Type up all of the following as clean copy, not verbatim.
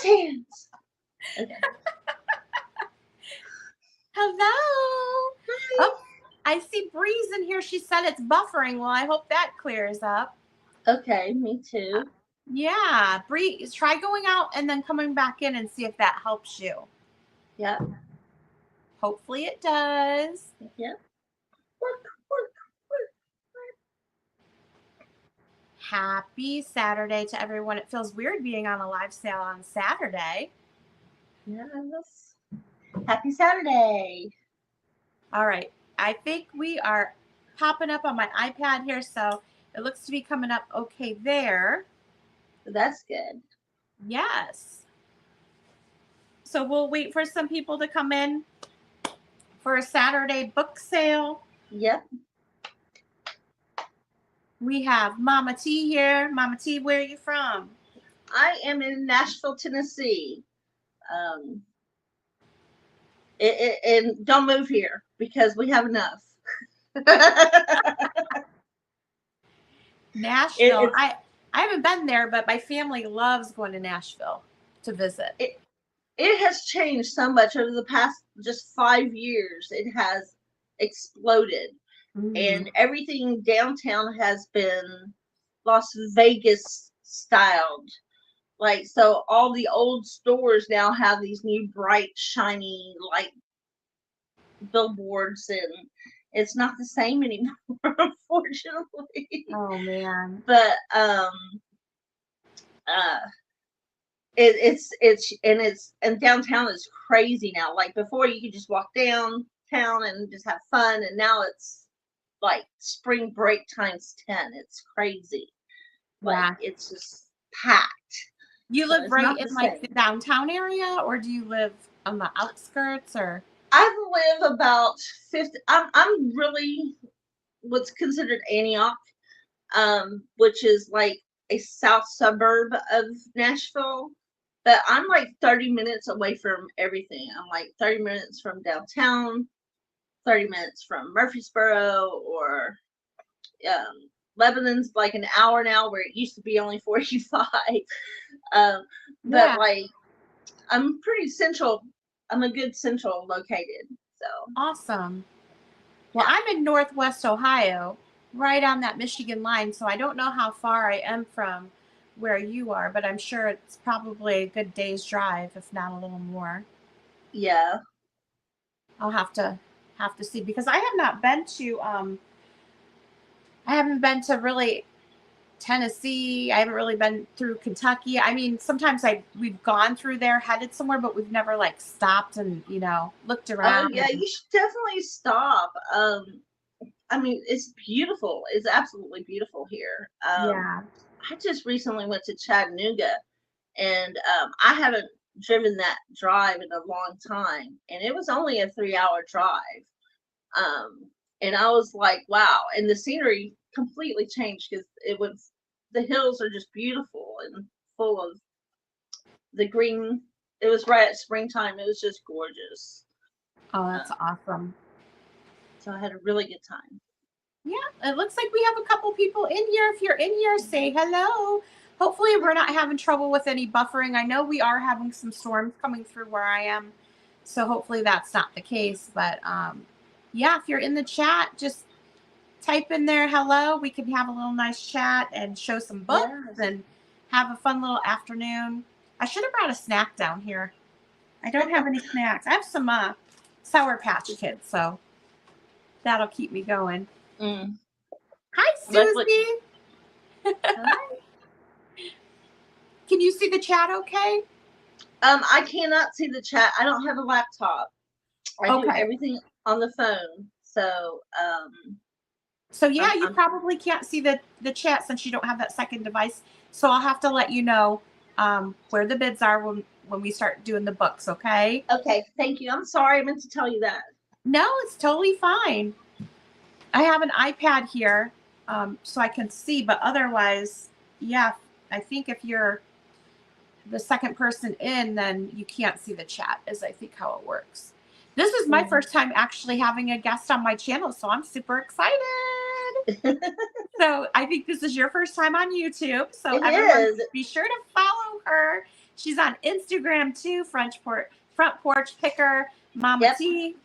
Those hands. Okay. Hello. Hi. Oh, I see Breeze in here. She said it's buffering. Well, I hope that clears up. Okay, me too. Yeah, Breeze, try going out and then coming back in and see if that helps you. Yeah. Hopefully it does. Yeah. Work, work, Happy Saturday to everyone. It feels weird being on a live sale on Saturday. work. Yes. Happy Saturday. All right. I think we are popping up on my iPad here, so it looks to be coming up okay there. That's good. Yes. So we'll wait for some people to come in for a Saturday book sale. Yep. We have Mama T here. Mama T, where are you from? I am in Nashville, Tennessee. Um, and don't move here because we have enough. Nashville. It's I haven't been there, but my family loves going to Nashville to visit. it has changed so much over the past just 5 years. It has exploded, and everything downtown has been Las Vegas styled. Like, so all the old stores now have these new bright, shiny light billboards, and it's not the same anymore, unfortunately. Oh man. But uh it's downtown is crazy now. Like, before you could just walk downtown and just have fun, and now it's like spring break times 10. It's crazy. Like, Yeah. it's just packed. You So live it's right not in the like same. the downtown area, or do you live on the outskirts, or? I live about 50. I'm really what's considered Antioch, which is like a south suburb of Nashville. But I'm like 30 minutes away from everything. I'm like 30 minutes from downtown, 30 minutes from Murfreesboro, or Lebanon's like an hour now, where it used to be only 45. But Yeah. like, I'm pretty central. I'm a good central located. So Awesome. Well, I'm in Northwest Ohio, right on that Michigan line, so I don't know how far I am from where you are, but I'm sure it's probably a good day's drive, if not a little more. yeah. I'll have to see, because I haven't been to really Tennessee. I haven't really been through Kentucky. I mean, sometimes we've gone through there, headed somewhere, but we've never like stopped and, looked Oh around. yeah, you should definitely stop. I mean, it's beautiful. It's absolutely beautiful here. Yeah. I just recently went to Chattanooga, and I haven't driven that drive in a long time, and it was only a 3-hour drive. Um, and I was like, wow. And the scenery completely changed, because the hills are just beautiful and full of the green. It was right at springtime. It was just gorgeous. Oh, that's Um, awesome. so I had a really good time. Yeah, it looks like we have a couple people in here. If you're in here, say hello. Hopefully, we're not having trouble with any buffering. I know we are having some storms coming through where I am, so hopefully that's not the case. But yeah, if you're in the chat, just type in there hello. We can have a little nice chat and show some books Yes. and have a fun little afternoon. I should have brought a snack down here. I don't have any snacks. I have some Sour Patch Kids, so that'll keep me going. Mm. Hi, That's what. Susie. Hi. Can you see the chat okay? I cannot see the chat. I don't have a laptop. I do Okay. everything on the phone. So So yeah, you I'm probably can't see the chat since you don't have that second device. So I'll have to let you know where the bids are when we start doing the books, okay? okay. Thank you. I'm sorry. I meant to tell you that. No, it's totally fine. I have an iPad here, so I can see, but otherwise, yeah, I think if you're the second person in, then you can't see the chat, is I think how it works. This is my first time actually having a guest on my channel, so I'm super excited. So I think this is your first time on YouTube. So It everyone, is. be sure to follow her. She's on Instagram too, Front Porch Picker, Mama Yep. T.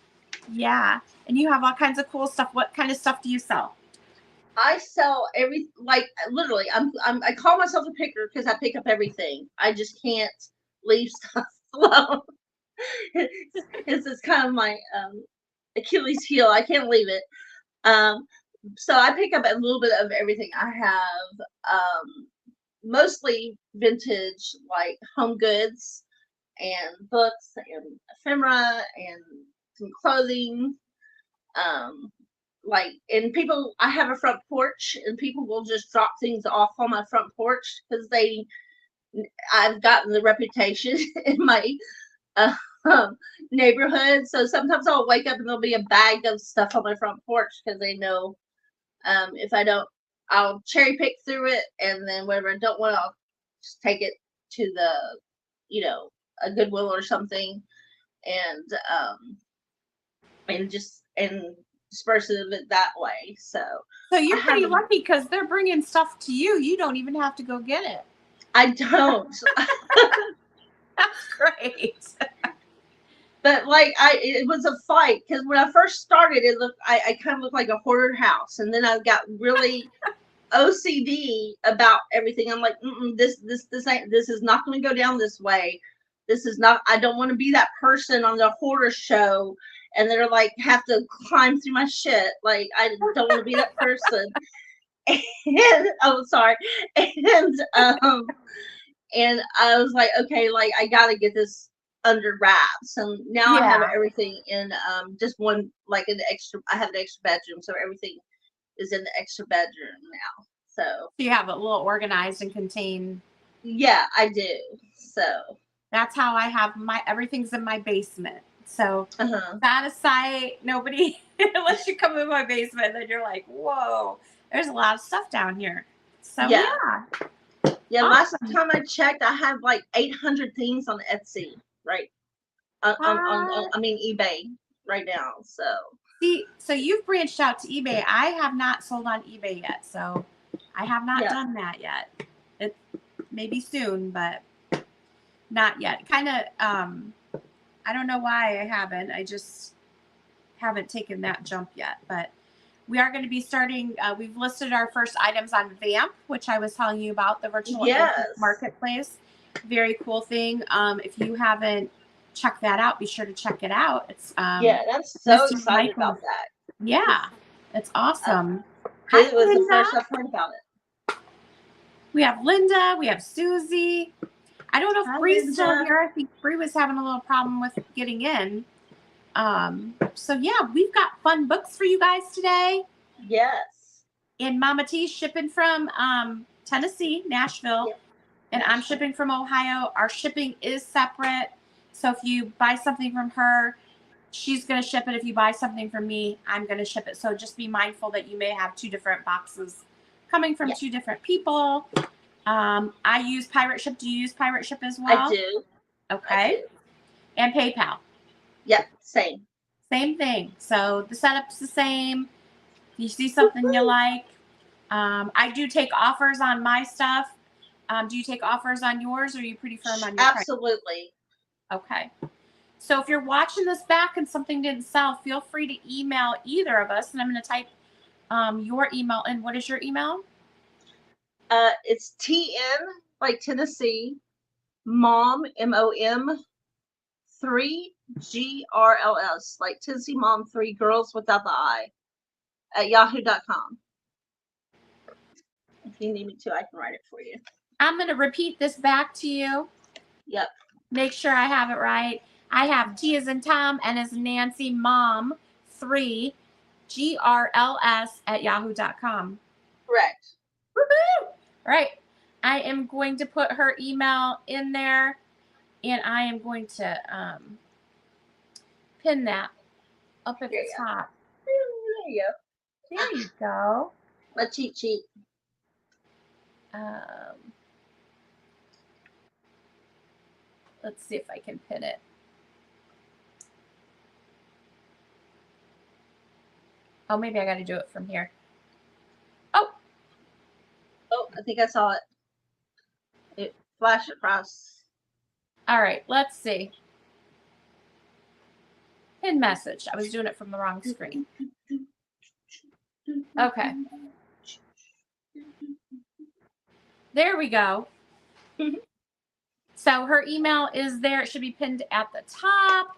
Yeah. And you have all kinds of cool stuff. What kind of stuff do you sell? I sell literally. I call myself a picker because I pick up everything. I just can't leave stuff alone. It's kind of my Achilles heel. I can't leave it. So I pick up a little bit of everything. I have mostly vintage, like home goods and books and ephemera and some clothing. And people, I have a front porch, and people will just drop things off on my front porch because I've gotten the reputation in my neighborhood. So sometimes I'll wake up and there'll be a bag of stuff on my front porch because they know if I don't, I'll cherry pick through it, and then whatever I don't want, I'll just take it to a Goodwill or something, and disperse it that way. So you're pretty lucky because they're bringing stuff to you. You don't even have to go get it. I don't. That's great. But it was a fight because when I first started, I kind of looked like a hoarder house, and then I got really OCD about everything. I'm like, this is not going to go down this way. This is not. I don't want to be that person on the hoarder show, and they're like have to climb through my shit. Like I don't want to be that person. Sorry. And I was like, okay, like I got to get this under wraps, and now I have everything in just one, like an extra. I have an extra bedroom, so everything is in the extra bedroom now. So you have it a little organized and contained. Yeah, I do. So that's how I have everything's in my basement. So out of sight, nobody unless you come in my basement, then you're like, whoa, there's a lot of stuff down here. So yeah. Awesome. Last time I checked, I have like 800 things on Etsy, right? eBay right now. So you've branched out to eBay. I have not sold on eBay yet, so I have not done that yet. It maybe soon, but not yet. Kind of, I don't know why I haven't. I just haven't taken that jump yet, but we are going to be starting. We've listed our first items on Vamp, which I was telling you about, the virtual marketplace. Very cool thing. If you haven't checked that out, be sure to check it out. It's that's so excited about that. Yeah, it's awesome. It was the first I've heard about it. We have Linda. We have Susie. I don't know if Bree's still here. I think Bree was having a little problem with getting in. So yeah, we've got fun books for you guys today. Yes. And Mama T's shipping from Tennessee, Nashville, and I'm shipping from Ohio. Our shipping is separate. So if you buy something from her, she's going to ship it. If you buy something from me, I'm going to ship it. So just be mindful that you may have 2 different boxes coming from 2 different people. I use Pirate Ship. Do you use Pirate Ship as well? I do. Okay. I do. And PayPal. Yep, same. Same thing. So the setup's the same. You see something you like. I do take offers on my stuff. Do you take offers on yours, or are you pretty firm on your price? Absolutely. Okay. So if you're watching this back and something didn't sell, feel free to email either of us, and I'm going to type your email in. What is your email? It's TN, like Tennessee, Mom, MOM, 3 GRLS, like Tennessee Mom 3 Girls without the I, at yahoo.com. If you need me to, I can write it for you. I'm going to repeat this back to you. Yep. Make sure I have it right. I have T as in Tom, N as in Nancy, Mom 3 GRLS at yahoo.com. Correct. Woohoo! All right. I am going to put her email in there, and I am going to pin that up at the top. There you go. There you go. My cheat sheet. Let's see if I can pin it. Oh, maybe I got to do it from here. Oh, I think I saw it. It flashed across. All right, let's see. Pin message. I was doing it from the wrong screen. Okay. There we go. So her email is there. It should be pinned at the top.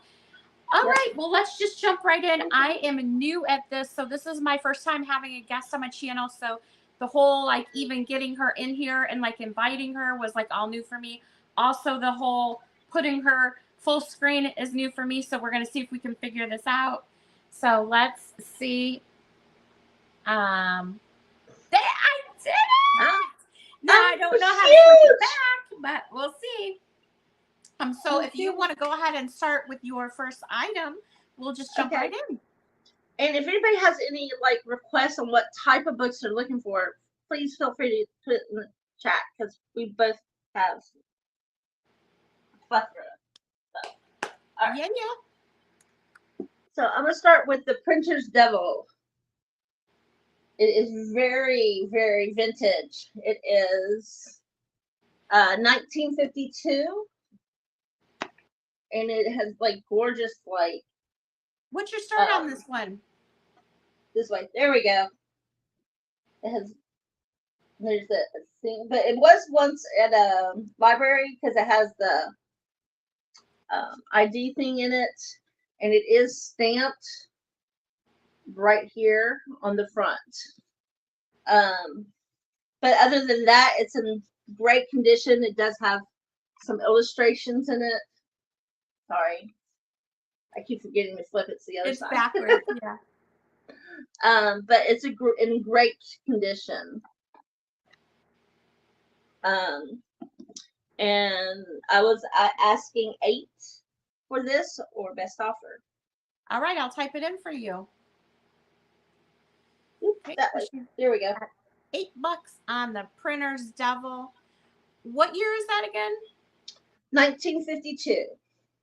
All right. Well, let's just jump right in. I am new at this. So this is my first time having a guest on my channel. So the whole like even getting her in here and like inviting her was like all new for me. Also, the whole putting her full screen is new for me. So we're going to see if we can figure this out. So let's see. I did it. Now I don't know how to flip it back, but we'll see. So if you want to go ahead and start with your first item, we'll just jump right in. And if anybody has any like requests on what type of books they're looking for, please feel free to put it in the chat because we both have a plethora. So, all right. Yeah. So I'm gonna start with The Printer's Devil. It is very, very vintage. It is 1952. And it has like gorgeous like. What's your start on this one? This way. There we go. It has. There's a thing, but it was once at a library because it has the ID thing in it, and it is stamped right here on the front. But other than that, it's in great condition. It does have some illustrations in it. Sorry. I keep forgetting to flip it to the other side. It's backwards, yeah. But it's in great condition. And I was asking $8 for this or best offer. All right, I'll type it in for you. Okay, that way. There we go. $8 on The Printer's Devil. What year is that again? 1952.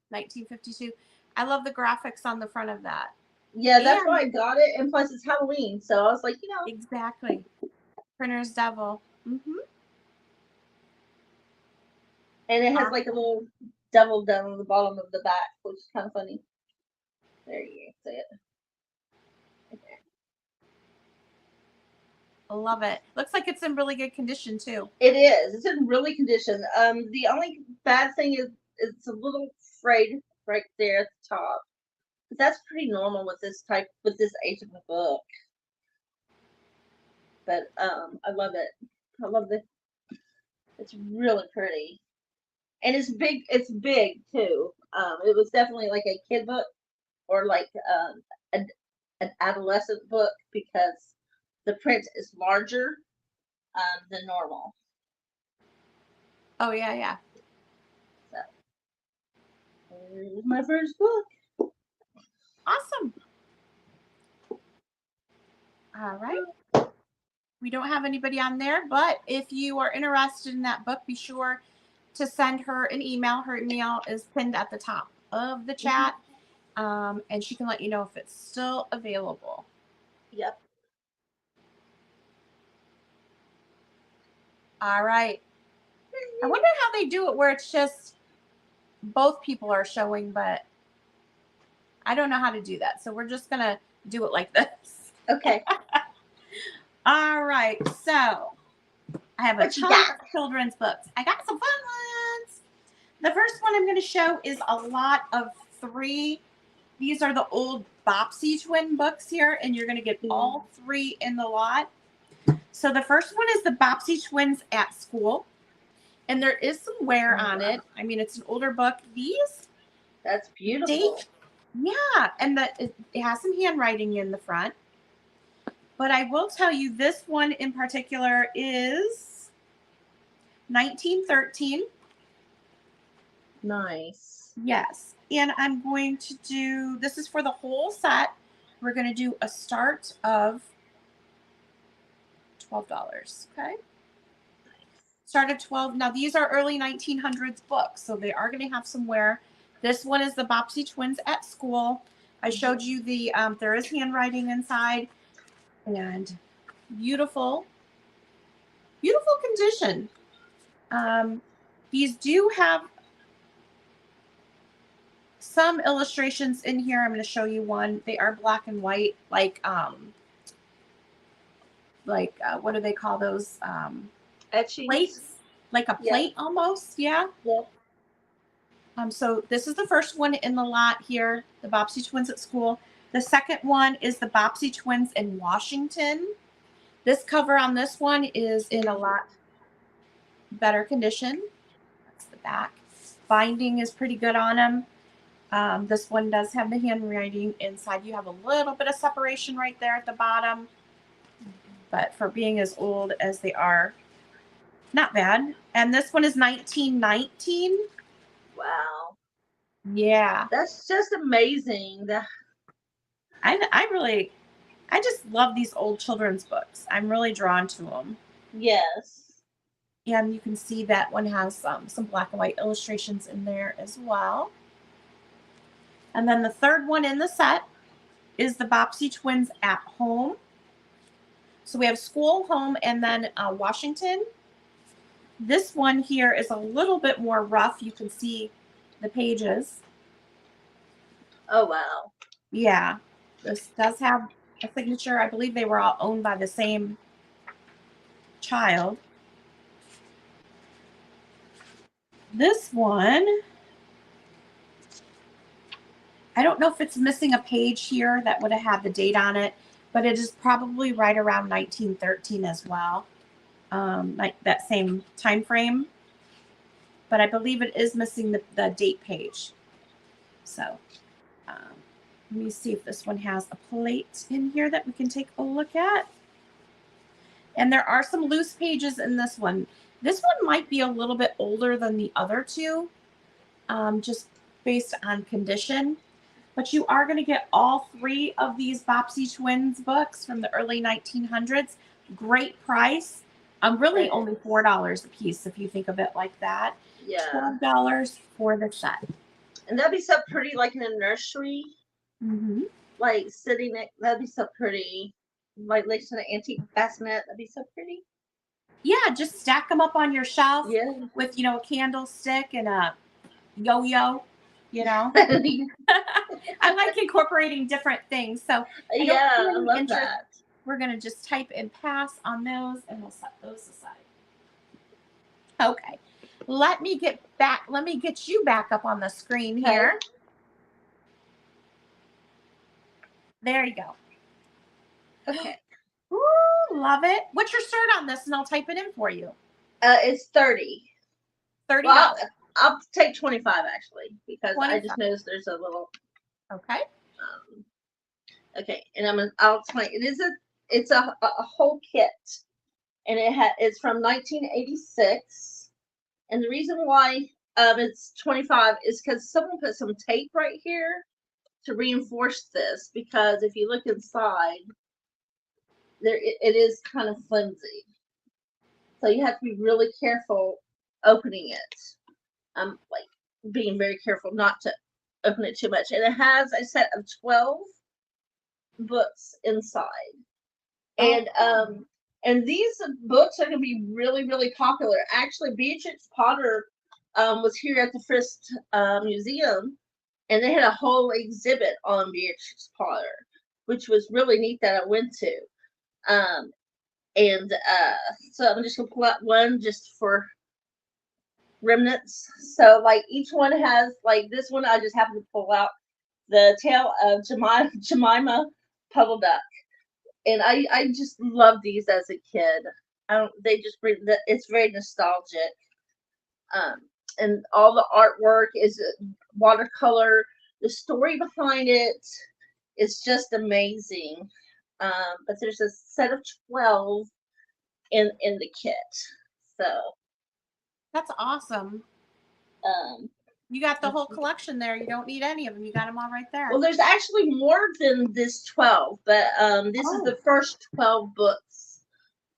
1952. I love the graphics on the front of that. Yeah, that's why I got it. And plus, it's Halloween. So I was like, you know. Exactly. Printer's Devil. Mm-hmm. And it has like a little devil down on the bottom of the back, which is kind of funny. There you go. See it. Okay. Love it. Looks like it's in really good condition too. It is. It's in really condition. The only bad thing is it's a little frayed right there at the top. But that's pretty normal with this age of a book. But I love it. I love it. It's really pretty. And it's big. It's big too. It was definitely like a kid book or like an adolescent book because the print is larger than normal. Oh yeah. So here's my first book. Awesome. All right. We don't have anybody on there, but if you are interested in that book, be sure to send her an email. Her email is pinned at the top of the chat, and she can let you know if it's still available. Yep. All right. I wonder how they do it where it's just both people are showing, but I don't know how to do that. So we're just going to do it like this. Okay. All right. So I have a ton of children's books. I got some fun ones. The first one I'm going to show is a lot of 3. These are the old Bobbsey twin books here, and you're going to get all 3 in the lot. So the first one is the Bobbsey twins at school, and there is some wear on it. I mean, it's an older book. That's beautiful. Yeah, and it has some handwriting in the front. But I will tell you, this one in particular is 1913. Nice. Yes. And I'm going to do, this is for the whole set. We're going to do a start of $12. Okay. Start at 12. Now, these are early 1900s books, so they are going to have some wear. This one is the Bobbsey twins at school. I showed you there is handwriting inside. And beautiful condition. These do have some illustrations in here. I'm going to show you one. They are black and white, like what do they call those? Etchings. Plates, like a plate almost. Yeah. Yep. So this is the first one in the lot here, the Bobbsey twins at school. The second one is the Bobbsey twins in Washington. This cover on this one is in a lot better condition. That's the back. Binding is pretty good on them. This one does have the handwriting inside. You have a little bit of separation right there at the bottom, but for being as old as they are, not bad. And this one is 1919. Wow. Yeah. That's just amazing. I just love these old children's books. I'm really drawn to them. Yes. And you can see that one has some black and white illustrations in there as well. And then the third one in the set is the Bobbsey twins at home. So we have school, home, and then Washington. This one here is a little bit more rough. You can see the pages. Oh, wow. Yeah. This does have a signature. I believe they were all owned by the same child. This one, I don't know if it's missing a page here that would have had the date on it, but it is probably right around 1913 as well. Like that same time frame. But I believe it is missing the date page. So let me see if this one has a plate in here that we can take a look at. And there are some loose pages in this one. This one might be a little bit older than the other two, just based on condition. But you are going to get all three of these Bobbsey twins books from the early 1900s. Great price. Really only $4 a piece if you think of it like that. Yeah. $12 for the set. And that'd be so pretty, like in a nursery. Mm-hmm. Like sitting next, that'd be so pretty. Like next to an antique bassinet, that'd be so pretty. Yeah, just stack them up on your shelf with, a candlestick and a yo-yo, I like incorporating different things. So I love that. We're going to just type and pass on those, and we'll set those aside. Okay. Let me get you back up on the screen here. Okay. There you go. Okay. Ooh, love it. What's your cert on this? And I'll type it in for you. It's 30. $30. Well, I'll take 25 actually, because 25. I just noticed there's a little. Okay. Okay, and I'll explain. It's a whole kit, and it's from 1986, and the reason why it's 25 is because someone put some tape right here to reinforce this, because if you look inside, it is kind of flimsy, so you have to be really careful opening it. Like being very careful not to open it too much, and it has a set of 12 books inside, and these books are going to be really, really popular. Actually, Beatrix Potter was here at the Frisk Museum, and they had a whole exhibit on Beatrix Potter, which was really neat that I went to. So I'm just going to pull out one just for remnants. So like each one has, like this one I just happened to pull out the Tale of Jemima Puddle Duck, and I just love these as a kid. They just bring it's very nostalgic. And all the artwork is watercolor. The story behind it is just amazing. But there's a set of 12 in the kit, so that's awesome. You got the whole collection there. You don't need any of them. You got them all right there. Well, there's actually more than this 12, but this is the first 12 books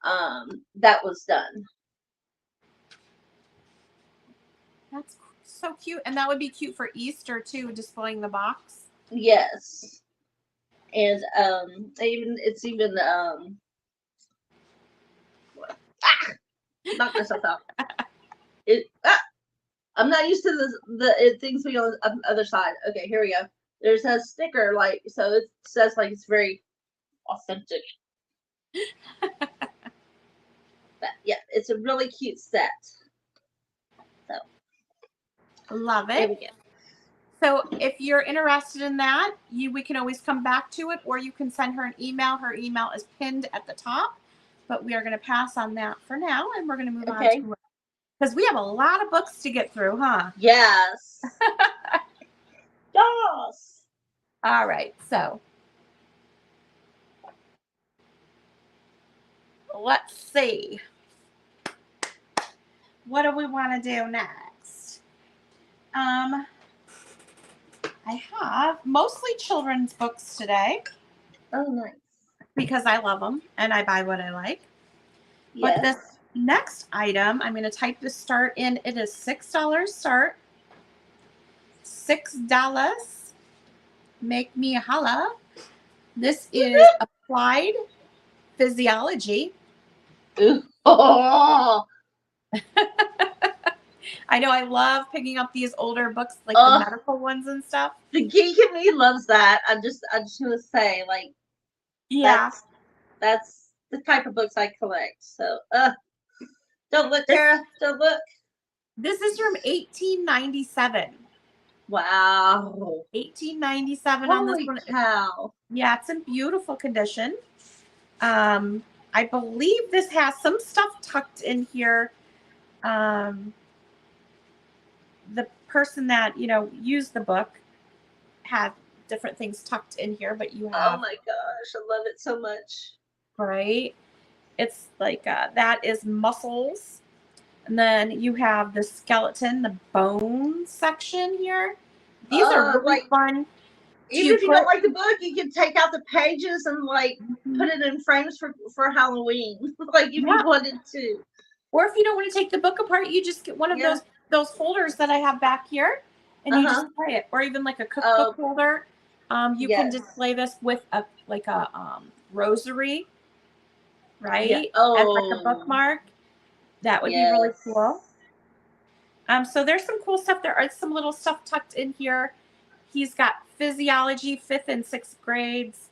that was done. That's so cute. And that would be cute for Easter too, displaying the box. Yes. And it's even knock myself out. I'm not used to the things being on the other side. Okay, here we go. There's a sticker, like, so it says like it's very authentic. But yeah, it's a really cute set. So Love there we it. go. So if you're interested in that, we can always come back to it, or you can send her an email. Her email is pinned at the top, but we are going to pass on that for now, and we're going to move on to it. Because we have a lot of books to get through, huh? Yes. Yes. All right, so let's see. What do we want to do next? I have mostly children's books today. Oh, nice. Because I love them and I buy what I like. Yes. But this next item, I'm going to type the start in. It is $6 start. $6. Make me a holla. This is Applied Physiology. Ooh. Oh. I know I love picking up these older books, like the medical ones and stuff. The geek in me loves that. I just want to say, like, yeah, that's the type of books I collect. So, don't look, Tara. Don't look. This is from 1897. Wow. 1897 on this one. Holy cow. Yeah, it's in beautiful condition. I believe this has some stuff tucked in here. The person that, used the book had different things tucked in here, but you have... Oh my gosh, I love it so much. Right? It's like, that is muscles. And then you have the skeleton, the bone section here. These are really fun. Even if you don't like the book, you can take out the pages and like put it in frames for Halloween. Like if you wanted to. Or if you don't want to take the book apart, you just get one of those holders that I have back here, and you display it. Or even like a cookbook holder. You can display this with a rosary, right? Yeah. As like a bookmark. That would be really cool. So there's some cool stuff. There are some little stuff tucked in here. He's got physiology, 5th and 6th grades.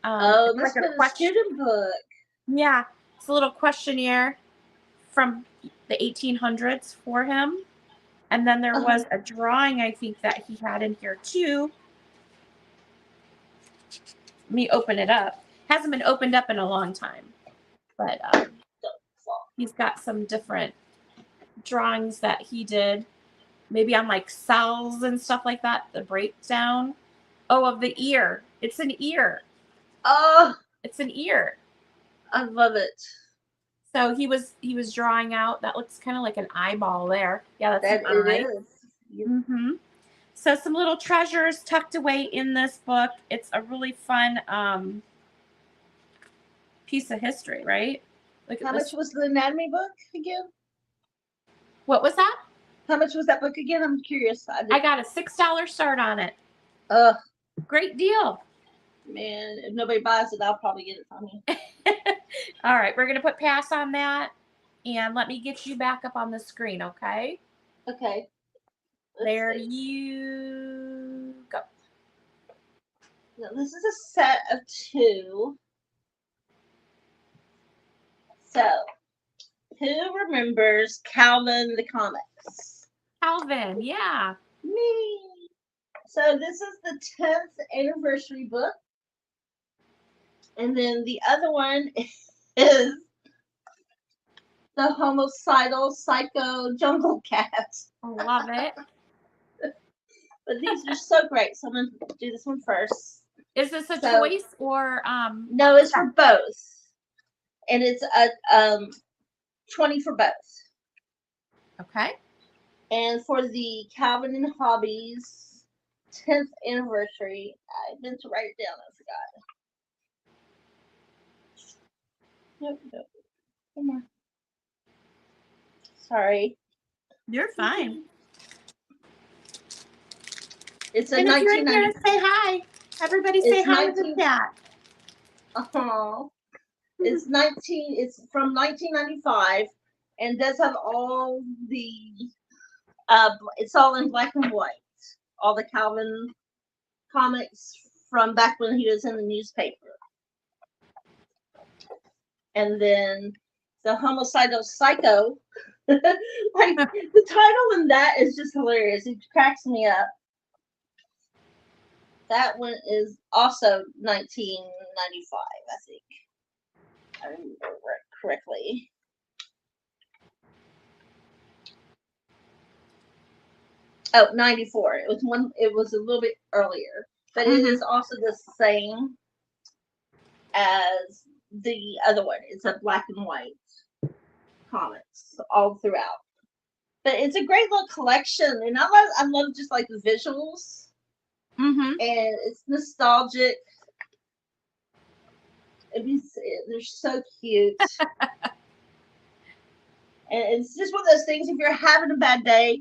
This is a student book. Yeah, it's a little questionnaire from the 1800s for him. And then there was a drawing, I think, that he had in here too. Let me open it up. Hasn't been opened up in a long time. But he's got some different drawings that he did. Maybe on like cells and stuff like that. The breakdown. Oh, of the ear. It's an ear. Oh. It's an ear. I love it. So he was drawing out. That looks kind of like an eyeball there. Yeah, that's an eye. It is. Mm-hmm. So some little treasures tucked away in this book. It's a really fun piece of history, right? Look at How much was the anatomy book again? What was that? How much was that book again? I'm curious. I got a $6 start on it. Great deal. Man, if nobody buys it, I'll probably get it from you. All right, we're going to put pass on that. And let me get you back up on the screen, okay? Okay. There you go. Now, this is a set of 2. So, who remembers Calvin the Comics? Calvin, yeah. Me. So, this is the 10th anniversary book. And then the other one is the Homicidal Psycho Jungle Cat. I love it. But these are so great. So I'm going to do this one first. Is this a choice or No, it's for both. And it's a 20 for both. Okay. And for the Calvin and Hobbies 10th anniversary, I meant to write it down. I forgot. Nope. Come on. Sorry. You're fine. It's a and if you're in here, 1990. say hi. Everybody say hi to the chat. Oh. It's from 1995 and does have all the It's all in black and white. All the Calvin comics from back when he was in the newspaper. And then the Homicidal Psycho. Like, the title in that is just hilarious. It cracks me up. That one is also 1995, I think. I remember correctly. Oh, 94. It was a little bit earlier. But it is also the same as the other one. It's a black and white comics all throughout. But it's a great little collection, and I love just like the visuals, and it's nostalgic. They're so cute, and it's just one of those things. If you're having a bad day,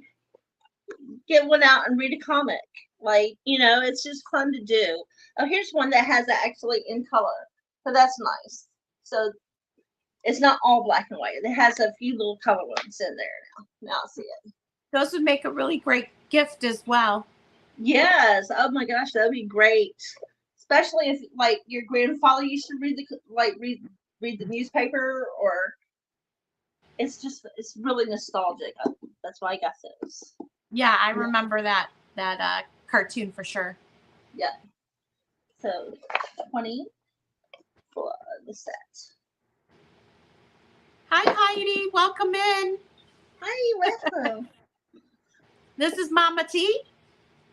get one out and read a comic. Like, it's just fun to do. Oh, here's one that has it actually in color, so that's nice. So it's not all black and white. It has a few little color ones in there now. Now I see it. Those would make a really great gift as well. Yes. Oh my gosh, that would be great. Especially if, like, your grandfather used to read the newspaper, or it's really nostalgic. That's why I got those. Yeah, I remember that cartoon for sure. Yeah. So 20 for the set. Hi, Heidi. Welcome in. Hi, welcome. This is Mama T,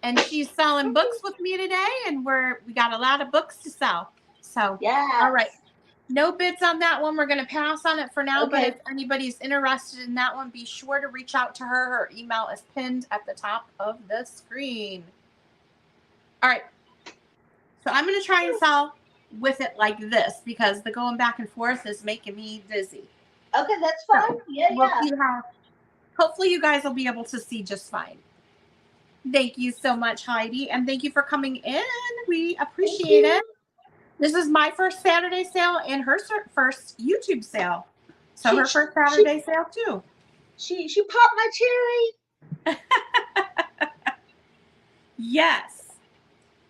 and she's selling books with me today, and we got a lot of books to sell. So, yeah. All right. No bids on that one. We're going to pass on it for now, Okay. But if anybody's interested in that one, be sure to reach out to her. Her email is pinned at the top of the screen. All right. So I'm going to try and sell with it like this, because the going back and forth is making me dizzy. Okay, that's fine. So we'll see hopefully you guys will be able to see just fine. Thank you so much, Heidi. And thank you for coming in. We appreciate it. This is my first Saturday sale and her first YouTube sale. So her first Saturday sale too. She popped my cherry. Yes.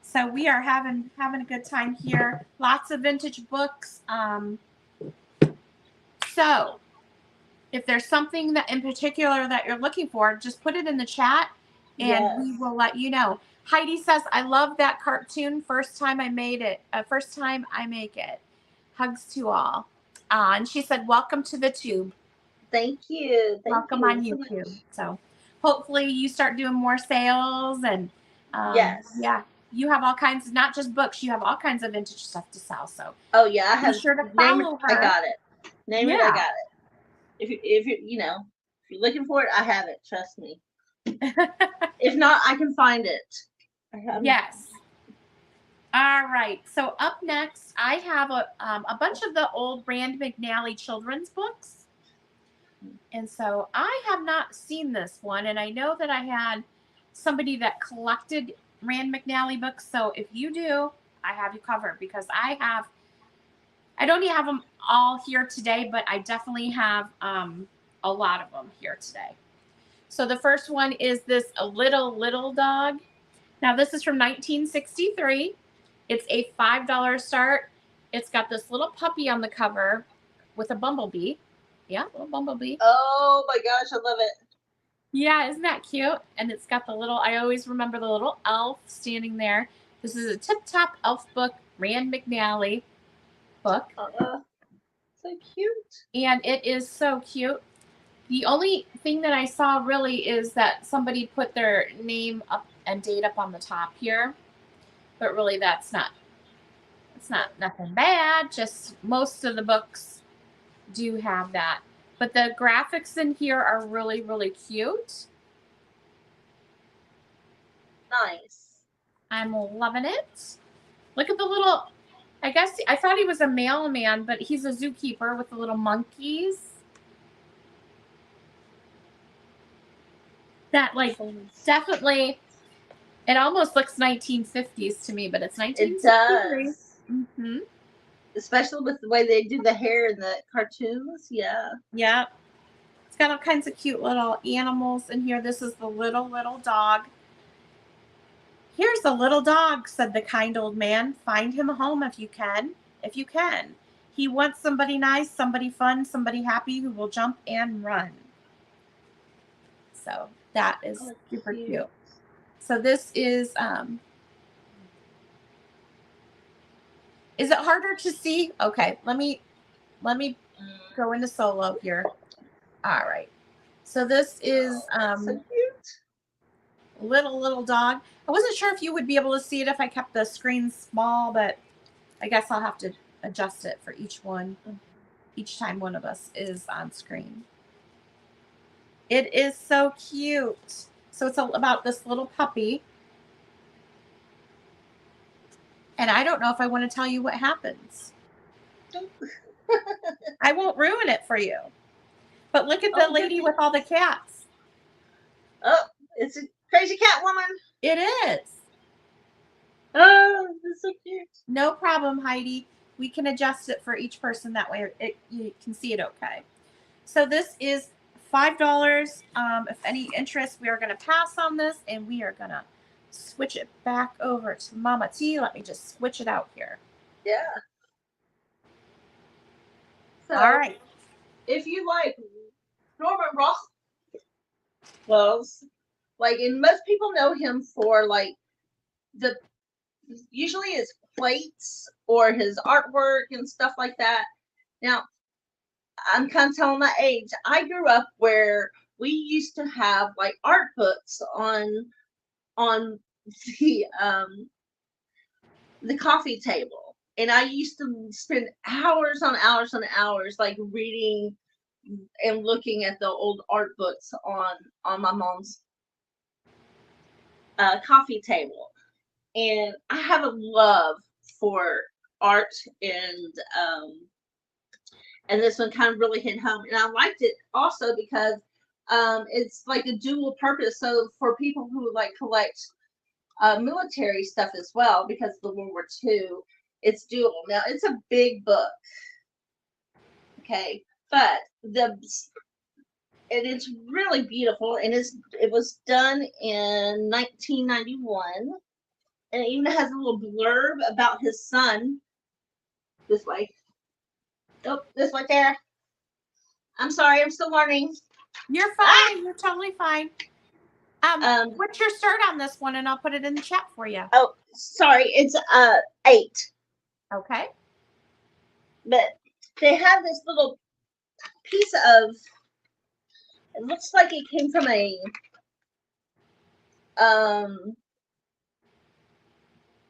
So we are having a good time here. Lots of vintage books. So if there's something that in particular that you're looking for, just put it in the chat and we will let you know. Heidi says, I love that cartoon. First time I make it. Hugs to all. And she said, welcome to the tube. Thank you. Welcome on YouTube. So hopefully you start doing more sales, and yeah, you have all kinds of, not just books, you have all kinds of vintage stuff to sell. So I have. Be sure to follow her. I got it. Name it, I got it. If you're looking for it, I have it. Trust me. If not, I can find it. Yes. All right. So up next, I have a bunch of the old Rand McNally children's books. And so I have not seen this one. And I know that I had somebody that collected Rand McNally books. So if you do, I have you covered, because I don't even have them all here today, but I definitely have a lot of them here today. So the first one is this A Little Dog. Now this is from 1963. It's a $5 start. It's got this little puppy on the cover with a bumblebee. Yeah, little bumblebee. Oh my gosh, I love it. Yeah, isn't that cute? And it's got the little, I always remember the little elf standing there. This is a Tip Top Elf book, Rand McNally book. So cute. And it is so cute. The only thing that I saw really is that somebody put their name up and date up on the top here. But really it's not nothing bad. Just most of the books do have that. But the graphics in here are really, really cute. Nice. I'm loving it. Look at the little, I guess, I thought he was a mailman, but he's a zookeeper with the little monkeys. That, like, definitely, it almost looks 1950s to me, but it's 1963. It does. Mm-hmm. Especially with the way they do the hair in the cartoons. Yeah. Yeah. It's got all kinds of cute little animals in here. This is the little dog. Here's the little dog, said the kind old man. Find him a home if you can. If you can. He wants somebody nice, somebody fun, somebody happy who will jump and run. So that is super cute. So this is it harder to see? Okay, let me go into solo here. All right. So this is so cute. Little dog. I wasn't sure if you would be able to see it if I kept the screen small, but I guess I'll have to adjust it for each time one of us is on screen. It is so cute. So it's about this little puppy. And I don't know if I want to tell you what happens. I won't ruin it for you. But look at the lady with all the cats. Oh, it's a crazy cat woman. It is. Oh, that's so cute. No problem, Heidi. We can adjust it for each person. That way you can see it okay. So this is $5. If any interest, we are going to pass on this, and we are going to switch it back over to Mama T. Let me just switch it out here. Yeah. So, all right. If you like Norman Rockwell's, like, and most people know him for like usually his plates or his artwork and stuff like that. Now, I'm kind of telling my age. I grew up where we used to have like art books on the coffee table, and I used to spend hours on hours on hours like reading and looking at the old art books on my mom's coffee table. And I have a love for art, and this one kind of really hit home. And I liked it also because it's like a dual purpose. So for people who like collect military stuff as well, because of the World War II, it's dual. Now it's a big book, okay, but it's really beautiful, and it was done in 1991, and it even has a little blurb about his son. This way. Oh, this way there. I'm sorry, I'm still learning. You're fine. You're totally fine. What's your start on this one, and I'll put it in the chat for you. Oh, sorry, it's 8. Okay. But they have this little piece of. It looks like it came from a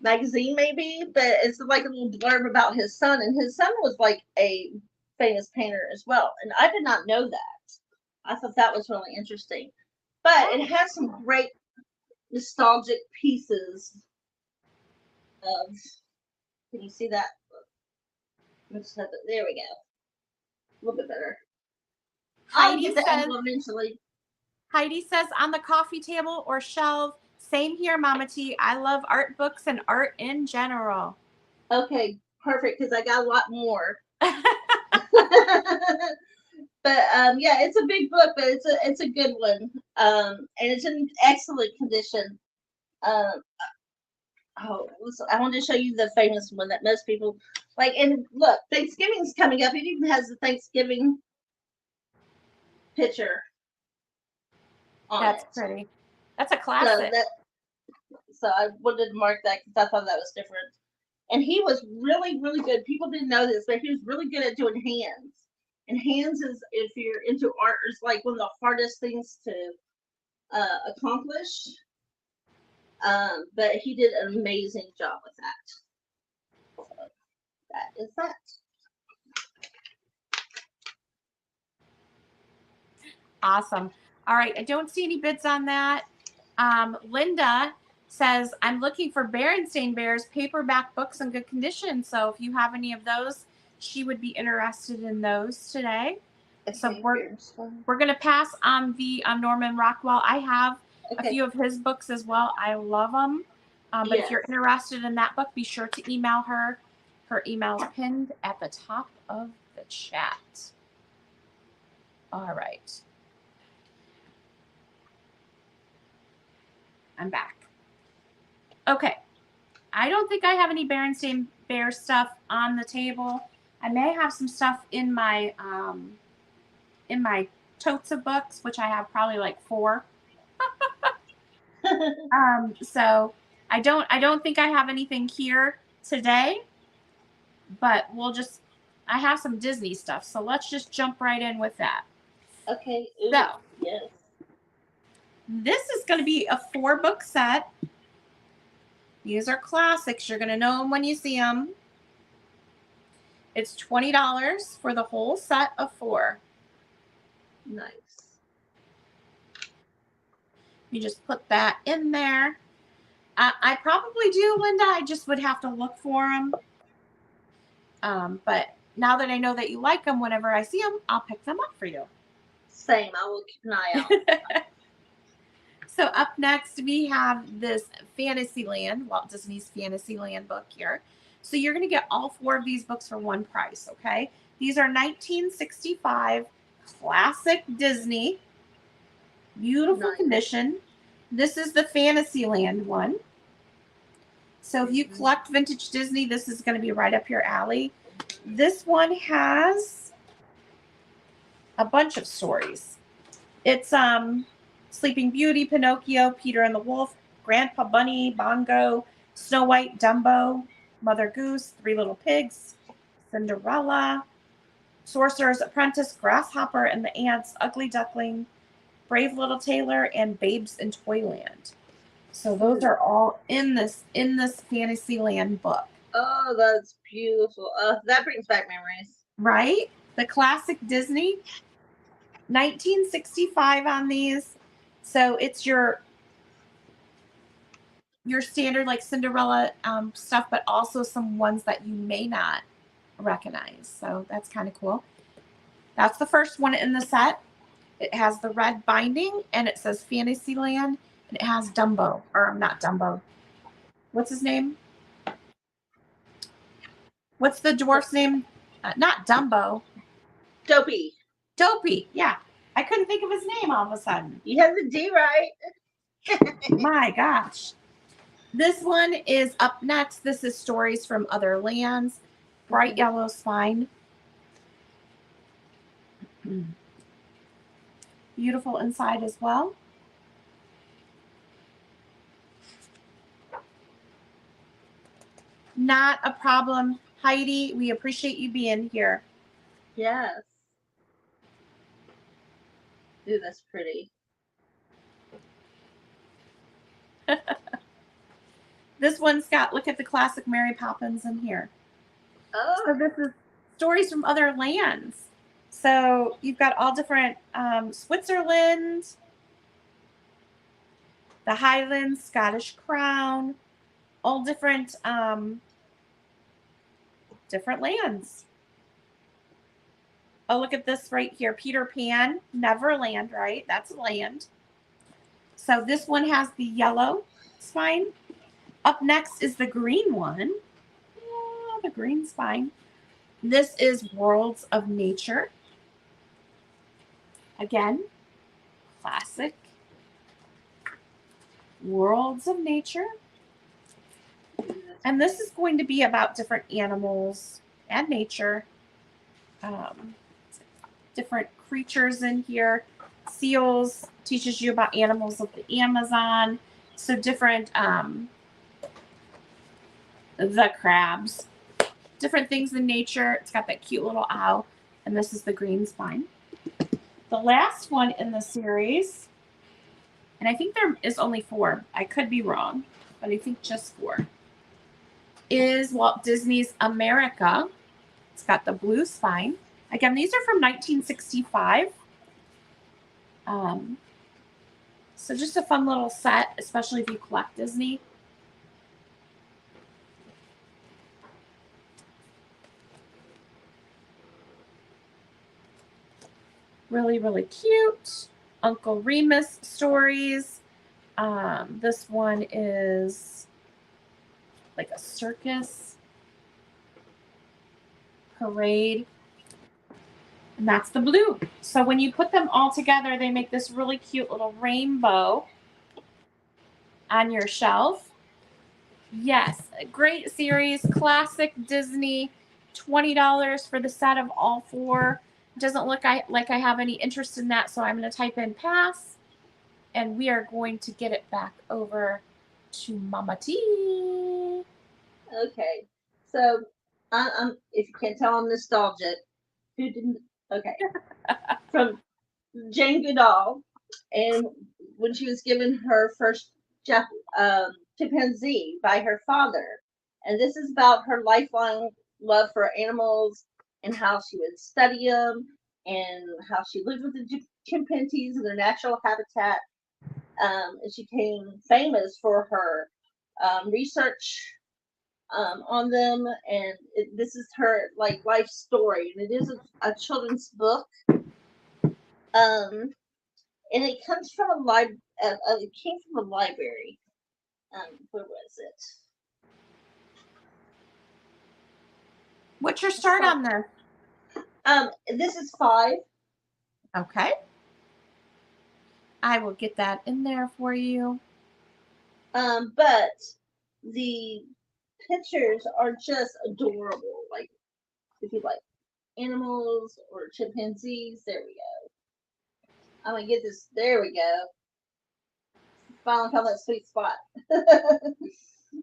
magazine, maybe, but it's like a little blurb about his son, and his son was like a famous painter as well, and I did not know that. I thought that was really interesting. But it has some great nostalgic pieces of. Can you see that? There we go. A little bit better. Heidi says on the coffee table or shelf. Same here, Mama T. I love art books and art in general. Okay, perfect, because I got a lot more. But yeah, it's a big book, but it's a good one. And it's in excellent condition. I wanted to show you the famous one that most people like. And look, Thanksgiving's coming up. It even has the Thanksgiving picture on That's it. pretty. That's a classic. So I wanted to mark that because I thought that was different. And he was really, really good. People didn't know this, but he was really good at doing hands. And hands is, if you're into art, is like one of the hardest things to accomplish. But he did an amazing job with that. So that is that. Awesome. All right. I don't see any bids on that. Linda says, I'm looking for Berenstain Bears paperback books in good condition. So if you have any of those, she would be interested in those today. Okay, so we're going to pass on the Norman Rockwell. I have a few of his books as well. I love them. But if you're interested in that book, be sure to email her. Her email is pinned at the top of the chat. All right. I'm back. Okay. I don't think I have any Berenstain Bear stuff on the table. I may have some stuff in my totes of books, which I have probably like 4. So I don't think I have anything here today, but I have some Disney stuff. So let's just jump right in with that. Okay. Ooh, So yes. this is going to be a 4-book set. These are classics. You're going to know them when you see them. It's $20 for the whole set of 4. Nice. You just put that in there. I probably do, Linda. I just would have to look for them. But now that I know that you like them, whenever I see them, I'll pick them up for you. Same. I will keep an eye out. So up next, we have this Fantasyland, Walt Disney's Fantasyland book here. So you're going to get all 4 of these books for one price, okay? These are 1965 classic Disney. Beautiful condition. This is the Fantasyland one. So if you collect vintage Disney, this is going to be right up your alley. This one has a bunch of stories. It's Sleeping Beauty, Pinocchio, Peter and the Wolf, Grandpa Bunny, Bongo, Snow White, Dumbo, Mother Goose, 3 Little Pigs, Cinderella, Sorcerer's Apprentice, Grasshopper and the Ants, Ugly Duckling, Brave Little Tailor, and Babes in Toyland. So those are all in this Fantasyland book. Oh, that's beautiful. That brings back memories. Right? The classic Disney. 1965 on these. So it's your standard like Cinderella stuff, but also some ones that you may not recognize. So that's kind of cool. That's the first one in the set. It has the red binding and it says Fantasyland and it has Dumbo, or not Dumbo. What's his name? What's the dwarf's name? Not Dumbo. Dopey. Dopey, yeah. I couldn't think of his name all of a sudden. You have the D right. My gosh. This one is up next. This is Stories from Other Lands. Bright yellow spine. Beautiful inside as well. Not a problem. Heidi, we appreciate you being here. Yes. Ooh, that's pretty. This one's got, look at the classic Mary Poppins in here. Oh. So this is Stories from Other Lands. So you've got all different Switzerland, the Highlands, Scottish Crown, all different lands. Oh, look at this right here. Peter Pan, Neverland, right? That's a land. So this one has the yellow spine. Up next is the green one. Oh, the green spine. This is Worlds of Nature. Again, classic. Worlds of Nature. And this is going to be about different animals and nature. Different creatures in here. Seals teaches you about animals of the Amazon. So different, the crabs, different things in nature. It's got that cute little owl. And this is the green spine. The last one in the series, and I think there is only 4. I could be wrong, but I think just 4, is Walt Disney's America. It's got the blue spine. Again, these are from 1965. So just a fun little set, especially if you collect Disney. Really, really cute. Uncle Remus stories. This one is like a circus parade. And that's the blue. So when you put them all together, they make this really cute little rainbow. on your shelf. Yes, a great series, classic Disney, $20 for the set of all 4. Doesn't look like I have any interest in that, so I'm going to type in pass, and we are going to get it back over to Mama T. Okay, so I'm if you can't tell, I'm nostalgic. Who didn't? Okay, from Jane Goodall, and when she was given her first chimpanzee by her father, and this is about her lifelong love for animals and how she would study them and how she lived with the chimpanzees in their natural habitat. And she became famous for her research on them, and this is her like life story, and it is a children's book. And it comes from it came from a library. Where was it? What's your start on this? This is 5. Okay. I will get that in there for you. But the pictures are just adorable. Like, if you like animals or chimpanzees, there we go. I'm gonna get this. There we go. Finally found that sweet spot.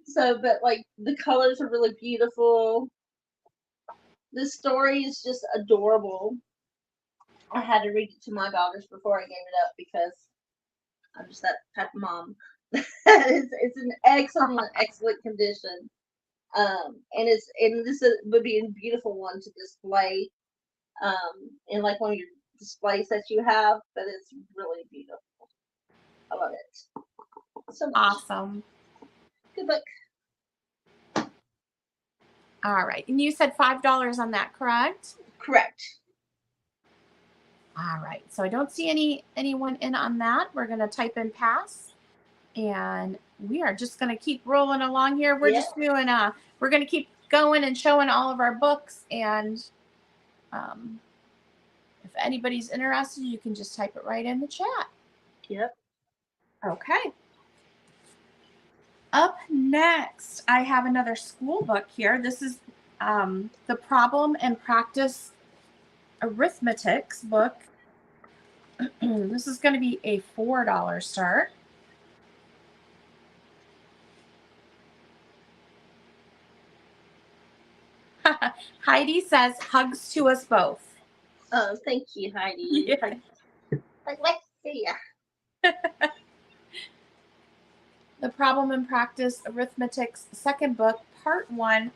So, but like the colors are really beautiful. The story is just adorable. I had to read it to my daughters before I gave it up because I'm just that type of mom. It's an excellent condition. And this would be a beautiful one to display in like one of your displays that you have, but it's really beautiful. I love it so much. Awesome. Good book. All right. And you said $5 on that, correct? Correct. All right. So I don't see anyone in on that. We're going to type in pass, and we are just going to keep rolling along here. We're just doing we're going to keep going and showing all of our books, and if anybody's interested, you can just type it right in the chat. Yep. Okay. Up next, I have another school book here. This is the Problem and Practice Arithmetics book. This is going to be a $4 start. Heidi says, hugs to us both. Oh, thank you, Heidi. Yeah. I'd like to see ya. The Problem and Practice Arithmetics second book, part 1.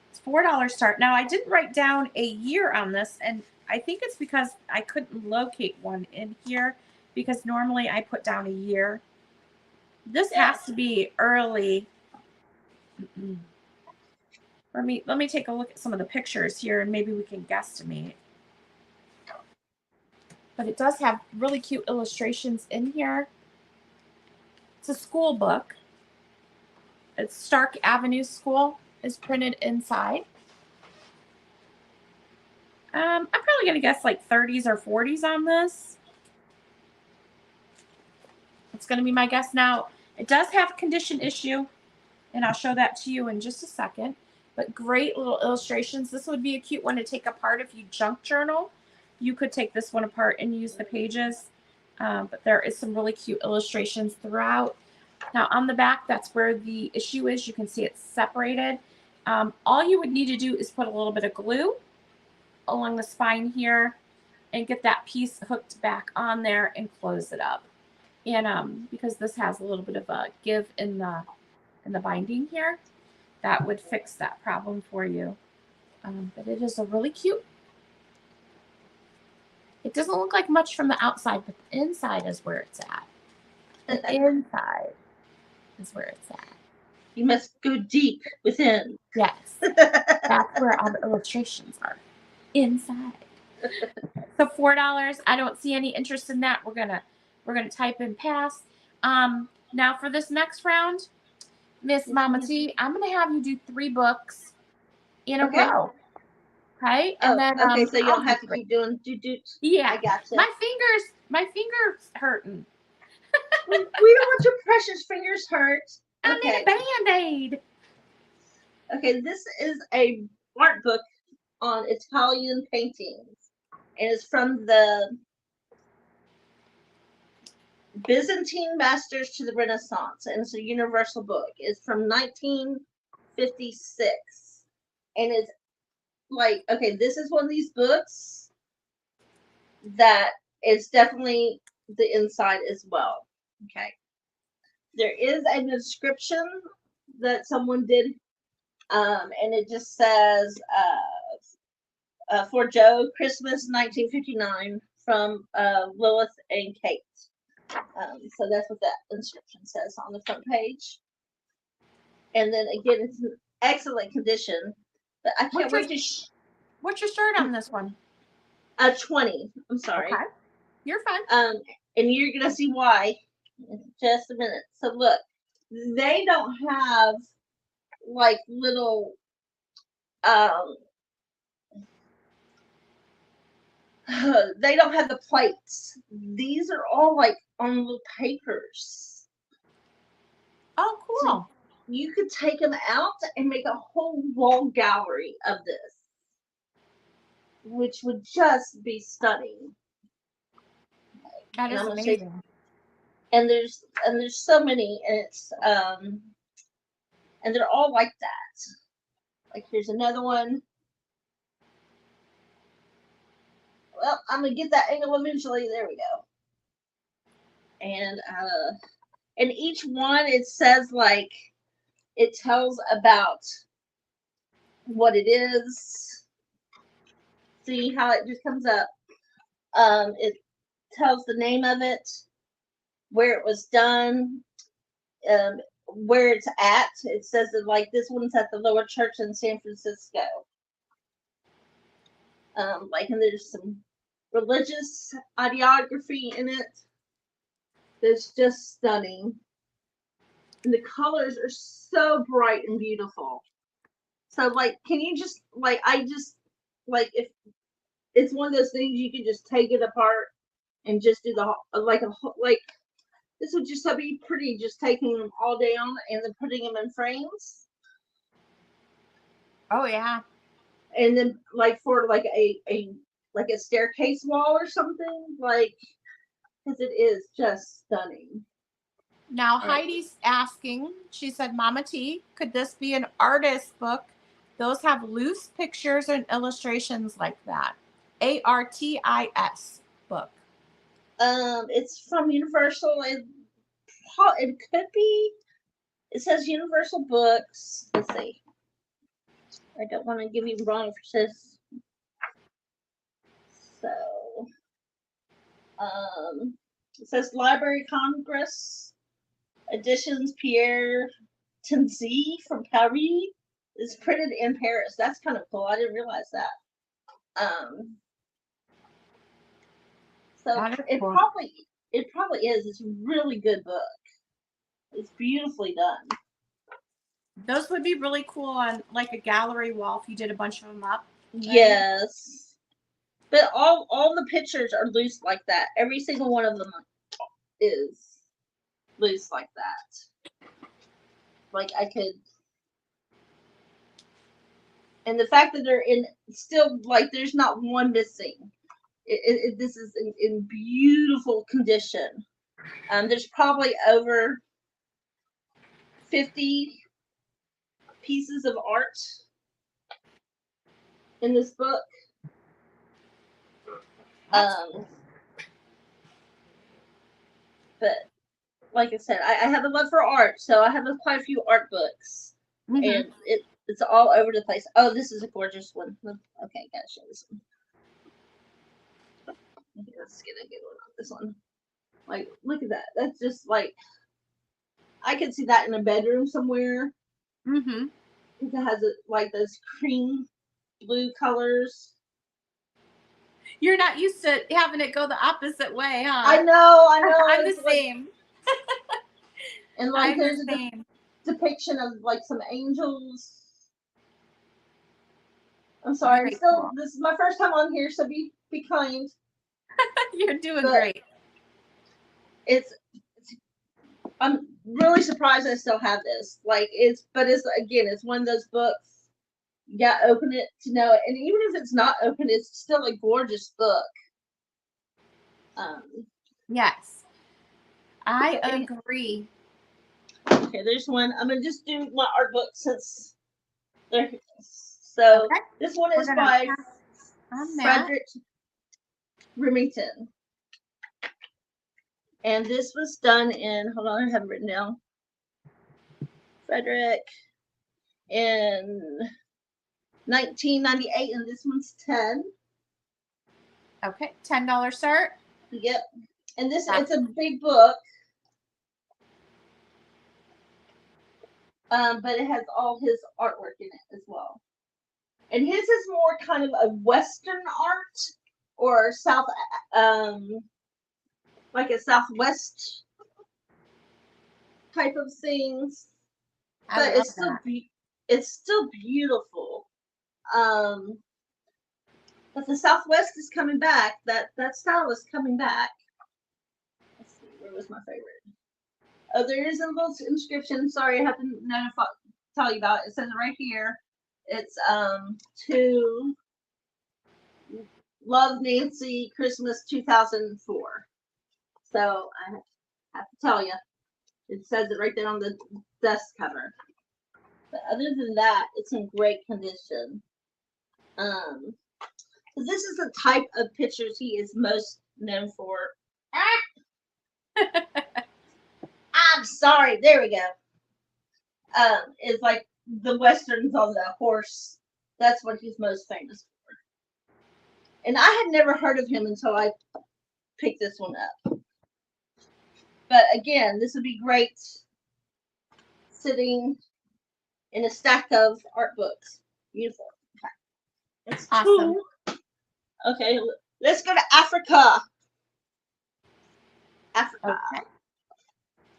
It's $4 start. Now, I didn't write down a year on this, and I think it's because I couldn't locate one in here, because normally I put down a year. This has to be early. Let me take a look at some of the pictures here, and maybe we can guesstimate. But it does have really cute illustrations in here. It's a school book. It's Stark Avenue School is printed inside. I'm probably going to guess like 30s or 40s on this. It's going to be my guess. Now, it does have condition issue, and I'll show that to you in just a second. But great little illustrations. This would be a cute one to take apart if you junk journal. You could take this one apart and use the pages. But there is some really cute illustrations throughout. Now, on the back, that's where the issue is. You can see it's separated. All you would need to do is put a little bit of glue along the spine here and get that piece hooked back on there and close it up. And because this has a little bit of a give in the binding here, that would fix that problem for you. But it is a really cute. It doesn't look like much from the outside, but the inside is where it's at. The inside is where it's at. You must go deep within. Yes. That's where all the illustrations are. Inside. So $4. I don't see any interest in that. We're gonna type in pass. Now for this next round, Miss Mama T, I'm gonna have you do 3 books in a row. Okay? And then okay, so you don't have to keep doing do. Yeah. I gotcha. My fingers hurting. We don't want your precious fingers hurt. I Okay. need a Band-Aid. Okay, this is a art book on Italian paintings. And it's from the Byzantine Masters to the Renaissance. And it's a universal book. It's from 1956. And it's like, okay, this is one of these books that is definitely the inside as well. Okay. There is a description that someone did, and it just says, for Joe, Christmas 1959 from Lilith and Kate. So that's what that inscription says on the front page. And then again, it's in excellent condition. But I can't wait to. What's your shirt on this one? 20. I'm sorry. Okay. You're fine. And you're gonna see why in just a minute. So look, they don't have like little they don't have the plates. These are all like on little papers. Oh, cool. So you could take them out and make a whole wall gallery of this, which would just be stunning. That is amazing. And there's so many, and it's and they're all like that. Like here's another one. Well, I'm gonna get that angle eventually. There we go. And each one it says like it tells about what it is. See how it just comes up. It tells the name of it, where it was done, where it's at. It says that like this one's at the Lower Church in San Francisco. Like, and there's some religious ideography in it that's just stunning. And the colors are so bright and beautiful. So, like, can you just, like, if it's one of those things you can just take it apart and just do like, this would just be pretty, just taking them all down and then putting them in frames. Oh, yeah. And then, like, for, like, a staircase wall or something, like, because it is just stunning. Now, Heidi's asking, she said, Mama T, could this be an artist book? Those have loose pictures and illustrations like that. ARTIS book. It's from Universal. It could be. It says Universal Books. Let's see. I don't want to give you wrong emphasis. So, it says Library Congress Editions Pierre Tinzy from Paris. It's printed in Paris. That's kind of cool. I didn't realize that. So it cool. probably is. It's a really good book. It's beautifully done. Those would be really cool on like a gallery wall if you did a bunch of them up. Right? Yes. But all the pictures are loose like that. Every single one of them is loose like that. Like I could, and the fact that they're in still like there's not one missing. This is in beautiful condition. There's probably over 50 pieces of art in this book. But like I said, I have a love for art, so I have quite a few art books, and it's all over the place. Oh, this is a gorgeous one. Okay, gotta show this one. Let's get a good one on this one. Like, look at that. That's just like I could see that in a bedroom somewhere. It has like those cream blue colors. You're not used to having it go the opposite way, huh? I know. I'm the same. And like there's a depiction of like some angels. I'm sorry. This is my first time on here, so be kind. You're doing great. It's I'm really surprised I still have this. Like but it's again, it's one of those books. You gotta open it to know it, and even if it's not open, it's still a gorgeous book. Yes, I agree. Okay, there's one. I'm gonna just do my art book since they're here. So okay. This one is by Frederick Remington. And this was done in, hold on, I have it written down. Frederick in 1998, and this one's 10. Okay, $10 start. Yep. And it's a big book. But it has all his artwork in it as well. And his is more kind of a Western art or South, like a Southwest type of things. But it's still beautiful. But the Southwest is coming back. That style is coming back. Let's see, where was my favorite? Oh, there is a little inscription. Sorry, I have to tell you about it. It says it right here. It's to Love Nancy, Christmas 2004. So I have to tell you, it says it right there on the desk cover. But other than that, it's in great condition. This is the type of pictures he is most known for. I'm sorry. There we go. It's like the westerns on the horse. That's what he's most famous for. And I had never heard of him until I picked this one up. But again, this would be great sitting in a stack of art books. Beautiful. It's awesome. Okay, let's go to Africa. Africa. Okay.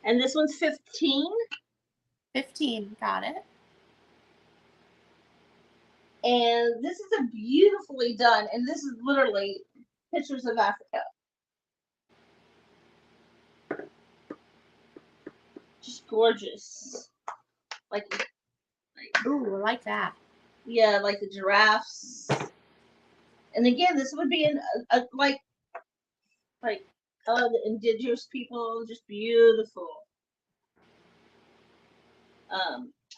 And this one's 15. 15, got it. And this is a beautifully done, and this is literally pictures of Africa. Just gorgeous. Ooh, I like that. Yeah, like the giraffes. And again, this would be like the indigenous people, just beautiful.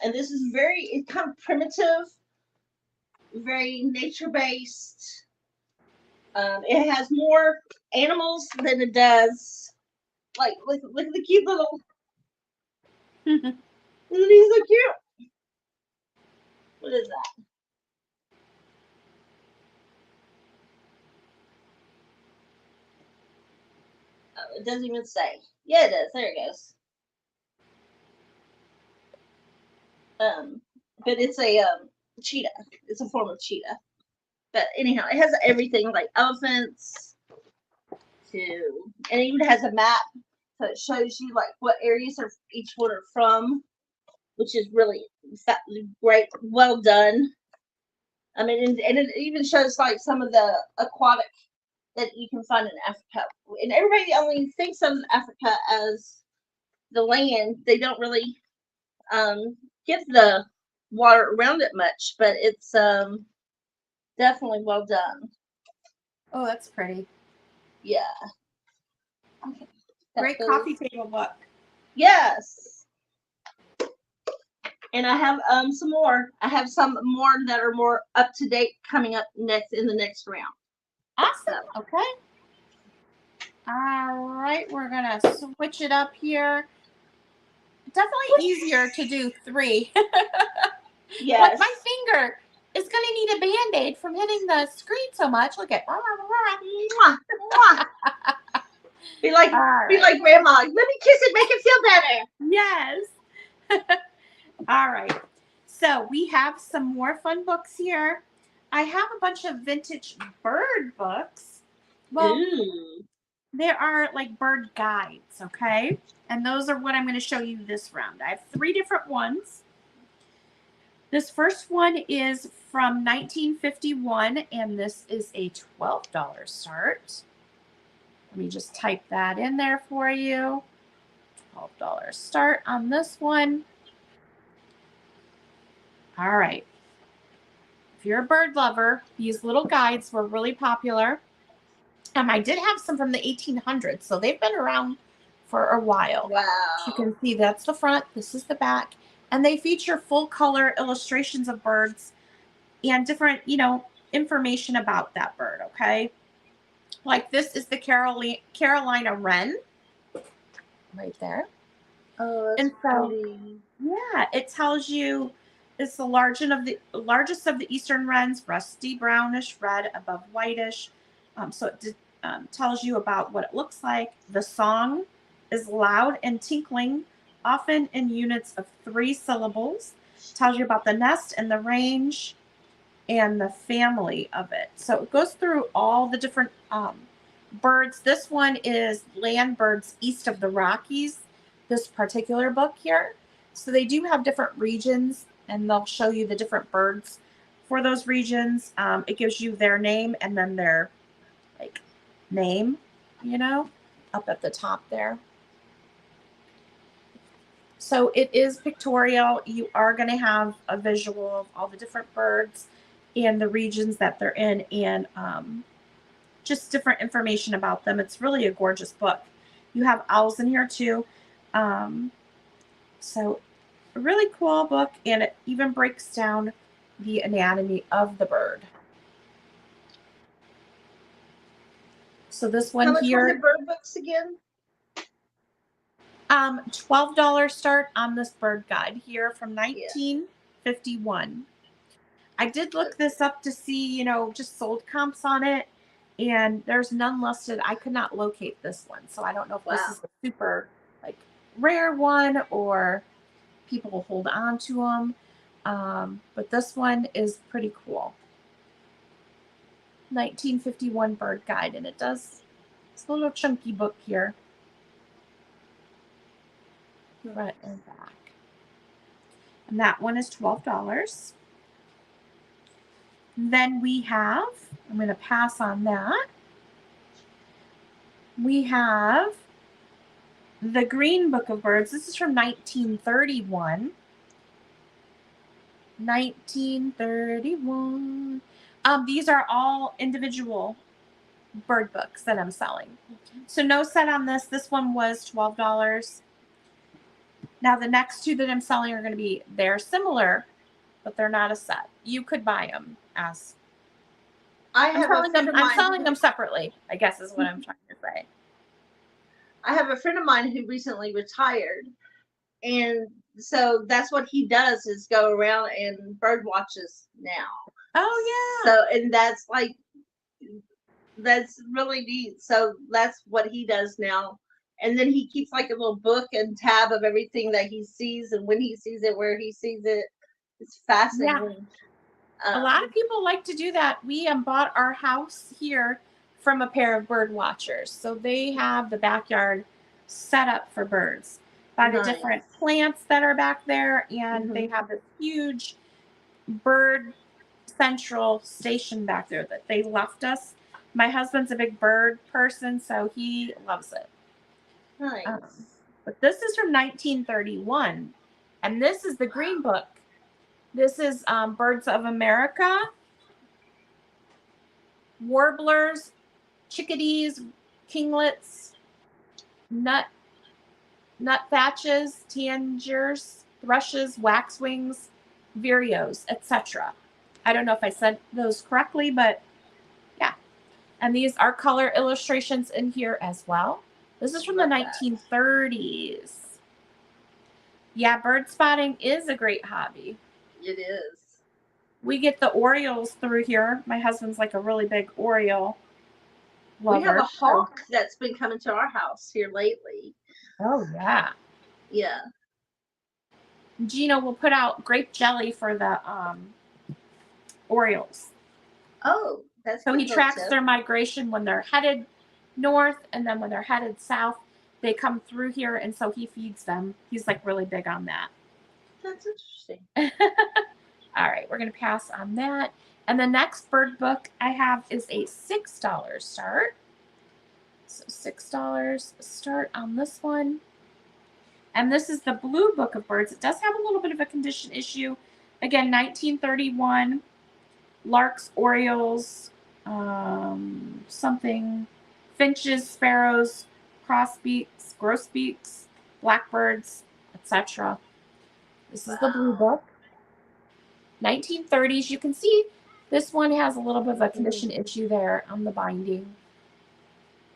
And this is it's kind of primitive, very nature-based. It has more animals than it does. Look at the cute little. Isn't he so cute? What is that? Oh, it doesn't even say. Yeah, it does. There it goes. But it's a cheetah. It's a form of cheetah. But anyhow, it has everything like elephants and it even has a map, so it shows you like what areas are each one are from, which is really great, well done. I mean, and it even shows like some of the aquatic that you can find in Africa. And everybody only thinks of Africa as the land. They don't really give the water around it much, but it's definitely well done. Oh, that's pretty. Yeah. Okay. Great coffee table book. Yes. And I have some more. I have some more that are more up to date coming up next in the next round. Awesome. So. Okay. All right, we're gonna switch it up here. Definitely easier to do 3. Yes. But my finger is going to need a Band-Aid from hitting the screen so much. Look at be like grandma. Let me kiss it, make it feel better. Yes. All right. So we have some more fun books here. I have a bunch of vintage bird books. Well, there are like bird guides, okay? And those are what I'm going to show you this round. I have 3 different ones. This first one is from 1951, and this is a $12 start. Let me just type that in there for you. $12 start on this one. All right. If you're a bird lover, these little guides were really popular. I did have some from the 1800s, so they've been around for a while. Wow. You can see that's the front, this is the back, and they feature full color illustrations of birds and different, information about that bird, okay? Like this is the Carolina wren right there. Oh, that's And so, pretty. yeah, it tells you it's the largest of the eastern wrens, rusty brownish red above whitish. So it tells you about what it looks like. The song is loud and tinkling, often in units of 3 syllables. Tells you about the nest and the range and the family of it. So it goes through all the different birds. This one is land birds east of the Rockies, this particular book here. So they do have different regions, and they'll show you the different birds for those regions. It gives you their name and then their name, up at the top there. So it is pictorial. You are going to have a visual of all the different birds and the regions that they're in, and just different information about them. It's really a gorgeous book. You have owls in here too. So a really cool book, and it even breaks down the anatomy of the bird. So this one How much here, were the bird books again? $12 start on this bird guide here from 1951. I did look this up to see, just sold comps on it, and there's none listed. I could not locate this one, so I don't know if this is a super rare one or people will hold on to them. But this one is pretty cool. 1951 bird guide, and it's a little chunky book here. Front and back. And that one is $12. Then we have, I'm going to pass on that. We have the Green Book of Birds. This is from 1931. 1931. These are all individual bird books that I'm selling. So no set on this. This one was $12. Now the next 2 that I'm selling are going to be, they're similar, but they're not a set. You could buy them as. I'm selling them separately, I guess is what I'm trying to say. I have a friend of mine who recently retired, and so that's what he does, is go around and bird watches now. Oh yeah. So, and that's really neat. So that's what he does now. And then he keeps a little book and tab of everything that he sees, and when he sees it, where he sees it. It's fascinating. Yeah. A lot of people like to do that. We bought our house here from a pair of bird watchers. So they have the backyard set up for birds by the different plants that are back there. And they have this huge bird central station back there that they left us. My husband's a big bird person, so he loves it. Nice. But this is from 1931, and this is the Green Book. This is Birds of America, warblers, chickadees, kinglets, nuthatches, tanagers, thrushes, waxwings, vireos, etc. I don't know if I said those correctly, but yeah. And these are color illustrations in here as well. This is from the 1930s. Yeah, bird spotting is a great hobby. It is. We get the Orioles through here. My husband's a really big Oriole lover. We have a hawk that's been coming to our house here lately. Oh, yeah. Yeah. Gino will put out grape jelly for the Orioles. Oh, that's so he tracks their migration when they're headed north, and then when they're headed south, they come through here, and so he feeds them. He's really big on that. That's interesting. All right, we're going to pass on that. And the next bird book I have is a $6 start. So $6 start on this one. And this is the Blue Book of Birds. It does have a little bit of a condition issue. Again, 1931. Larks, orioles, something, finches, sparrows, crossbeaks, grosbeaks, blackbirds, etc. This is the Blue Book. 1930s. You can see this one has a little bit of a condition issue there on the binding.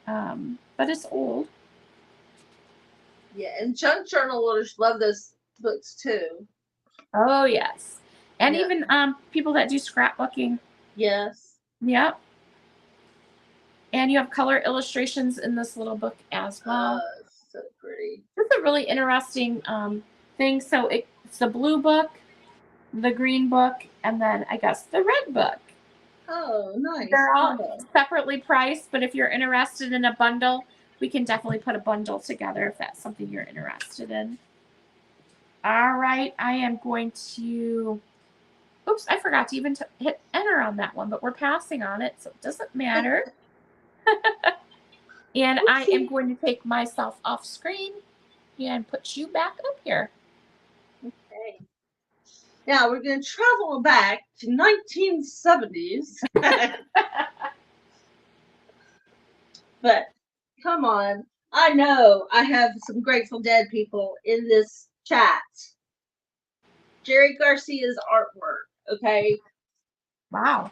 But it's old. Yeah, and junk journalers love those books too. Oh yes, and even people that do scrapbooking. Yes. Yep. And you have color illustrations in this little book as well. So pretty. This is a really interesting thing. So it's the Blue Book, the Green Book, and then I guess the Red Book. Oh, nice. They're all separately priced, but if you're interested in a bundle, we can definitely put a bundle together if that's something you're interested in. All right, I am going to, oops, I forgot to even hit enter on that one, but we're passing on it, so it doesn't matter. And I am going to take myself off screen and put you back up here. Okay. Now we're going to travel back to 1970s. But come on, I know I have some Grateful Dead people in this chat. Jerry Garcia's artwork, okay? Wow.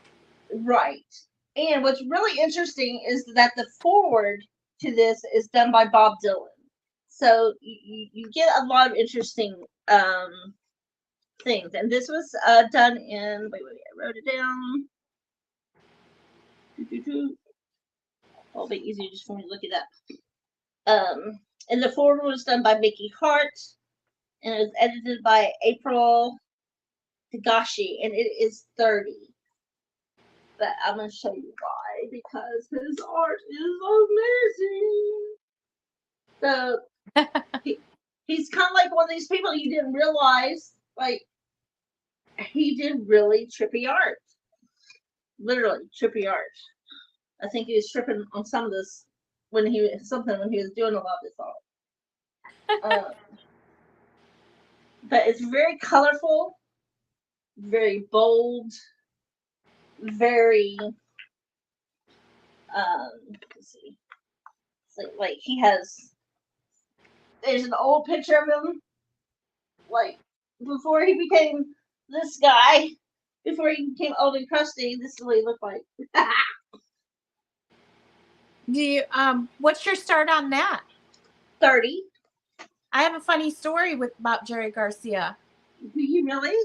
Right. And what's really interesting is that the foreword to this is done by Bob Dylan. So you get a lot of interesting things. And this was done in, wait, I wrote it down. A little bit easier just for me to look it up. And the foreword was done by Mickey Hart, and it was edited by April Tagashi, and it is 30. But I'm going to show you why, because his art is amazing. So he's kind of like one of these people you didn't realize, like, he did really trippy art. Literally trippy art. I think he was tripping on some of this when he was doing a lot of this art. But it's very colorful, very bold, very let's see. It's like he has, there's an old picture of him, like before he became this guy, before he became old and crusty. This is what he looked like. Do you what's your start on that? 30. I have a funny story about Jerry Garcia. Do you really?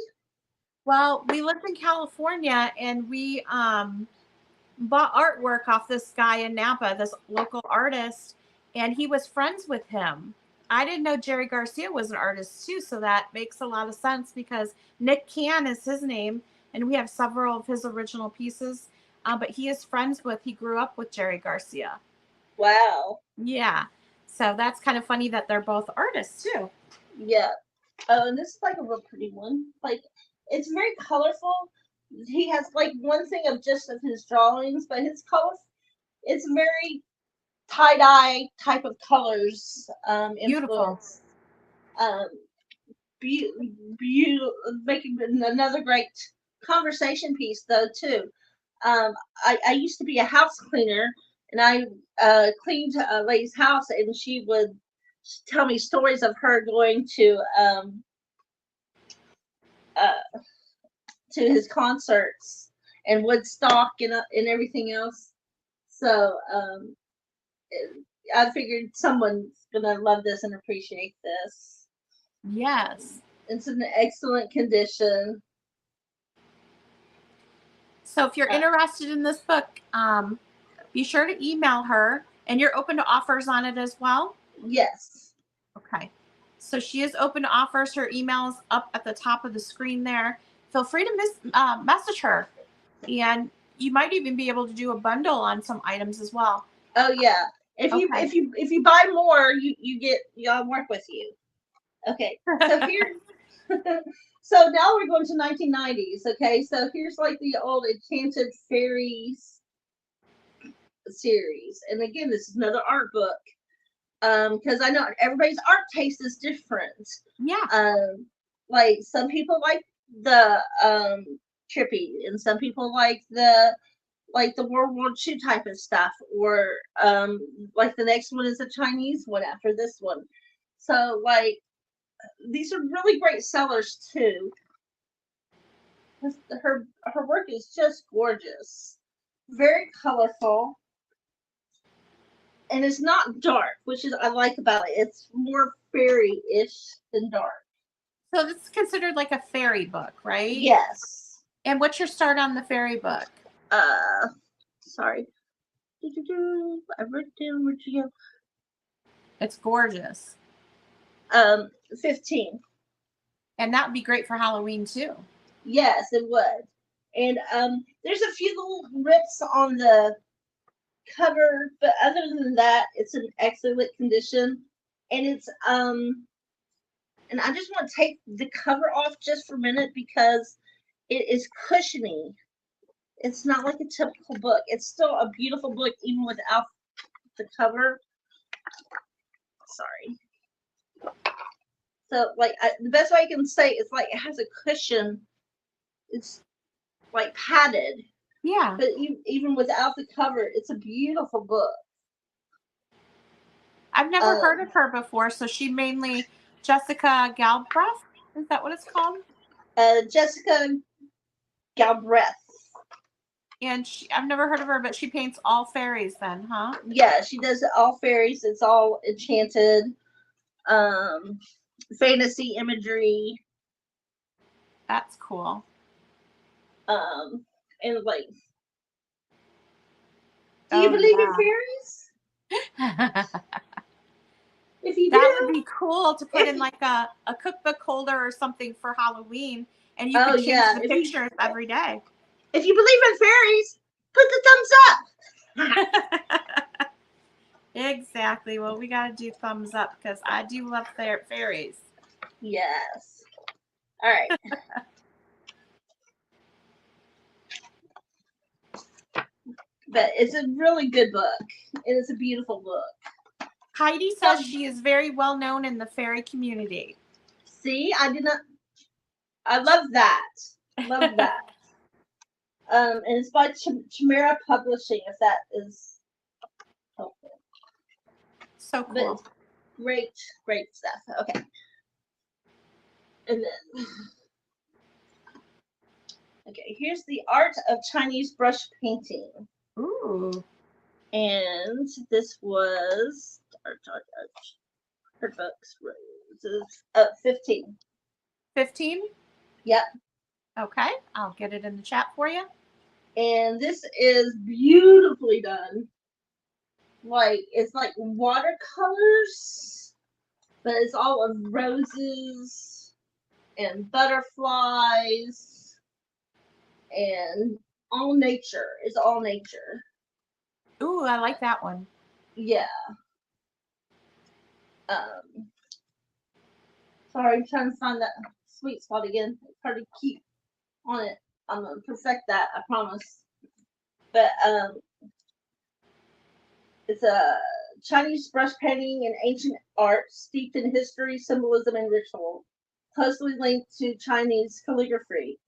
Well, we lived in California and we bought artwork off this guy in Napa, this local artist, and he was friends with him. I didn't know Jerry Garcia was an artist too, so that makes a lot of sense because Nick Can is his name, and we have several of his original pieces. But he grew up with Jerry Garcia. Wow. Yeah. So that's kind of funny that they're both artists too. Yeah. Oh, and this is like a real pretty one. Like, it's very colorful. He has like one thing of just of his drawings, but his color, it's very tie-dye type of colors. Beautiful. Making another great conversation piece though too. I used to be a house cleaner, and I cleaned a lady's house, and she would tell me stories of her going to his concerts and Woodstock and everything else. So I figured someone's gonna love this and appreciate this. Yes. It's in excellent condition. So if you're interested in this book, be sure to email her, and you're open to offers on it as well? Yes. Okay. So she is open to offers. Her email is up at the top of the screen there. Feel free to message her, and you might even be able to do a bundle on some items as well. Oh yeah. If you buy more, I'll work with you. Okay. So here so now we're going to 1990s. Okay. So here's like the old Enchanted Fairies series. And again, this is another art book. because I know everybody's art taste is different. Yeah. Like some people like the trippy, and some people like the World War II type of stuff, or like the next one is a Chinese one after this one. So like these are really great sellers too. Her work is just gorgeous, very colorful, and it's not dark, which is I like about it. It's more fairy-ish than dark. So this is considered like a fairy book, right? Yes. And what's your start on the fairy book? Sorry. I wrote it down. Where'd you go? It's gorgeous. 15. And that would be great for Halloween too. Yes, it would. And there's a few little rips on the cover, but other than that, it's in excellent condition. And it's and I just want to take the cover off just for a minute because it is cushiony. It's not like a typical book. It's still a beautiful book even without the cover. Sorry. So like the best way I can say it's like it has a cushion. It's like padded. Yeah. But even without the cover, it's a beautiful book. I've never heard of her before. So she mainly Jessica Galbraith? Is that what it's called? Jessica Galbraith. And I've never heard of her, but she paints all fairies then, huh? Yeah, she does all fairies. It's all enchanted, fantasy imagery. That's cool. And like, do you believe in fairies? If you do, that would be cool to put in like a cookbook holder or something for Halloween, and you could change the pictures every day. If you believe in fairies, put the thumbs up. Exactly. Well, we got to do thumbs up because I do love fairies. Yes. All right. But it's a really good book. It is a beautiful book. Heidi says she is very well known in the fairy community. See, I love that. Love that. And it's by Chimera Publishing, if that is helpful. So cool. But great stuff. Okay. And then, okay, here's the art of Chinese brush painting. Ooh. And this was her books. This is 15. 15? Yep. Okay, I'll get it in the chat for you. And this is beautifully done. Like, it's like watercolors, but it's all of roses and butterflies and all nature. It's all nature. Ooh, I like that one. Yeah. Sorry, I'm trying to find that sweet spot again. It's hard to keep on it. I'm gonna perfect that, I promise. But it's a Chinese brush painting and ancient art steeped in history, symbolism, and ritual, closely linked to Chinese calligraphy.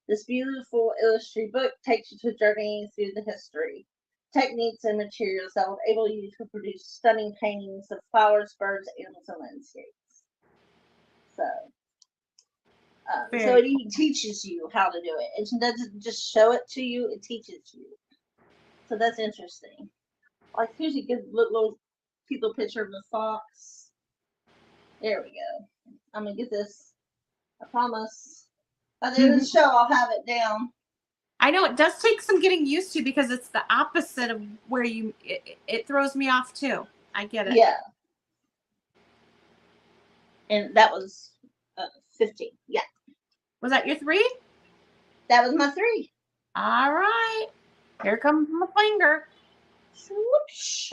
This beautiful illustrated book takes you to a journey through the history, techniques, and materials that will enable you to produce stunning paintings of flowers, birds, animals, and landscapes. So it teaches you how to do it. It doesn't just show it to you, it teaches you. So that's interesting. Like, here's a good little cute little picture of the fox. There we go. I'm going to get this. I promise. By the end of the show, I'll have it down. I know it does take some getting used to because it's the opposite of where it throws me off too. I get it. Yeah. And that was 15. Yeah. Was that your 3? That was my 3. All right. Here comes my finger. Swoosh.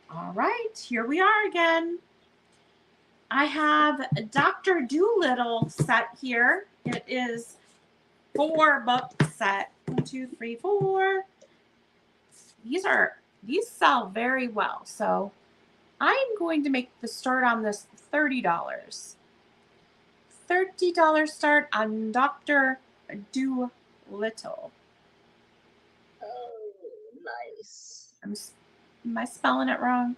All right. Here we are again. I have a Dr. Dolittle set here. It is 4 book set. 1, 2, 3, 4. these sell very well. So I'm going to make the start on this $30. $30 start on Dr. Doolittle. Oh, nice. Am I spelling it wrong?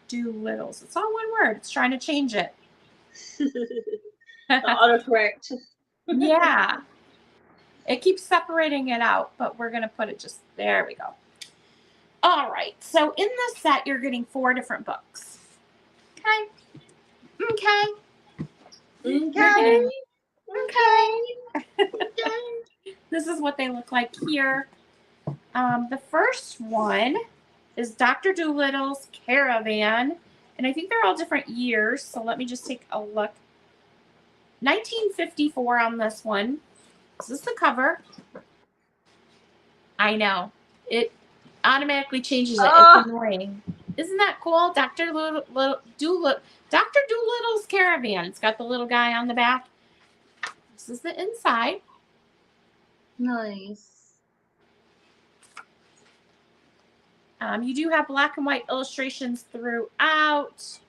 Doolittles. It's all one word. It's trying to change it. Autocorrect. Yeah. It keeps separating it out, but we're going to put it just, there we go. All right. So in this set, you're getting 4 different books. Okay. Okay. Okay. Okay. This is what they look like here. The first one is Dr. Doolittle's Caravan. And I think they're all different years. So let me just take a look. 1954 on this one. This is the cover. I know. It automatically changes it. It's annoying. Isn't that cool? Dr. Doolittle's Caravan. It's got the little guy on the back. This is the inside. Nice. You do have black and white illustrations throughout.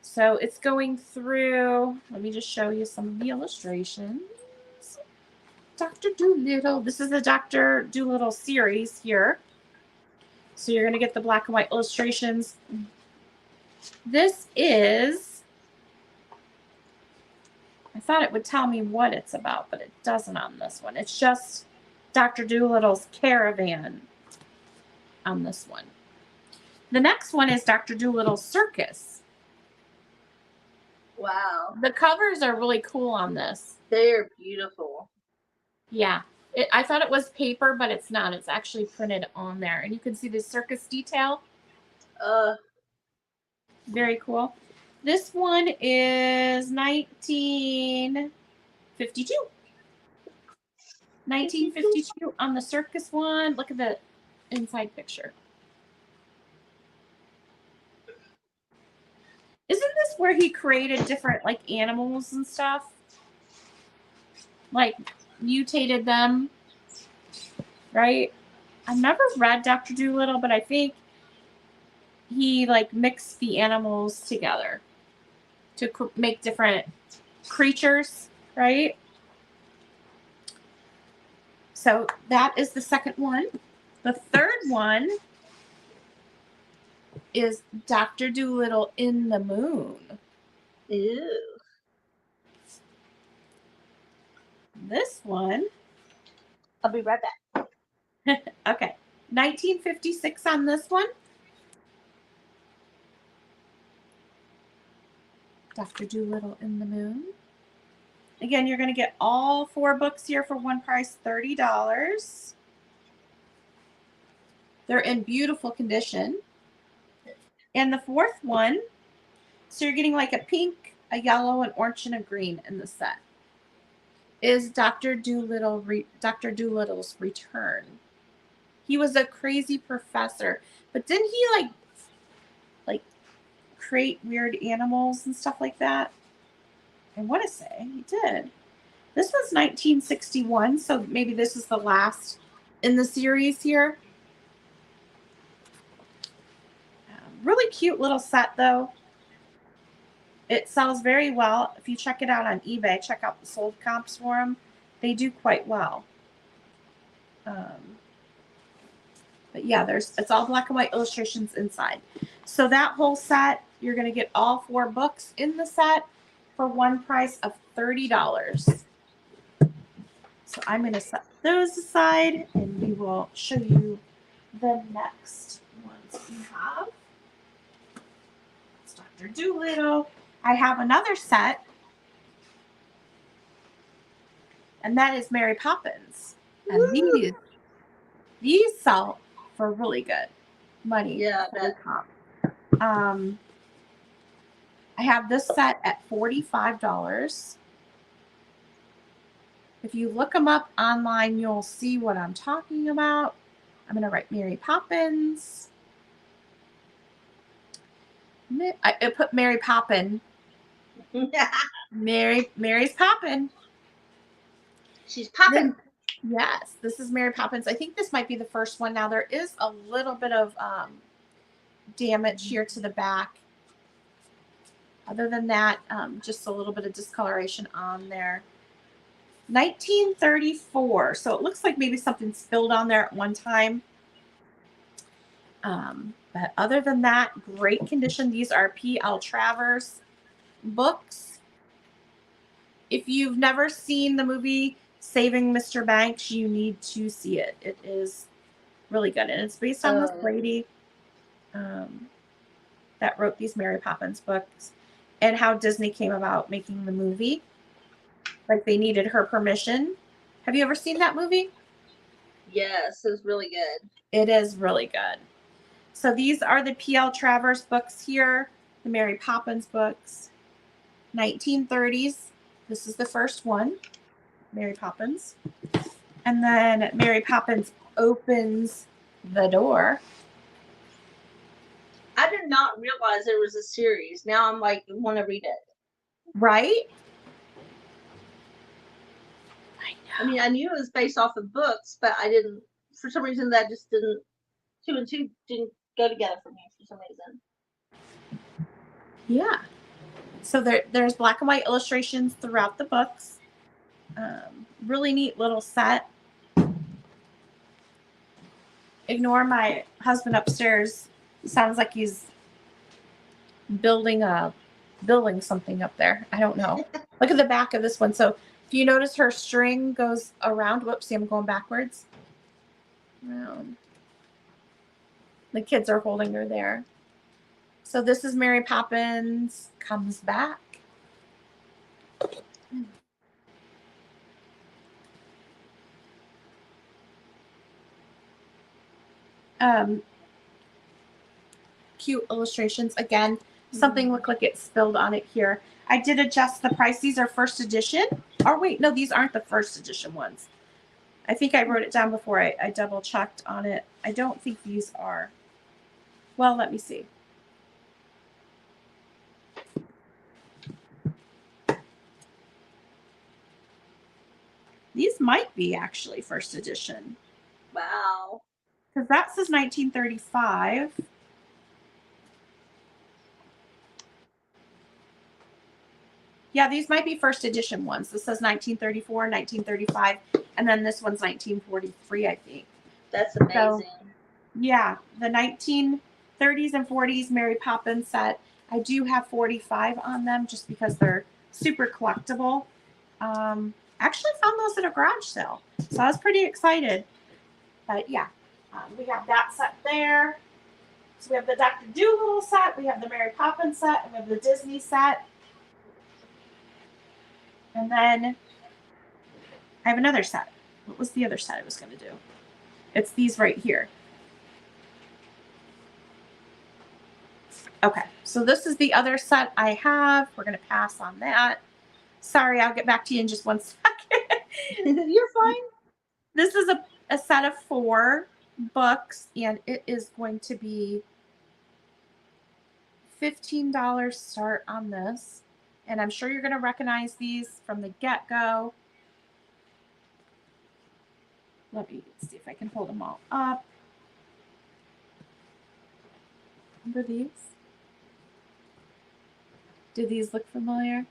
So it's going through, let me just show you some of the illustrations. Dr. Doolittle. This is the Dr. Doolittle series here. So you're going to get the black and white illustrations. This is, I thought it would tell me what it's about, but it doesn't on this one. It's just Dr. Doolittle's Caravan on this one. The next one is Dr. Doolittle's Circus. Wow. The covers are really cool on this. They're beautiful. Yeah. I thought it was paper, but it's not. It's actually printed on there. And you can see the circus detail. Very cool. This one is 1952. 1952 on the circus one. Look at the inside picture. Isn't this where he created different like animals and stuff? Like mutated them, right? I've never read Dr. Doolittle, but I think he like mixed the animals together to make different creatures, right? So that is the second one. The third one is Dr. Doolittle in the Moon. Ew. This one. I'll be right back. Okay. 1956 on this one. Dr. Doolittle in the Moon. Again, you're going to get all 4 books here for one price, $30. They're in beautiful condition. And the fourth one, so you're getting like a pink, a yellow, an orange, and a green in the set, is Dr. Doolittle's Return. He was a crazy professor, but didn't he like create weird animals and stuff like that? I want to say he did. This was 1961, so maybe this is the last in the series here. Really cute little set, though. It sells very well. If you check it out on eBay, check out the sold comps for them. They do quite well. But yeah, it's all black and white illustrations inside. So that whole set, you're going to get all 4 books in the set for one price of $30. So I'm going to set those aside, and we will show you the next ones we have. It's Dr. Doolittle. I have another set, and that is Mary Poppins. And these sell for really good money. Yeah, I have this set at $45. If you look them up online, you'll see what I'm talking about. I'm going to write Mary Poppins. I put Mary Poppin. Mary's poppin'. She's popping. Yes, this is Mary Poppins. I think this might be the first one. Now there is a little bit of damage here to the back. Other than that, just a little bit of discoloration on there. 1934. So it looks like maybe something spilled on there at one time. But other than that, great condition. These are P.L. Travers books. If you've never seen the movie Saving Mr. Banks, you need to see it. It is really good. And it's based on this lady that wrote these Mary Poppins books and how Disney came about making the movie. Like they needed her permission. Have you ever seen that movie? Yes, it's really good. It is really good. So these are the P.L. Travers books here, the Mary Poppins books, 1930s. This is the first one, Mary Poppins. And then Mary Poppins opens the door. I did not realize there was a series. Now I'm like, want to read it. Right? I mean, I knew it was based off of books, but I didn't, for some reason, that just didn't, 2 and 2 didn't go together for me for some reason. Yeah. So there's black and white illustrations throughout the books. Really neat little set. Ignore my husband upstairs. Sounds like he's building something up there. I don't know. Look at the back of this one. So if you notice her string goes around. Whoops, see, I'm going backwards. Around. The kids are holding her there. So this is Mary Poppins Comes Back. Cute illustrations. Again, something looked like it spilled on it here. I did adjust the price. These are first edition. Or wait, no, these aren't the first edition ones. I think I wrote it down before I double checked on it. I don't think these are. Well, let me see. These might be actually first edition. Wow. Because that says 1935. Yeah, these might be first edition ones. This says 1934, 1935, and then this one's 1943, I think. That's amazing. So, yeah, the 1930s and 40s Mary Poppins set. I do have 45 on them just because they're super collectible. Actually found those at a garage sale, so I was pretty excited. But yeah, we have that set there. So we have the Dr. Dolittle set, we have the Mary Poppins set, and we have the Disney set. And then I have another set. What was the other set I was going to do? It's these right here. Okay, so this is the other set I have. We're going to pass on that. Sorry, I'll get back to you in just 1 second. You're fine. This is a set of 4 books, and it is going to be $15 start on this. And I'm sure you're going to recognize these from the get-go. Let me see if I can hold them all up. Remember these? Do these look familiar?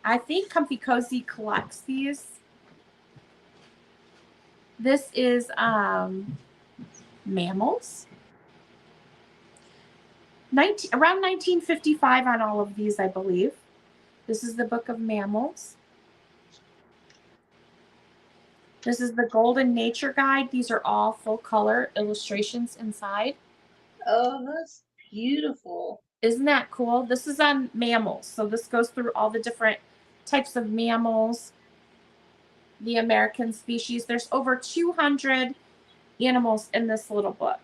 I think Comfy Cozy collects these. This is mammals. Around 1955 on all of these, I believe. This is the Book of Mammals. This is the Golden Nature Guide. These are all full color illustrations inside. Oh, that's beautiful. Isn't that cool? This is on mammals. So this goes through all the different types of mammals, the American species. There's over 200 animals in this little book.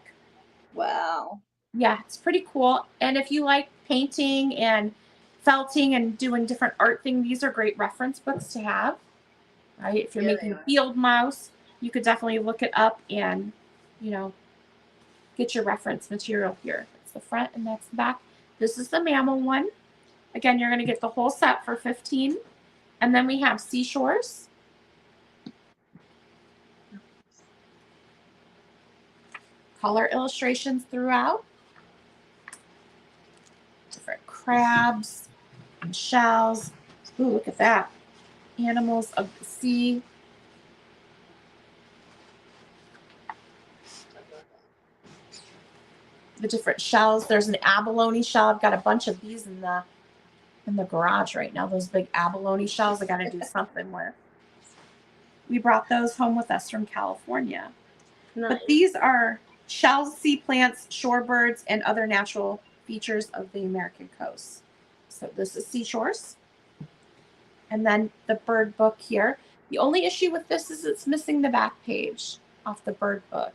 Wow. Yeah, it's pretty cool. And if you like painting and felting and doing different art things, these are great reference books to have. Right? If you're making a field mouse, you could definitely look it up and, get your reference material here. That's the front and that's the back. This is the mammal one. Again, you're going to get the whole set for $15. And then we have seashores. color illustrations throughout. Different crabs and shells. Ooh, look at that. Animals of the sea. The different shells. There's an abalone shell. I've got a bunch of these in the garage right now. Those big abalone shells I got to do something with. We brought those home with us from California. Nice. But these are shells, sea plants, shorebirds, and other natural features of the American coast. So this is seashores. And then the bird book here. The only issue with this is it's missing the back page off the bird book.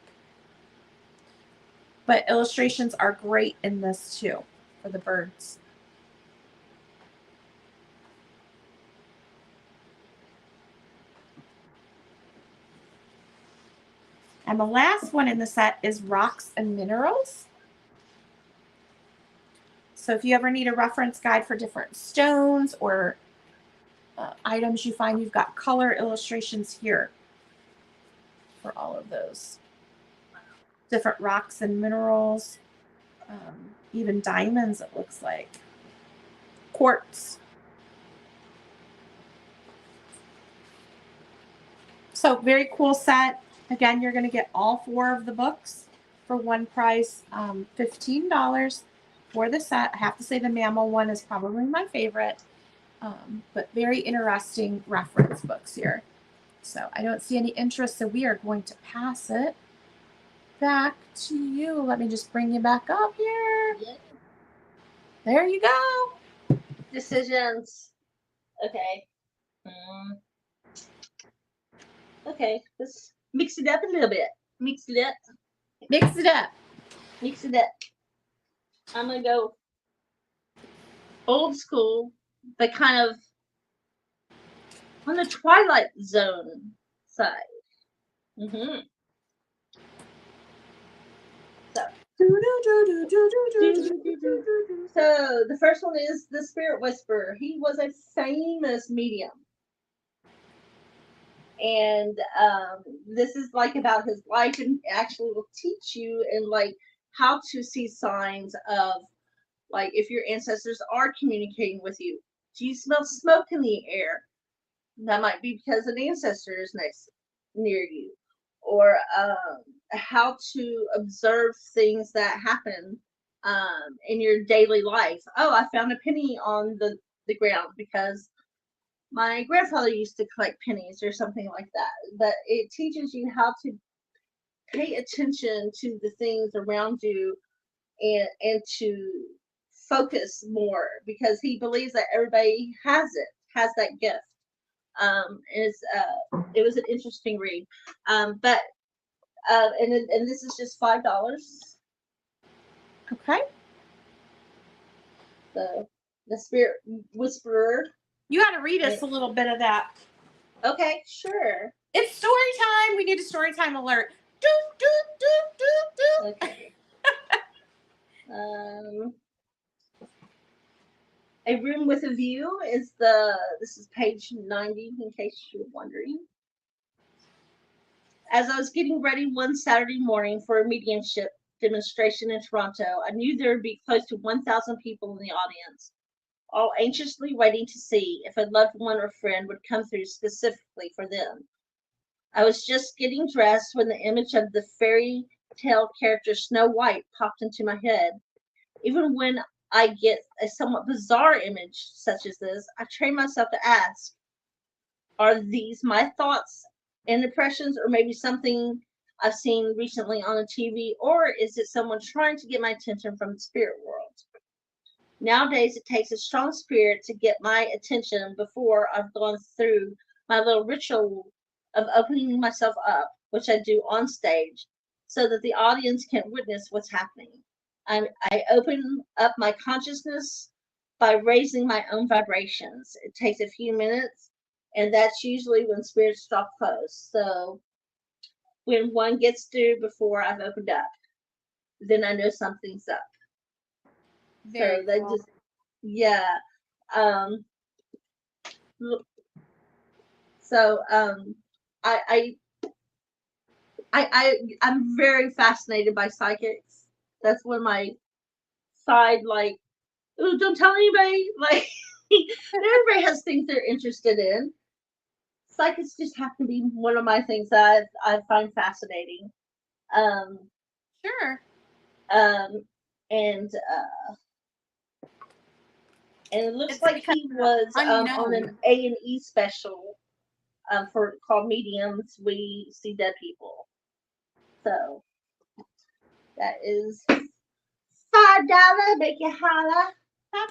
But illustrations are great in this too for the birds. And the last one in the set is Rocks and Minerals. So if you ever need a reference guide for different stones or items you find, you've got color illustrations here for all of those. Different rocks and minerals, even diamonds, it looks like. Quartz. So very cool set. Again, you're going to get all 4 of the books for one price, $15 for the set. I have to say the mammal one is probably my favorite, but very interesting reference books here. So I don't see any interest, so we are going to pass it back to you. Let me just bring you back up here. Yeah. There you go. Decisions. Okay. Okay, let's mix it up a little bit. Mix it up. Mix it up. Mix it up. I'm going to go old school, but kind of on the Twilight Zone side. Mm-hmm. So the first one is the Spirit Whisperer. He was a famous medium. And this is like about his life, and actually will teach you and like how to see signs of like if your ancestors are communicating with you. Do you smell smoke in the air? That might be because an ancestor is near you. Or how to observe things that happen in your daily life. Oh, I found a penny on the ground because my grandfather used to collect pennies or something like that. But it teaches you how to pay attention to the things around you and to focus more, because he believes that everybody has that gift. It was an interesting read. And this is just $5. Okay. The Spirit Whisperer. You got to read us a little bit of that. Okay, sure. It's story time. We need a story time alert. Do, do, do, do, do. Okay. A Room with a View is this is page 90, in case you're wondering. As I was getting ready one Saturday morning for a mediumship demonstration in Toronto, I knew there would be close to 1,000 people in the audience, all anxiously waiting to see if a loved one or friend would come through specifically for them. I was just getting dressed when the image of the fairy tale character Snow White popped into my head. Even when I get a somewhat bizarre image such as this, I train myself to ask, are these my thoughts and impressions, or maybe something I've seen recently on the TV, or is it someone trying to get my attention from the spirit world? Nowadays, it takes a strong spirit to get my attention before I've gone through my little ritual of opening myself up, which I do on stage, so that the audience can witness what's happening. I open up my consciousness by raising my own vibrations. It takes a few minutes, and that's usually when spirits stop close. So when one gets through before I've opened up, then I know something's up. Very so cool. Yeah. I I'm very fascinated by psychics. That's one of my side, like, ooh, don't tell anybody. Like, everybody has things they're interested in. Psychics just happen to be one of my things that I find fascinating. Um, Sure. um, and it looks It's like because he was on unknown. an A&E special for called Mediums. We see dead people. So that is $5. Make you holla. $5,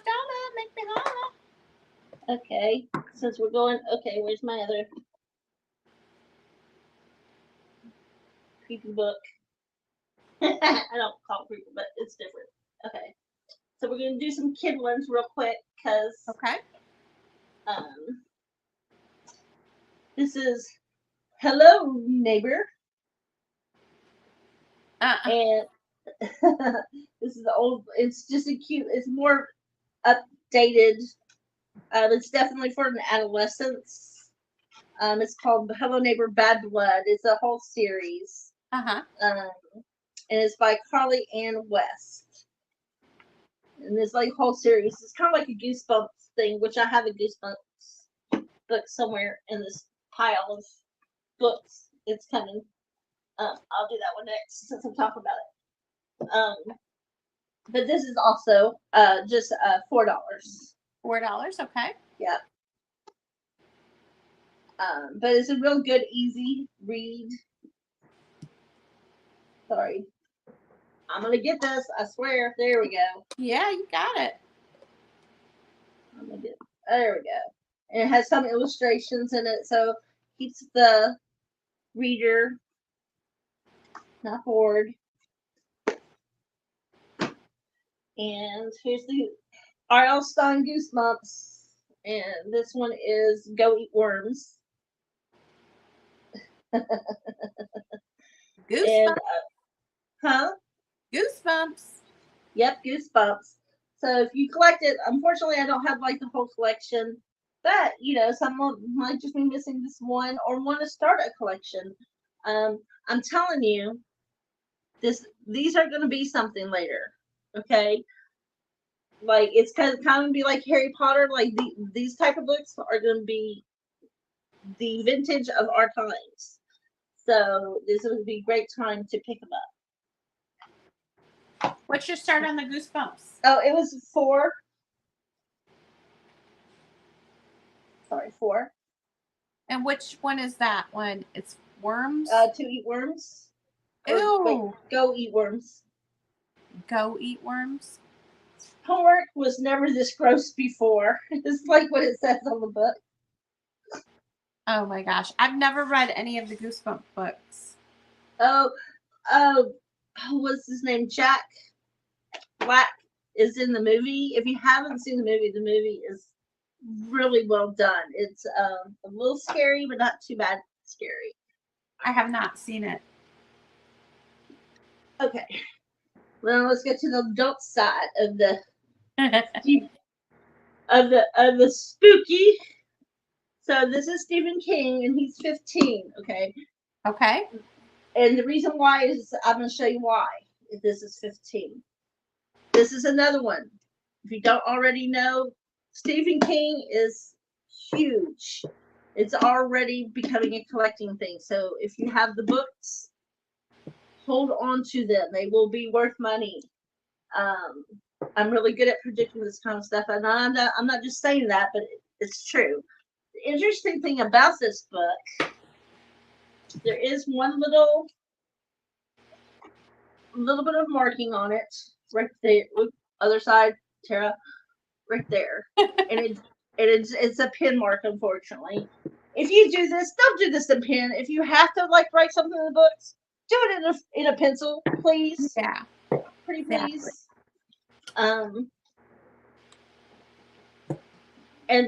make me holla. Okay, since we're going. Okay, where's my other creepy book? I don't call it creepy, but it's different. Okay, so we're gonna do some kid ones real quick because Okay. um, this is Hello Neighbor, Uh, and this is the old. It's just a cute. It's more updated. It's definitely for an adolescence. It's called Hello Neighbor Bad Blood. It's a whole series. uh-huh. Um, and it's by Carly Ann West. And this like whole series. It's kind of like a Goosebumps thing, which I have a Goosebumps book somewhere in this pile of books. It's coming. I'll do that one next since I'm talking about it. But this is also just $4. $4. Okay. Yeah. But it's a real good, easy read. Sorry. I'm gonna get this. I swear. There we go. Yeah, you got it. I'm gonna get. There we go. And it has some illustrations in it, so keeps the reader not bored. And here's the R.L. Stein Goosebumps, and this one is Go Eat Worms. And Goosebumps. huh? Goosebumps. Yep, Goosebumps. So if you collect it, unfortunately, I don't have like the whole collection. But someone might just be missing this one or want to start a collection. I'm telling you, these are going to be something later. Okay, like it's kind of be like Harry Potter. Like these type of books are going to be the vintage of our times. So this would be a great time to pick them up. What's your start on the Goosebumps? Oh, it was 4. Sorry, 4. And which one is that one? It's worms? To eat worms. Ew. Wait, go eat worms. Go eat worms? Homework was never this gross before. It's like what it says on the book. Oh my gosh. I've never read any of the Goosebump books. Oh, what's his name? Jack Black is in the movie. If you haven't seen the movie is really well done. It's a little scary, but not too bad scary. I have not seen it. Okay. Well, let's get to the adult side of the of the spooky. So this is Stephen King, and he's 15. Okay. Okay. And the reason why is I'm going to show you why. If this is 15. This is another one. If you don't already know, Stephen King is huge. It's already becoming a collecting thing. So if you have the books, hold on to them. They will be worth money. I'm really good at predicting this kind of stuff, and I'm not just saying that, but it's true. The interesting thing about this book, there is one little bit of marking on it right there. Other side, Tara, right there, and it's a pin mark, unfortunately. If you do this, don't do this in pen. If you have to like write something in the books, do it in a pencil, please. Yeah. Pretty please. Exactly.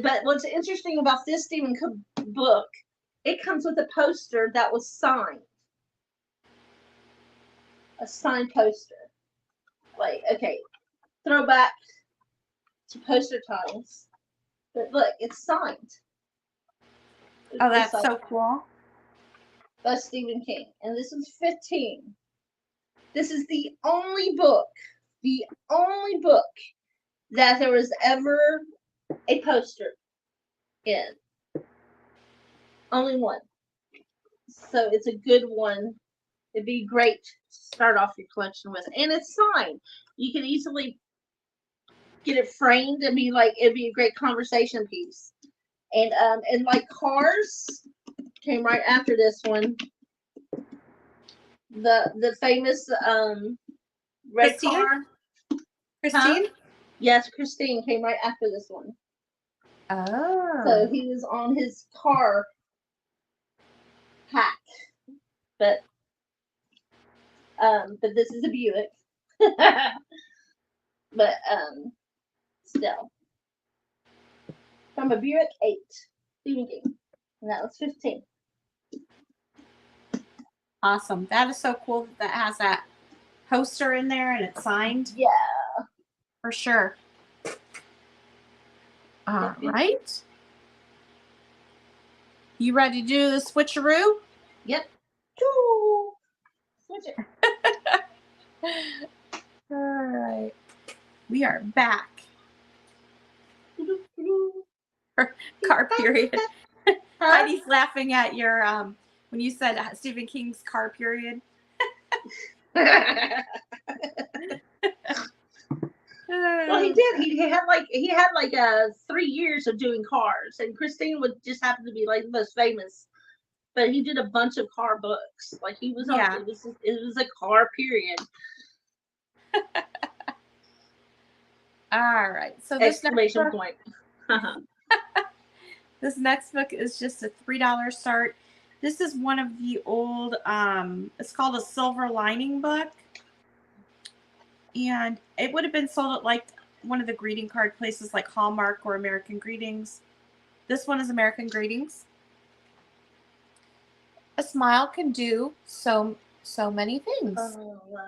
But what's interesting about this Stephen King book, it comes with a poster that was signed. A signed poster. Like, okay, throwback to poster times. But look, it's signed. Oh, that's so cool. by Stephen King. And this is 15. This is the only book that there was ever a poster in. Only one. So it's a good one. It'd be great to start off your collection with. And it's signed. You can easily get it framed and it'd be a great conversation piece. And like Cars came right after this one. The famous red Christine? car. Christine? Huh? Yes, Christine came right after this one. Oh. So he was on his car pack. But this is a Buick. But still. From a Buick 8. Stephen King. And that was 15. Awesome. That is so cool that has that poster in there and it's signed. Yeah. For sure. All right. You ready to do the switcheroo? Yep. Choo. Switch it. All right. We are back. Car period. Heidi's laughing at your when you said Stephen King's car period. Well, he did. He had 3 years of doing cars, and Christine would just happen to be like the most famous. But he did a bunch of car books. Like he was on. Yeah. It was a car period. All right. So this exclamation point. This next book is just a $3 start. This is one of the old, it's called a Silver Lining book. And it would have been sold at like one of the greeting card places like Hallmark or American Greetings. This one is American Greetings. A smile can do so many things. Oh, wow.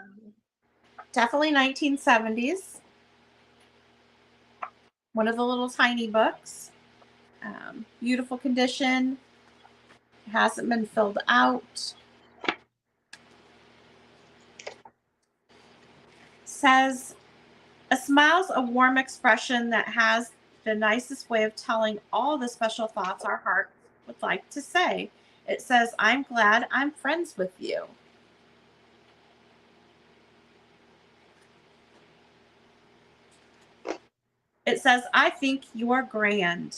Definitely 1970s. One of the little tiny books. Beautiful condition. Hasn't been filled out. Says, a smile's a warm expression that has the nicest way of telling all the special thoughts our heart would like to say. It says, I'm glad I'm friends with you. It says, I think you are grand.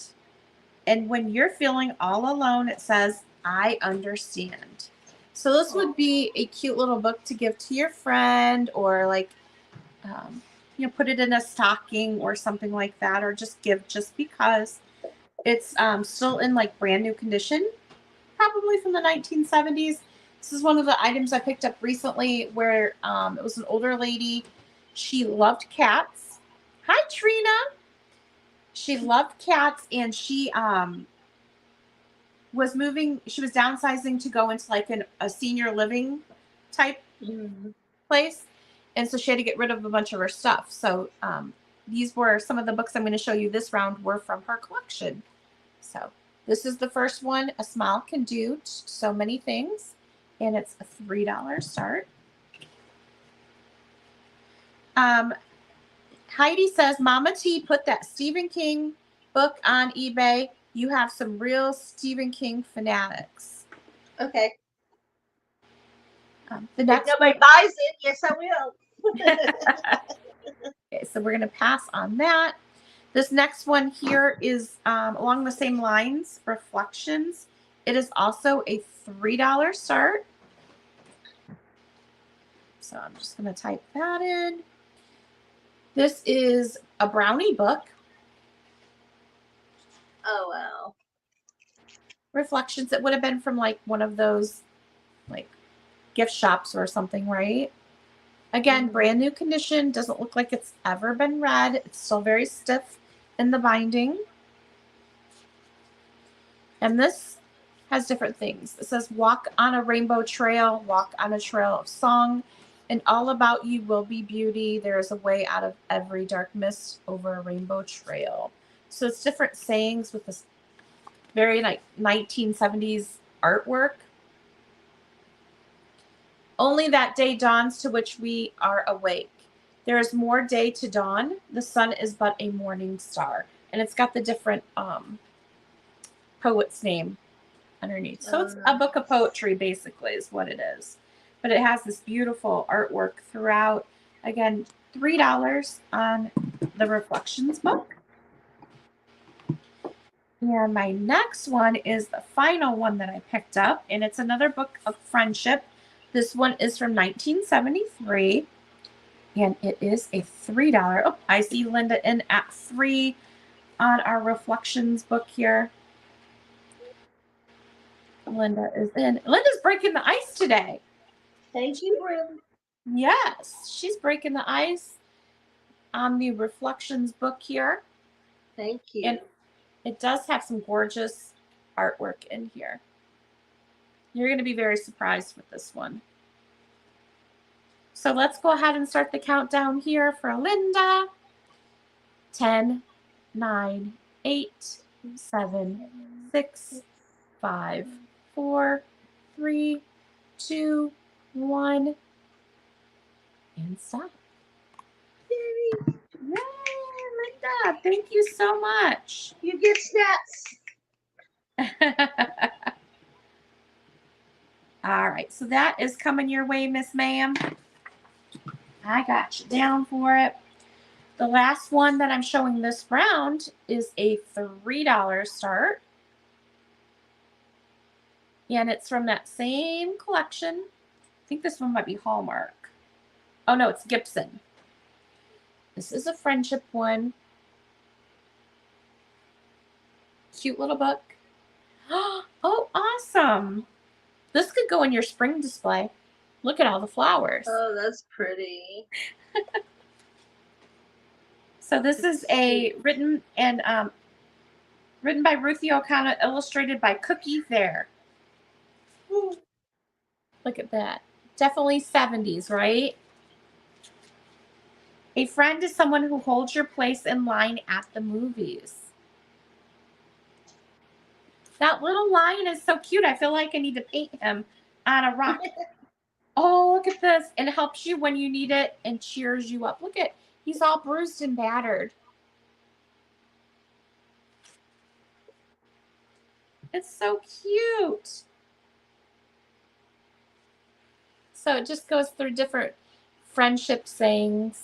And when you're feeling all alone, it says, I understand. So this would be a cute little book to give to your friend, or like, put it in a stocking or something like that, or just give just because. It's still in like brand new condition, probably from the 1970s. This is one of the items I picked up recently where it was an older lady. She loved cats. Hi, Trina. She loved cats, and she was moving. She was downsizing to go into like a senior living type place. And so she had to get rid of a bunch of her stuff. So these were some of the books I'm going to show you this round were from her collection. So this is the first one. A Smile Can Do So Many Things. And it's a $3 start. Heidi says, Mama T put that Stephen King book on eBay. You have some real Stephen King fanatics. Okay. The next if nobody buys it, yes, I will. Okay, so we're going to pass on that. This next one here is along the same lines, Reflections. It is also a $3 start. So I'm just going to type that in. This is a brownie book. Oh, well. Reflections. It would have been from like one of those like gift shops or something, right? Again, brand new condition. Doesn't look like it's ever been read. It's still very stiff in the binding. And this has different things. It says, walk on a rainbow trail, walk on a trail of song, and all about you will be beauty. There is a way out of every dark mist over a rainbow trail. So it's different sayings with this very like 1970s artwork. Only that day dawns to which we are awake. There is more day to dawn. The sun is but a morning star. And it's got the different poet's name underneath. So it's a book of poetry, basically, is what it is. But it has this beautiful artwork throughout. Again, $3 on the Reflections book. And my next one is the final one that I picked up, and it's another book of friendship. This one is from 1973, and it is a $3. Oh, I see Linda in at 3 on our Reflections book here. Linda is in. Linda's breaking the ice today. Thank you, Bryn. Yes, she's breaking the ice on the Reflections book here. Thank you. And it does have some gorgeous artwork in here. You're going to be very surprised with this one. So let's go ahead and start the countdown here for Linda. 10, 9, 8, 7, 6, 5, 4, 3, 2, 1, and stop. Yay, Linda, thank you so much. You get snaps. All right, so that is coming your way, Miss Ma'am. I got you down for it. The last one that I'm showing this round is a $3 start. And it's from that same collection. I think this one might be Hallmark. Oh, no, it's Gibson. This is a friendship one. Cute little book. Oh, awesome. This could go in your spring display. Look at all the flowers. Oh, that's pretty. So this is a written by Ruthie O'Connor, illustrated by Cookie Fair. Look at that. Definitely 70s, right? A friend is someone who holds your place in line at the movies. That little lion is so cute. I feel like I need to paint him on a rock. Oh, look at this. And it helps you when you need it and cheers you up. Look at, he's all bruised and battered. It's so cute. So it just goes through different friendship sayings.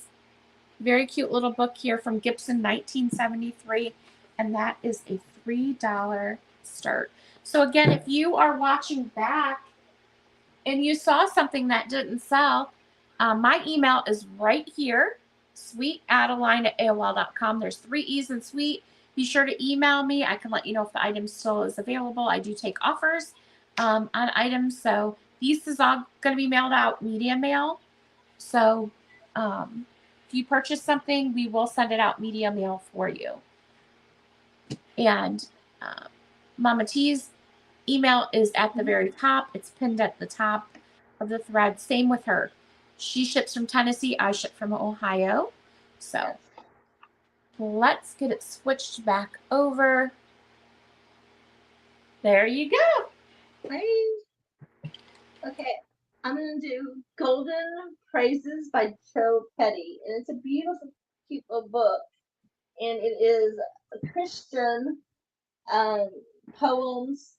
Very cute little book here from Gibson, 1973. And that is a $3 start. So again, if you are watching back and you saw something that didn't sell, my email is right here, sweetadeline@aol.com. There's 3 E's in sweet. Be sure to email me. I can let you know if the item still is available. I do take offers on items. So these is all going to be mailed out media mail. So if you purchase something, we will send it out media mail for you. And Mama T's email is at the very top. It's pinned at the top of the thread. Same with her. She ships from Tennessee. I ship from Ohio. So let's get it switched back over. There you go. Nice. Okay, I'm going to do Golden Praises by Joe Petty. And it's a beautiful, cute little book. And it is a Christian poems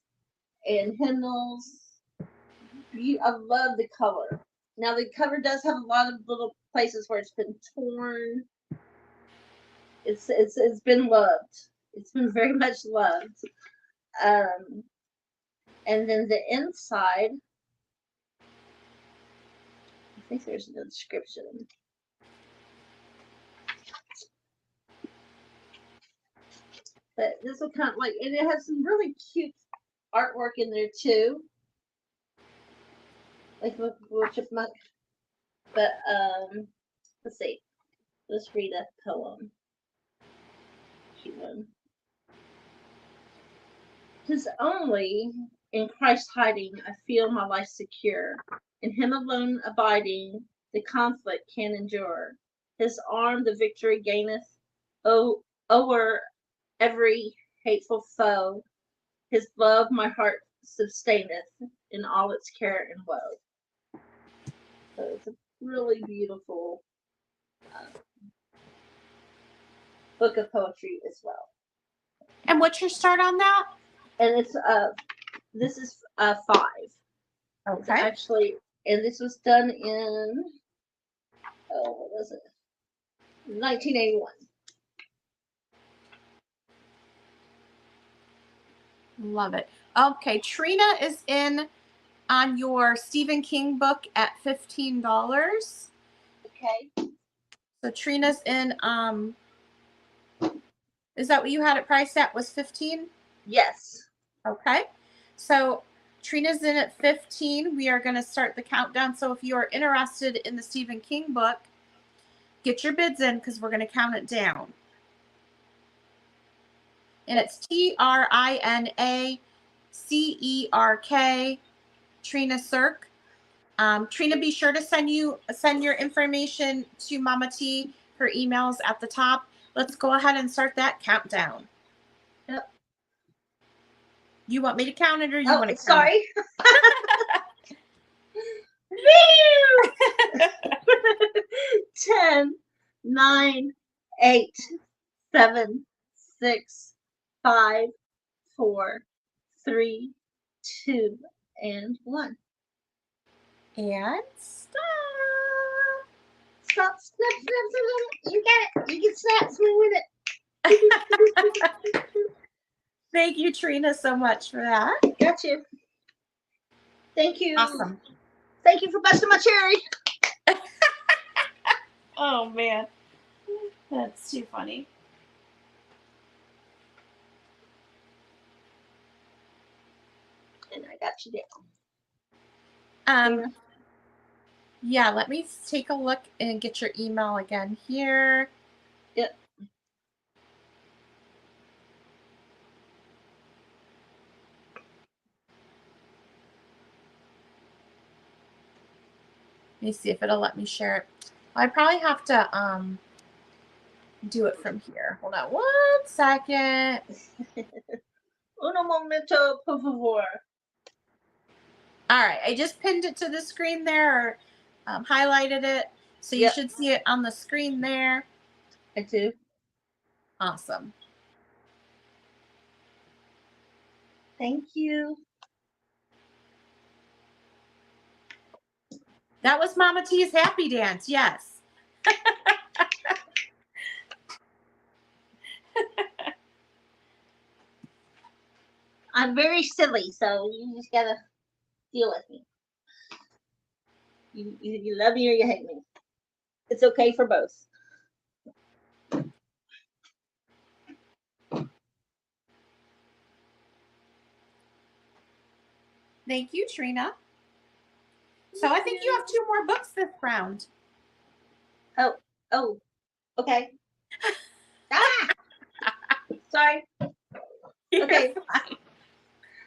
and hymnals. I love the cover. Now the cover does have a lot of little places where it's been torn. It's been loved. It's been very much loved. And then the inside, I think there's no description. But this will kind of like, and it has some really cute artwork in there too. Like a little chipmunk. But let's see. Let's read a poem. Cute one. 'Tis only in Christ hiding I feel my life secure. In him alone abiding the conflict can endure. His arm the victory gaineth o'er every hateful foe. His love my heart sustaineth in all its care and woe. So it's a really beautiful book of poetry as well. And what's your start on that? And it's this is 5. Okay. It's actually, and this was done in what was it? 1981. Love it. Okay, Trina is in on your Stephen King book at $15. Okay. So Trina's in. Is that what you had it priced at? Was 15? Yes. Okay. So Trina's in at 15. We are going to start the countdown. So if you are interested in the Stephen King book, get your bids in because we're going to count it down. And it's TrinaCerk. Trina Cirque. Trina, be sure to send your information to Mama T. Her email's at the top. Let's go ahead and start that countdown. Yep. You want me to count it or you want to count sorry. it? 10, 9, 8, 7, 6, 5, 4, 3, 2, and 1. And stop. Stop, snap, snap, snap. You got it. You can snap, swing with it. Thank you, Trina, so much for that. Got you. Thank you. Awesome. Thank you for busting my cherry. Oh, man. That's too funny. And I got you down. Yeah, let me take a look and get your email again here. Yep. Let me see if it'll let me share it. I probably have to do it from here. Hold on 1 second. Uno momento, por favor. All right, I just pinned it to the screen there, or highlighted it, so you should see it on the screen there. I do. Awesome. Thank you. That was Mama T's happy dance. Yes. I'm very silly, so you just gotta deal with me. You love me or you hate me. It's okay for both. Thank you, Trina. So I think you have 2 more books this round. Oh, okay. Sorry. Okay.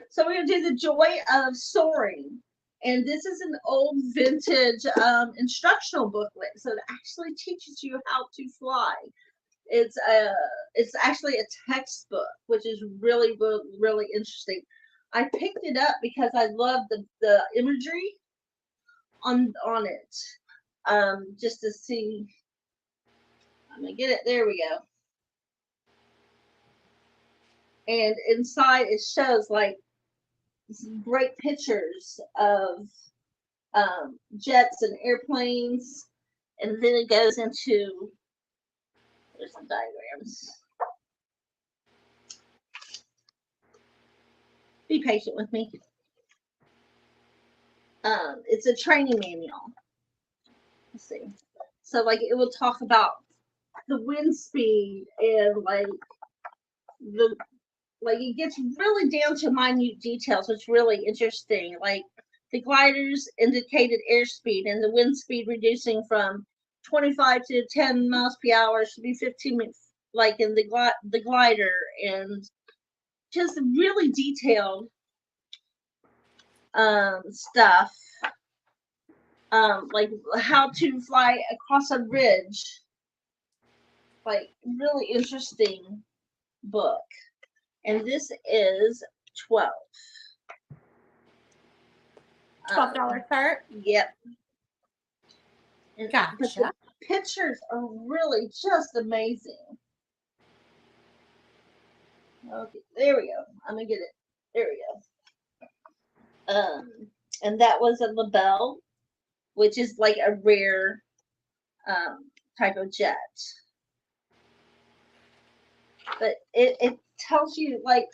So we're gonna do The Joy of Soaring. And this is an old vintage instructional booklet. So it actually teaches you how to fly. It's actually a textbook, which is really, really interesting. I picked it up because I love the imagery on it. Just to see. I'm gonna get it. There we go. And inside it shows like great pictures of jets and airplanes, and then it goes into, there's some diagrams. Be patient with me. It's a training manual. Let's see. So like it will talk about the wind speed and like it gets really down to minute details. It's really interesting. Like the gliders indicated airspeed and the wind speed reducing from 25 to 10 miles per hour should be 15 minutes, like in the glider, and just really detailed stuff. Like how to fly across a ridge. Like really interesting book. And this is $12. $12 start? Yep. But the Gotcha. pictures are really just amazing. Okay, there we go. I'm gonna get it. There we go. And that was a LaBelle, which is like a rare type of jet. But it tells you like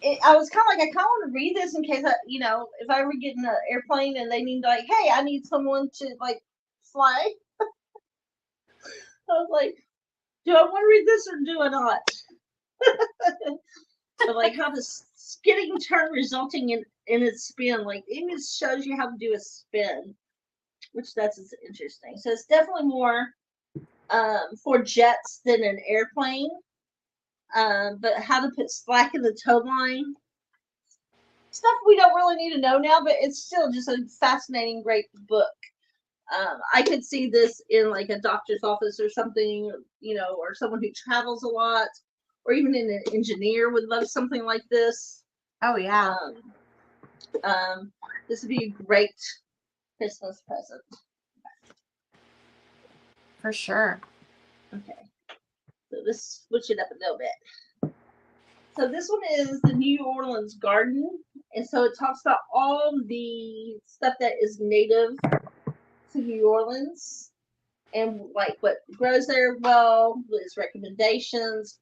I was kind of like I kind of want to read this in case if I ever get in an airplane and they need like, hey, I need someone to like fly. I was like, do I want to read this or do I not? But like how the skidding turn resulting in its spin, like the image shows you how to do a spin, which that's interesting. So it's definitely more for jets than an airplane. But how to put slack in the tow line, stuff we don't really need to know now, but it's still just a fascinating, great book. I could see this in like a doctor's office or something, or someone who travels a lot, or even an engineer would love something like this. Oh yeah. This would be a great Christmas present. For sure. Okay, so let's switch it up a little bit. So this one is the New Orleans Garden, and so it talks about all the stuff that is native to New Orleans and like what grows there well, its recommendations.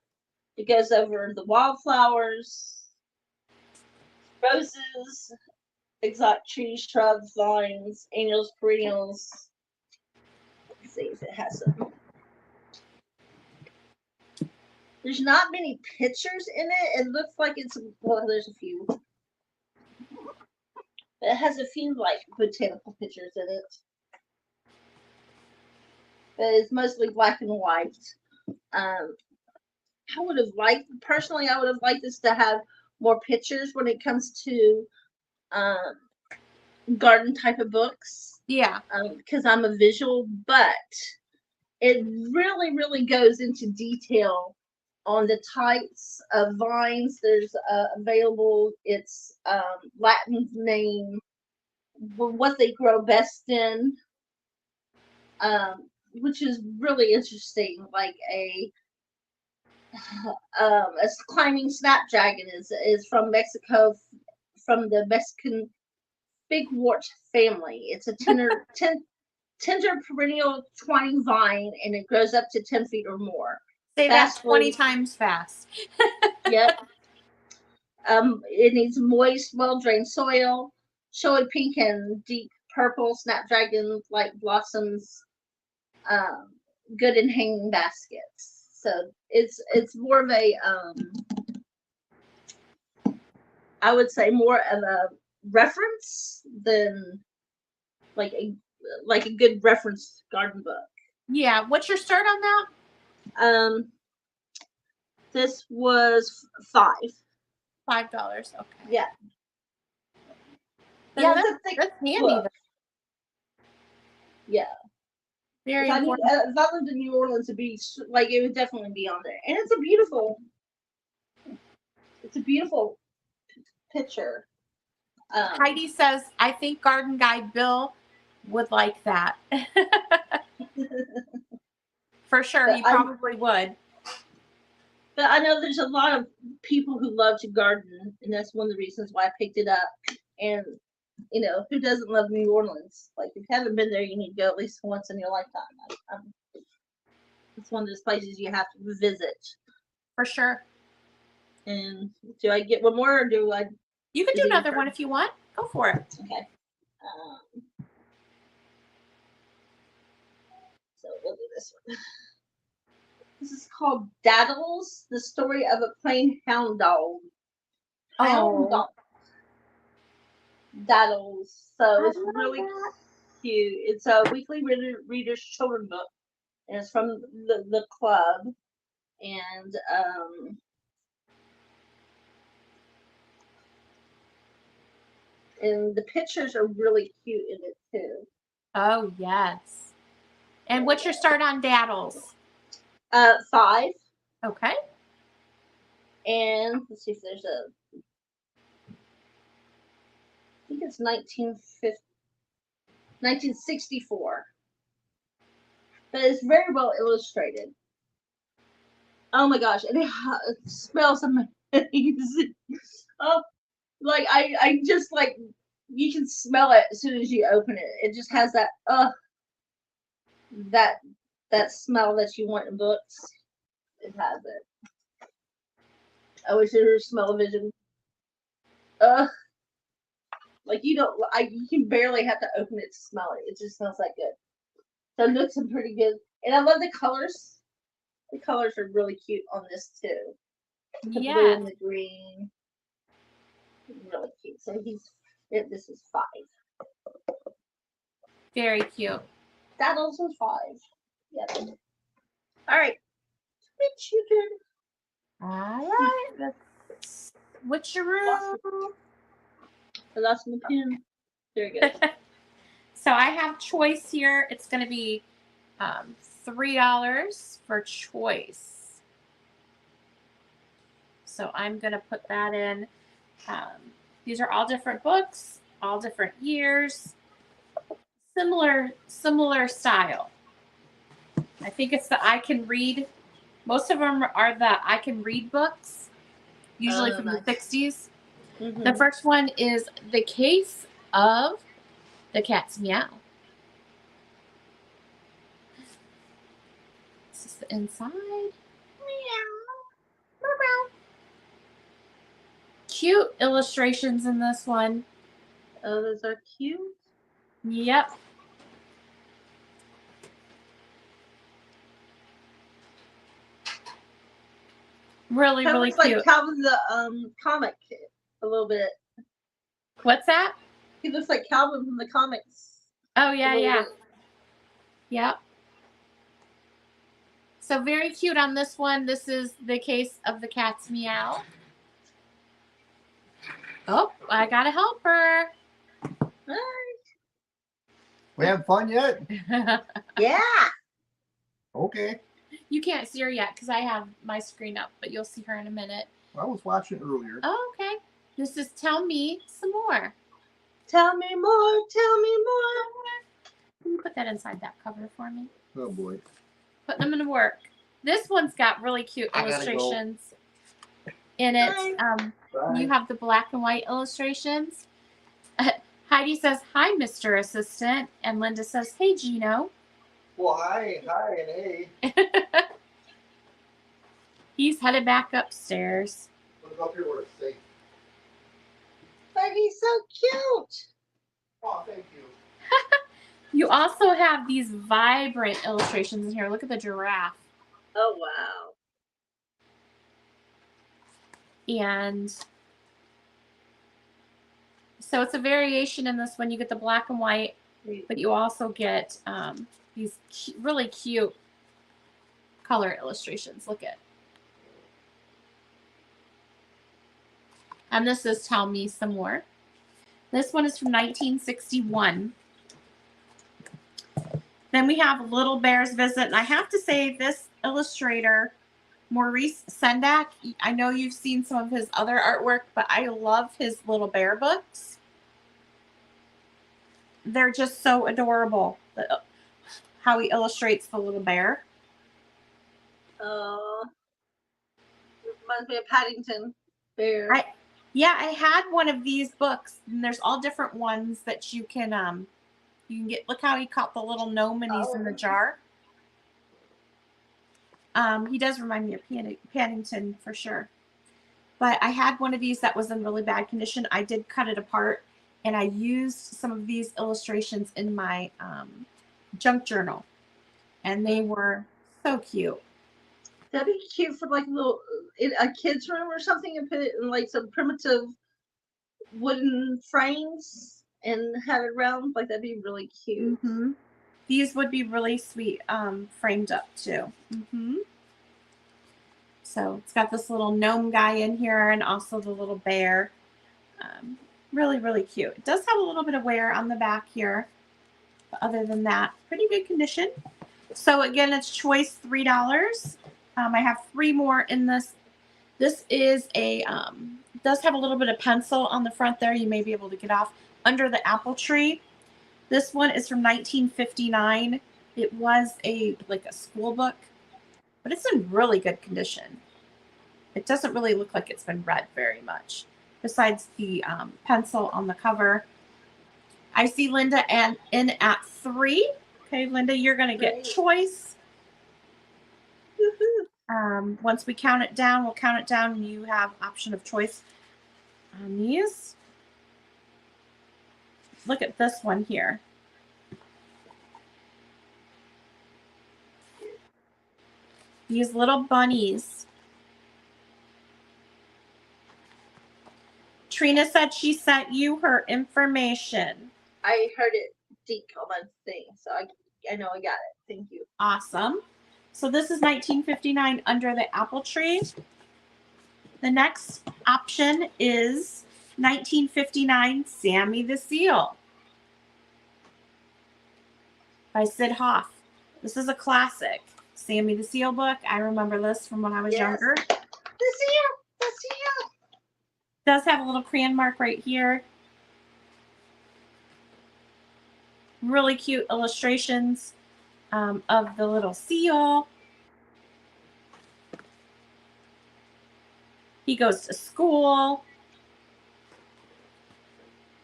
It goes over the wildflowers, roses, exotic trees, shrubs, vines, annuals, perennials. Let's see if it has some. There's not many pictures in it. It looks like there's a few. It has a few like botanical pictures in it. But it's mostly black and white. I would have liked this to have more pictures when it comes to garden type of books. Yeah. Because I'm a visual, but it really, really goes into detail on the types of vines there's available. Its Latin name, what they grow best in, which is really interesting. Like a climbing snapdragon is from Mexico, from the Mexican bigwort family. It's a tender perennial twining vine, and it grows up to 10 feet or more. Say that 20 times fast. Yep. It needs moist, well-drained soil, showy pink and deep purple snapdragon-like blossoms, good in hanging baskets. So it's more of a I would say more of a reference than like a good reference garden book. Yeah. What's your start on that? This was $5. $5. Okay. Yeah. Yeah, that's handy. Yeah. Very important. If I lived in New Orleans, it'd be like it would definitely be on there, and it's a beautiful picture. Heidi says, "I think Garden Guy Bill would like that." For sure, he probably would. But I know there's a lot of people who love to garden, and that's one of the reasons why I picked it up. And who doesn't love New Orleans? Like, if you haven't been there, you need to go at least once in your lifetime. It's one of those places you have to visit. For sure. And do I get one more, or do I? You can do another one if you want. Go for it. Okay. So we'll do this one. This is called Daddles, the story of a plain hound dog. Daddles. So it's really cute. It's a weekly reader's children book, and it's from the club. And the pictures are really cute in it too. Oh yes. And what's your start on Daddles? $5. Okay. And let's see if there's I think it's 1950. 1964. But it's very well illustrated. Oh my gosh, and it smells amazing. Oh, like I just like you can smell it as soon as you open it. It just has that that smell that you want in books. It has it. I wish there was smell-o-vision. Like you don't, you can barely have to open it to smell it. It just smells that good. So it looks pretty good, and I love the colors. The colors are really cute on this too. The blue and the green, really cute. So this is 5. Very cute. That also 5. Yep. All right, switch you turn. All right, let's switch your room. I lost my pen. There you go. So I have choice here. It's going to be $3 for choice. So I'm going to put that in. These are all different books, all different years, similar style. I think it's the I Can Read. Most of them are the I Can Read books, usually from the 60s. Mm-hmm. The first one is The Case of the Cat's Meow. This is the inside. Meow. Meow. Cute illustrations in this one. Oh, those are cute. Yep. Really cute. Like Calvin the comic a little bit. What's that? He looks like Calvin from the comics. Oh yeah. Yep. So very cute on this one. This is The Case of the Cat's Meow. Oh, I gotta help her. Hi. We having fun yet? Yeah. Okay. You can't see her yet because I have my screen up, but you'll see her in a minute. I was watching earlier. Oh, okay. This is Tell Me Some More. Tell me more. Tell me more. Can you put that inside that cover for me? Oh boy. Putting them into work. This one's got really cute illustrations in it. You have the black and white illustrations. Heidi says, "Hi, Mr. Assistant." And Linda says, "Hey, Gino." Well, hi, and hey. He's headed back upstairs. Let's go up here where it's safe. But he's so cute. Oh, thank you. You also have these vibrant illustrations in here. Look at the giraffe. Oh, wow. And so it's a variation in this one. You get the black and white, but you also get these really cute color illustrations. Look at. And this is Tell Me Some More. This one is from 1961. Then we have Little Bear's Visit. And I have to say, this illustrator, Maurice Sendak, I know you've seen some of his other artwork, but I love his Little Bear books. They're just so adorable, how he illustrates the little bear. Oh. Reminds me of Paddington Bear. I had one of these books, and there's all different ones that you can get. Look how he caught the little gnome and he's in the jar. He does remind me of Paddington for sure. But I had one of these that was in really bad condition. I did cut it apart, and I used some of these illustrations in my junk journal, and they were so cute. That'd be cute for like a kid's room or something, and put it in like some primitive wooden frames and have it around. Like that'd be really cute. Mm-hmm. These would be really sweet, framed up too. Mm-hmm. So it's got this little gnome guy in here, and also the little bear. Really cute. It does have a little bit of wear on the back here, but other than that, pretty good condition. So again, it's choice $3. I have 3 more in this. This is a does have a little bit of pencil on the front there. You may be able to get off under the apple tree. This one is from 1959. It was a school book, but it's in really good condition. It doesn't really look like it's been read very much, besides the pencil on the cover. I see Linda in at 3. Okay, Linda, you're going to get choice. Once we count it down, we'll count it down, and you have option of choice on these. Look at this one here. These little bunnies. Trina said she sent you her information. I heard it dink on my thing, so I know I got it. Thank you. Awesome. So this is 1959, Under the Apple Tree. The next option is 1959, Sammy the Seal by Sid Hoff. This is a classic. Sammy the Seal book. I remember this from when I was younger. The seal. The seal. Does have a little crayon mark right here. Really cute illustrations of the little seal. He goes to school.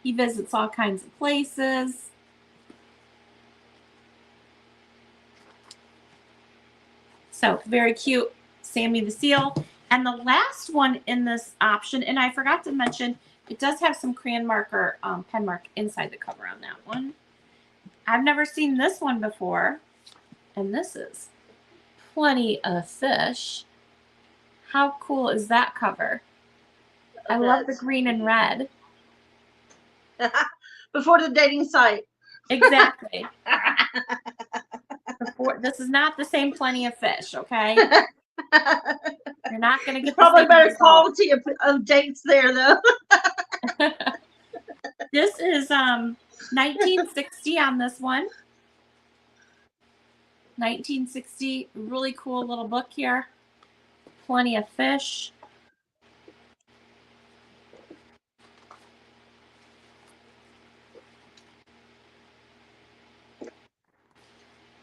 He visits all kinds of places. So very cute, Sammy the Seal. And the last one in this option, and I forgot to mention, it does have some crayon marker pen mark inside the cover on that one. I've never seen this one before, and this is Plenty of Fish. How cool is that cover? I love the green and red. Before the dating site. Exactly. This is not the same Plenty of Fish, okay? You're not going to get probably better quality of dates there, though. This is 1960 on this one. 1960, really cool little book here. Plenty of Fish.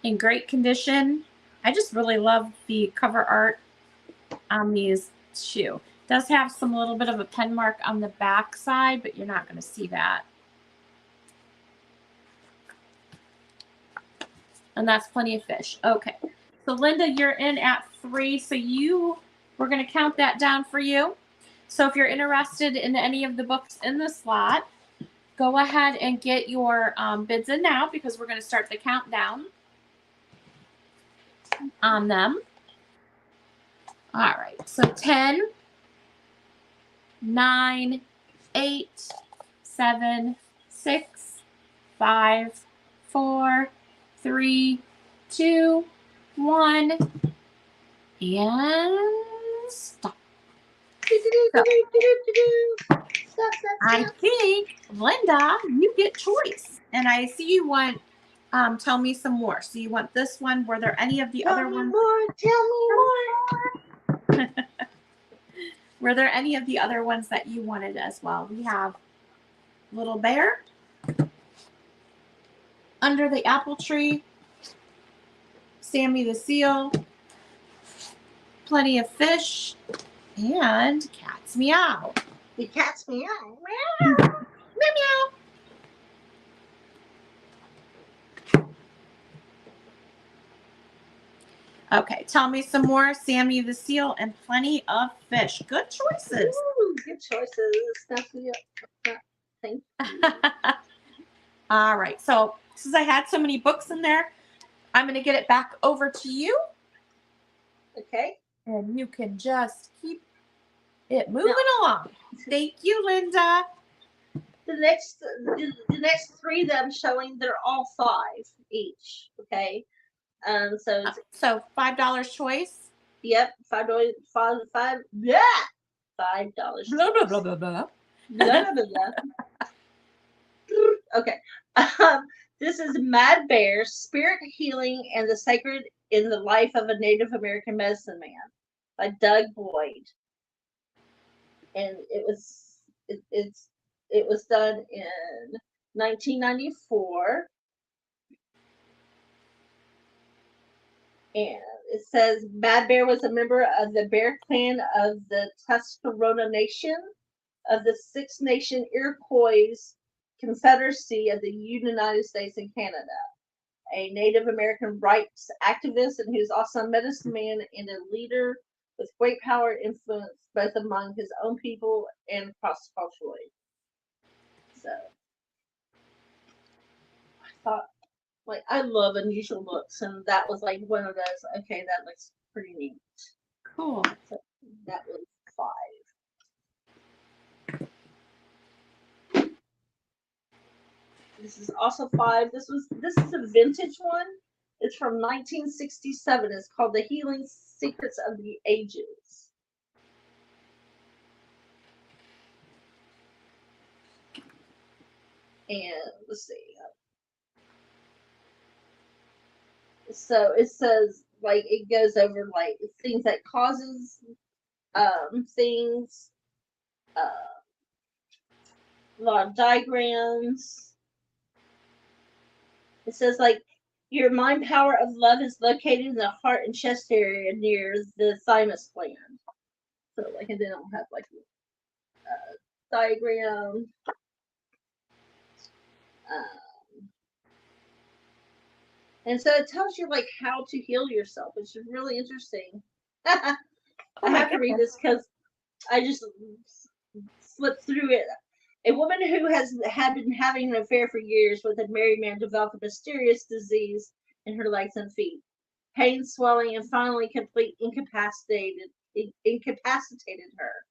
In great condition. I just really love the cover art on these two. It does have some little bit of a pen mark on the back side, but you're not going to see that. And that's Plenty of Fish. Okay. So Linda, you're in at 3. So we're going to count that down for you. So if you're interested in any of the books in the slot, go ahead and get your bids in now, because we're going to start the countdown on them. All right. So 10, 9, 8, 7, 6, 5, 4, 3, 2, 1, and stop. So, I think, Linda, you get choice. And I see you want, tell me some more. So you want this one. Were there any of the other ones? Tell me more. Were there any of the other ones that you wanted as well? We have Little Bear, Under the Apple Tree, Sammy the Seal, Plenty of Fish, and Cat's Meow. The cat's meow. Meow, meow. Okay, tell me some more. Sammy the Seal and Plenty of Fish. Good choices. Ooh, good choices. Thank you. All right, so since I had so many books in there, I'm going to get it back over to you. Okay. And you can just keep it moving along. Thank you, Linda. The next 3 that I'm showing, they're all 5 each. Okay. So $5 choice. Yep, $5. Yeah, $5. Blah blah blah blah blah. Blah, blah, blah. Okay. This is Mad Bear, Spirit Healing and the Sacred in the Life of a Native American Medicine Man by Doug Boyd. And it was done in 1994. And it says Bad Bear was a member of the Bear Clan of the Tuscarora Nation of the Six Nation Iroquois Confederacy of the United States and Canada, a Native American rights activist and who's also a medicine man and a leader with great power and influence both among his own people and cross-culturally. So I thought, like, I love unusual books, and that was like one of those. Okay, that looks pretty neat. Cool. So that was 5. This is also 5. This is a vintage one. It's from 1967. It's called The Healing Secrets of the Ages. And let's see. So it says, like, it goes over like things that causes things, a lot of diagrams. It says, like, your mind power of love is located in the heart and chest area near the thymus gland. So, like, and then I'll have like a diagram. And so it tells you like how to heal yourself, which is really interesting. I have to read this because I just slipped through it. A woman who had been having an affair for years with a married man developed a mysterious disease in her legs and feet. Pain, swelling, and finally complete incapacitated her.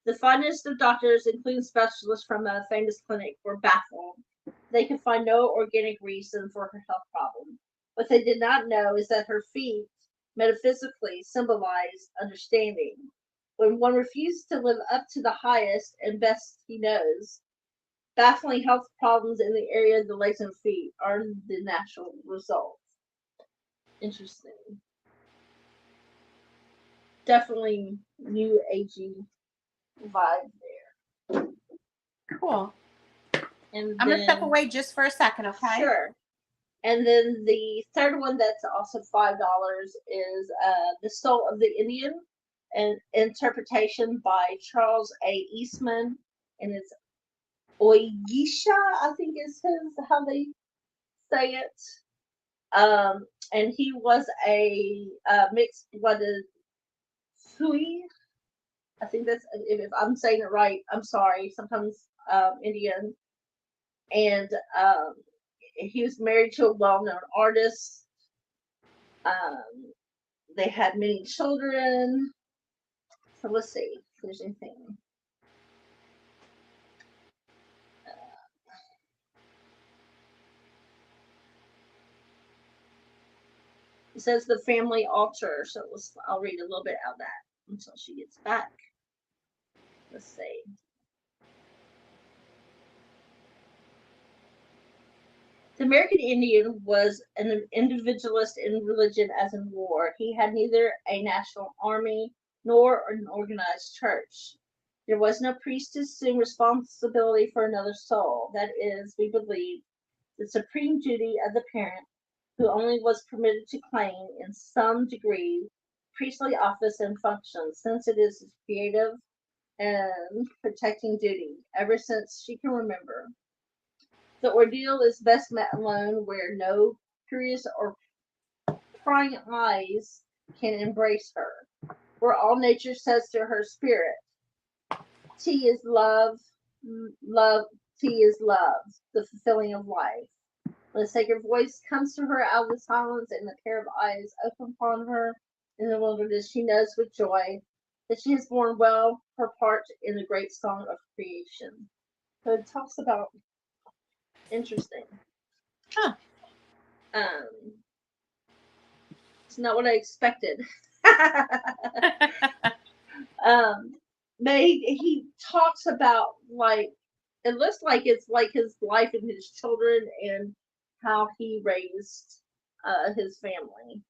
The finest of doctors, including specialists from a famous clinic, were baffled. They could find no organic reason for her health problem. What they did not know is that her feet metaphysically symbolized understanding. When one refuses to live up to the highest and best he knows, baffling health problems in the area of the legs and feet are the natural result. Interesting. Definitely new agey vibe there. Cool. And I'm going to step away just for a second, okay? Sure. And then the third one that's also $5 is The Soul of the Indian, an interpretation by Charles A. Eastman, and it's Oigisha, I think is how they say it. And he was a mixed-blooded Hui. I think that's, if I'm saying it right, I'm sorry. Sometimes Indian. And he was married to a well-known artist. They had many children. So let's see if there's anything. It says the family altar. So I'll read a little bit out of that until she gets back. Let's see. The American Indian was an individualist in religion as in war. He had neither a national army nor an organized church. There was no priest to assume responsibility for another soul. That is, we believe, the supreme duty of the parent, who only was permitted to claim, in some degree, priestly office and function, since it is his creative and protecting duty, ever since she can remember. The ordeal is best met alone, where no curious or prying eyes can embrace her, where all nature says to her spirit, T is love, love, T is love, the fulfilling of life. When the sacred voice comes to her out of the silence and the pair of eyes open upon her in the wilderness, she knows with joy that she has borne well her part in the great song of creation. So it talks about interesting. Huh. It's not what I expected. But he talks about, like, it looks like it's like his life and his children and how he raised his family.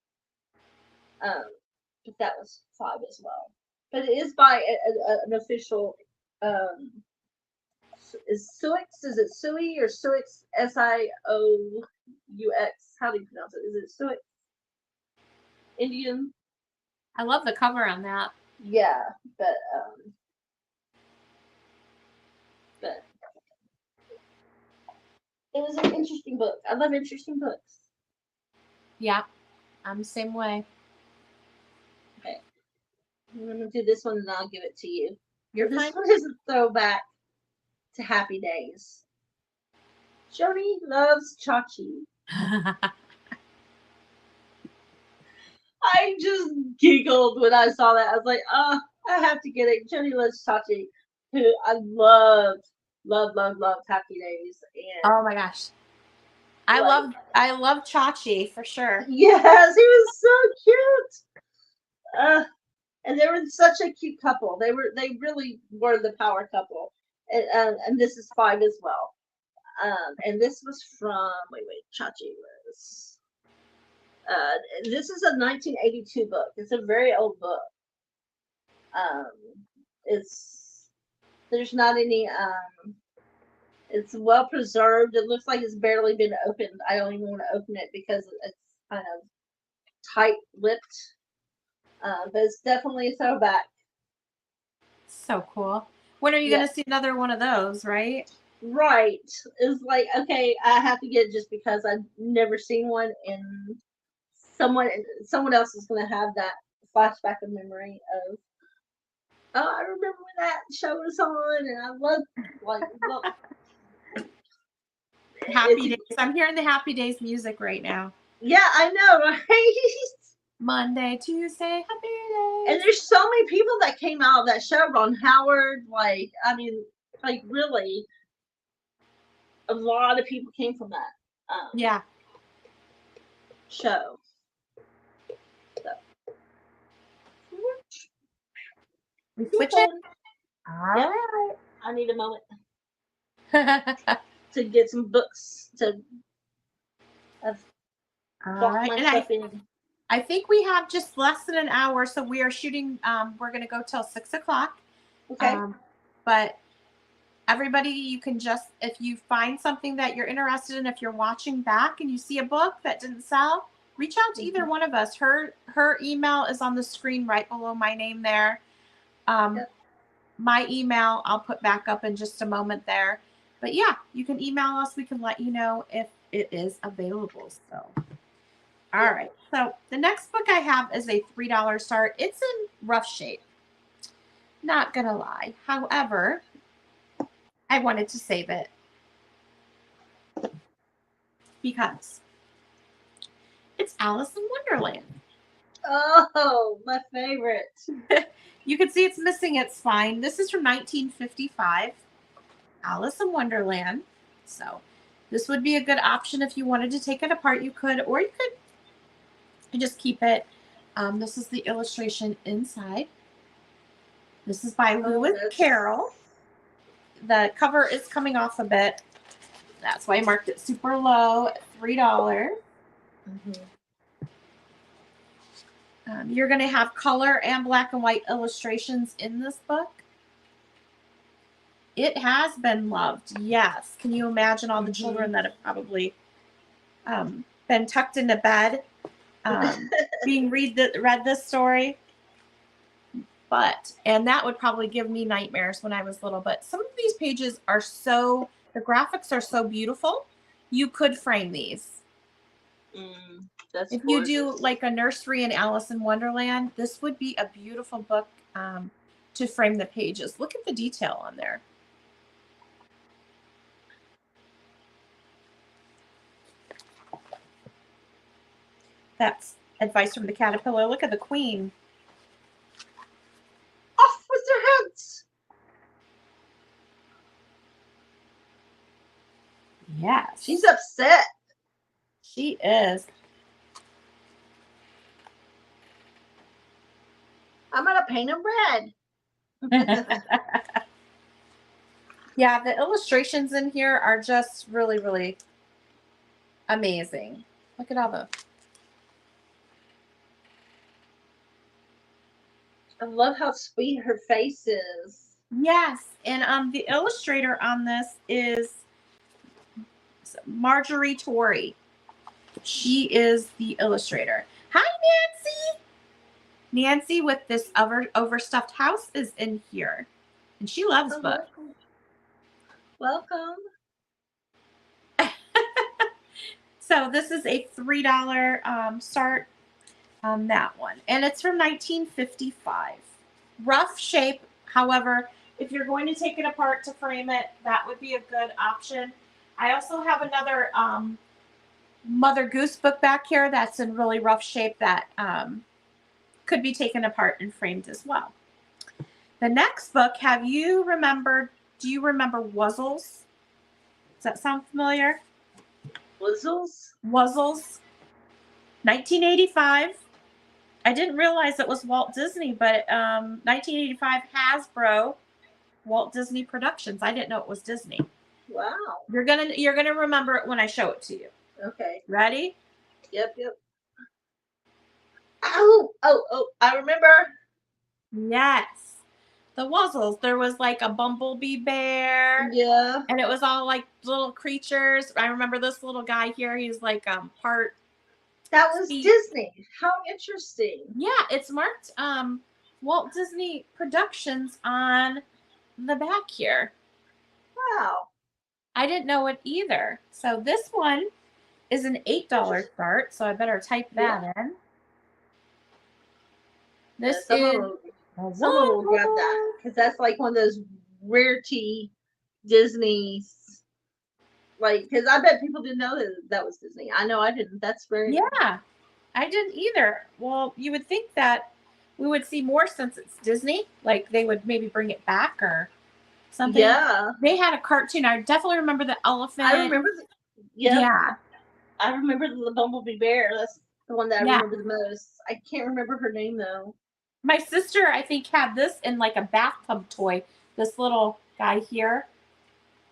But that was 5 as well. But it is by an official. Is Suix? Is it Sui or Suix? Sioux? How do you pronounce it? Is it Suix? Indian. I love the cover on that. Yeah, but it was an interesting book. I love interesting books. Yeah, I'm the same way. Okay, I'm gonna do this one and I'll give it to you. You're This fine. one is a throwback to Happy Days. Joni loves Chachi. I just giggled when I saw that. I was like, oh, I have to get it. Joni loves Chachi, who I loved Happy Days. And Oh my gosh. I love Chachi for sure. yes, he was so cute. And they were such a cute couple. They really were the power couple. And this is 5 as well. And this was from Chachi was. This is a 1982 book. It's a very old book. There's not any. It's well preserved. It looks like it's barely been opened. I don't even want to open it because it's kind of tight-lipped. But it's definitely a throwback. So cool. When are you going to see another one of those, right? Right. It's like, okay, I have to get it just because I've never seen one, and someone else is going to have that flashback of memory of, oh, I remember when that show was on, and I love Happy Days. I'm hearing the Happy Days music right now. Yeah, I know, right? Monday, Tuesday, Happy Days. And there's so many people that came out of that show. Ron Howard, really, a lot of people came from that show. So. We switch it? All right. I need a moment to get some books to my stuff in. I think we have just less than an hour, so we are shooting. We're going to go till 6 o'clock. Okay. But everybody, you can just, if you find something that you're interested in, if you're watching back and you see a book that didn't sell, reach out to either one of us. Her email is on the screen right below my name there. My email I'll put back up in just a moment there. But yeah, you can email us. We can let you know if it is available. So. All right. So the next book I have is a $3 start. It's in rough shape. Not going to lie. However, I wanted to save it because it's Alice in Wonderland. Oh, my favorite. You can see it's missing its spine. This is from 1955, Alice in Wonderland. So this would be a good option if you wanted to take it apart. You could, or you could just keep it. This is the illustration inside. This is by Lewis Carroll. The cover is coming off a bit. That's why I marked it super low at $3. You're going to have color and black and white illustrations in this book. It has been loved. Yes. Can you imagine all the children that have probably been tucked into bed being read this story? And that would probably give me nightmares when I was little. But some of these pages are the graphics are so beautiful. You could frame these. If you do like a nursery in Alice in Wonderland, this would be a beautiful book to frame the pages. Look at the detail on there. That's advice from the caterpillar. Look at the queen. Off with their heads. Yes. She's upset. She is. I'm going to paint them red. Yeah, the illustrations in here are just really, really amazing. Look at all the... I love how sweet her face is. Yes, and the illustrator on this is Marjorie Torrey. She is the illustrator. Hi, Nancy. Nancy with this overstuffed house is in here, and she loves Oh, books. welcome. So this is a $3 start on that one, and it's from 1955. Rough shape, however, if you're going to take it apart to frame it, that would be a good option. I also have another Mother Goose book back here that's in really rough shape that could be taken apart and framed as well. The next book, do you remember Wuzzles? Does that sound familiar? Wuzzles? Wuzzles, 1985. I didn't realize it was Walt Disney, but 1985 Hasbro, Walt Disney Productions. I didn't know it was Disney. Wow. You're gonna remember it when I show it to you. Okay. Ready? Yep. Oh, I remember. Yes. The Wuzzles. There was like a bumblebee bear. Yeah. And it was all like little creatures. I remember this little guy here. He's like part. That was Disney. How interesting. Yeah, it's marked Walt Disney Productions on the back here. Wow. I didn't know it either. So this one is an $8 start. So I better type that in. This Someone will grab that because that's like one of those rarity Disney's. Like, because I bet people didn't know that was Disney. I know I didn't. That's very. Yeah, I didn't either. Well, you would think that we would see more since it's Disney. Like they would maybe bring it back or something. Yeah. They had a cartoon. I definitely remember the elephant. I remember. Yeah. I remember the bumblebee bear. That's the one that I remember the most. I can't remember her name though. My sister, I think, had this in like a bathtub toy. This little guy here.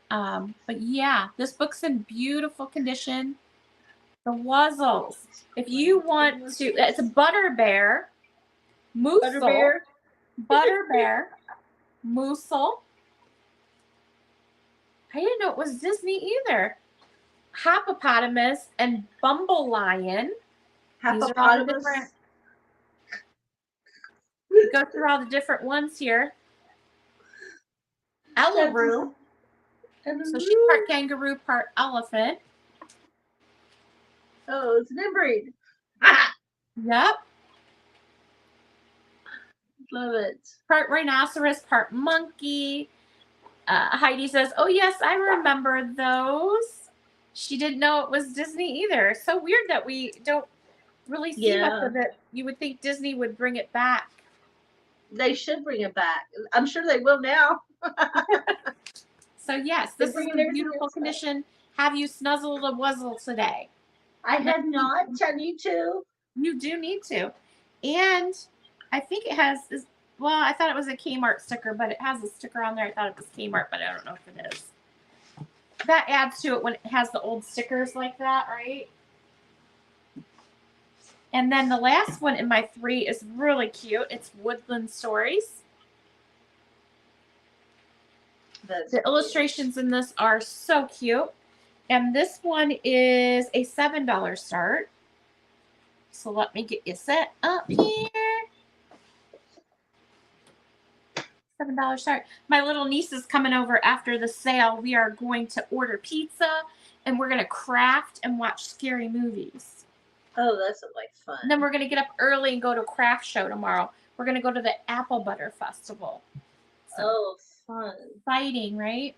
But yeah, this book's in beautiful condition. The Wuzzles. If you want to, it's a butter bear. Moosel. Butter bear. Moosel. I didn't know it was Disney either. Hippopotamus and Bumble Lion. These are all the different. Go through all the different ones here. Ellaroo. So she's part kangaroo, part elephant. Oh, it's an inbreed. Yep. Love it. Part rhinoceros, part monkey. Heidi says, "Oh yes, I remember those." She didn't know it was Disney either. So weird that we don't really see much of it. You would think Disney would bring it back. They should bring it back. I'm sure they will now. So yes, this is in beautiful condition. Have you snuzzled a wuzzle today? I have not. I need to. You do need to. And I think it has, well, I thought it was a Kmart sticker, but it has a sticker on there. I thought it was Kmart, but I don't know if it is. That adds to it when it has the old stickers like that, right? And then the last one in my 3 is really cute. It's Woodland Stories. The illustrations in this are so cute. And this one is a $7 start. So let me get you set up here. $7 start. My little niece is coming over after the sale. We are going to order pizza and we're going to craft and watch scary movies. Oh, that sounds like fun. And then we're going to get up early and go to a craft show tomorrow. We're going to go to the Apple Butter Festival. So fun. Exciting, right?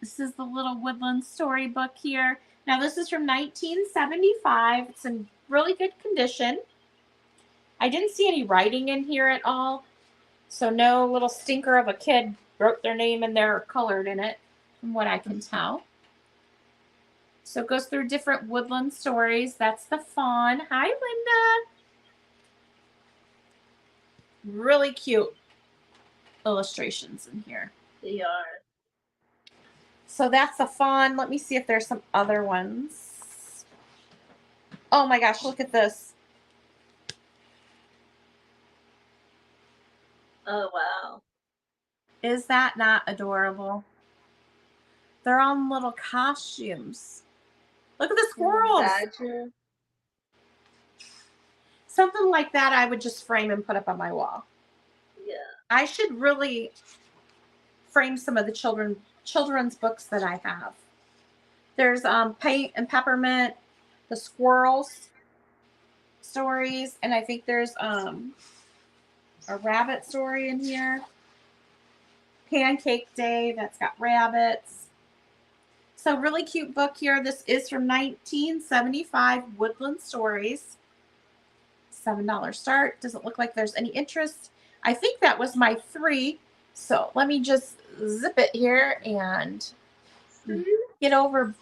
This is the little Woodland storybook here. Now, this is from 1975. It's in really good condition. I didn't see any writing in here at all. So no little stinker of a kid wrote their name in there or colored in it, from what I can tell. So it goes through different woodland stories. That's the fawn. Hi, Linda. Really cute illustrations in here. They are. So that's a fawn. Let me see if there's some other ones. Oh my gosh, look at this. Oh, wow. Is that not adorable? They're on little costumes. Look at the squirrels. Badger. Something like that I would just frame and put up on my wall. Yeah. I should really frame some of the children's books that I have. There's Paint and Peppermint, the squirrels stories, and I think there's a rabbit story in here. Pancake Day, that's got rabbits. So really cute book here. This is from 1975, Woodland Stories. $7 start. Doesn't look like there's any interest. I think that was my 3. So let me just zip it here and get over. Boop,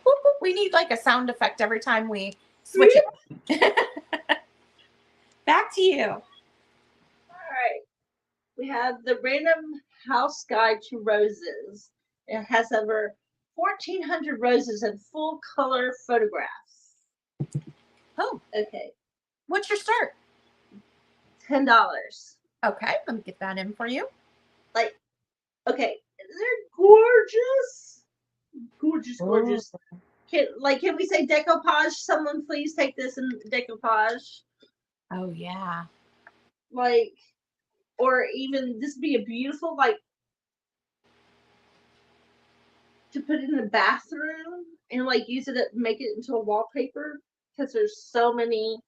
boop. We need like a sound effect every time we switch it. Back to you. All right. We have the Random House Guide to Roses. It has over 1,400 roses and full color photographs. Oh, okay. What's your start? $10. Okay, let me get that in for you. Like, okay, they're gorgeous. Gorgeous. Oh. Can we say decoupage? Someone please take this in decoupage. Oh yeah. Like, or even this would be a beautiful, like, to put in the bathroom and like use it, make it into a wallpaper, because there's so many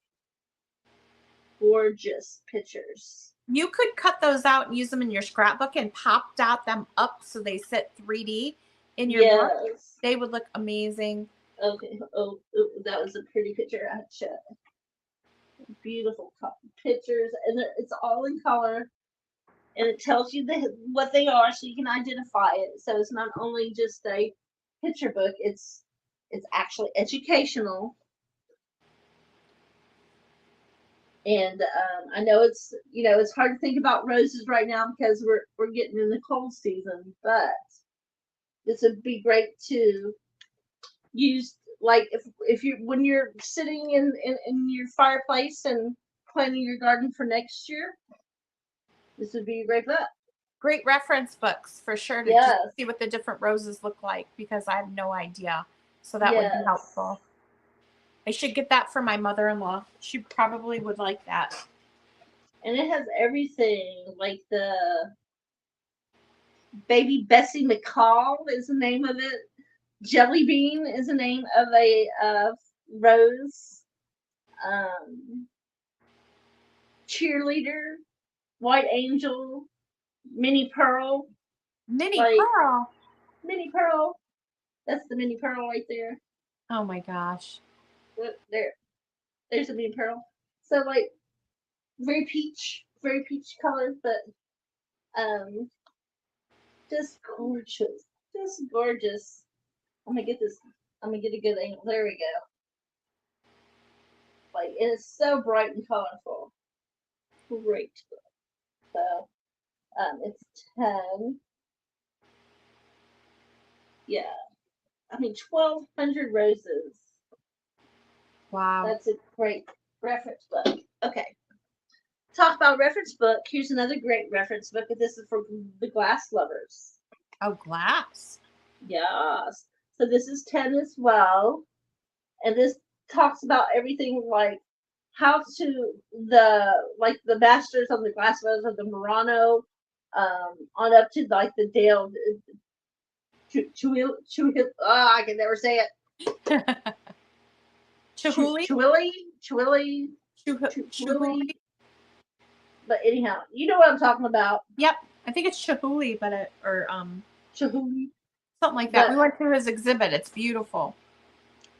gorgeous pictures. You could cut those out and use them in your scrapbook and pop dot them up so they sit 3D in your book. They would look amazing. Okay. Oh, that was a pretty picture. I had to show. Beautiful pictures, and it's all in color, and it tells you what they are, so you can identify it. So it's not only just a picture book; it's actually educational. And I know it's it's hard to think about roses right now because we're getting in the cold season, but this would be great to use, like if you when you're sitting in your fireplace and planning your garden for next year, this would be a great book. Great reference books for sure to just see what the different roses look like, because I have no idea. So that would be helpful. I should get that for my mother-in-law. She probably would like that. And it has everything, like the Baby Bessie McCall is the name of it. Jelly Bean is the name of a rose. Cheerleader, White Angel, Mini Pearl. Mini Pearl? Mini Pearl. That's the Mini Pearl right there. Oh my gosh. There's a Mini Pearl. So like very peach color, but just gorgeous. Just gorgeous. I'm gonna get a good angle. There we go. Like, and it's so bright and colorful. Great. So it's 10. Yeah. I mean 1,200 roses. Wow. That's a great reference book. Okay. Talk about reference book. Here's another great reference book. This is for the glass lovers. Oh, glass. Yes. So this is 10 as well. And this talks about everything, like how to the masters of the glass lovers of the Murano, on up to like the Dale I can never say it. Chihuly. But anyhow, you know what I'm talking about. Yep, I think it's Chihuly, but Chihuly, something like that. We went through his exhibit. It's beautiful.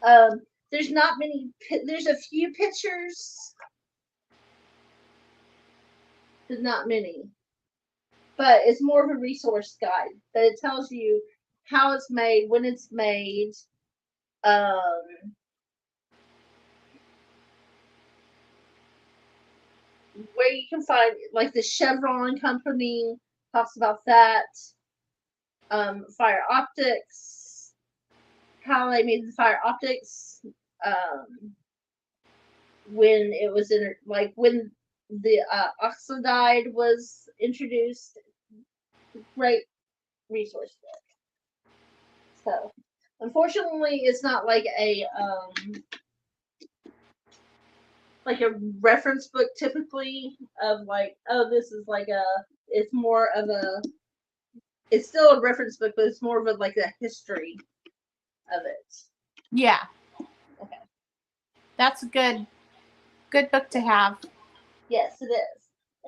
There's not many. There's a few pictures. There's not many, but it's more of a resource guide. But it tells you how it's made, when it's made, where you can find, like the Chevron company talks about that. Fire optics, how they made the fire optics, when it was when the oxidide was introduced. Great resource book. So, unfortunately, it's not like a like a reference book typically of like, oh, this is like it's more of it's still a reference book, but it's more of like a history of it. Yeah. Okay. That's a good book to have. Yes, it is.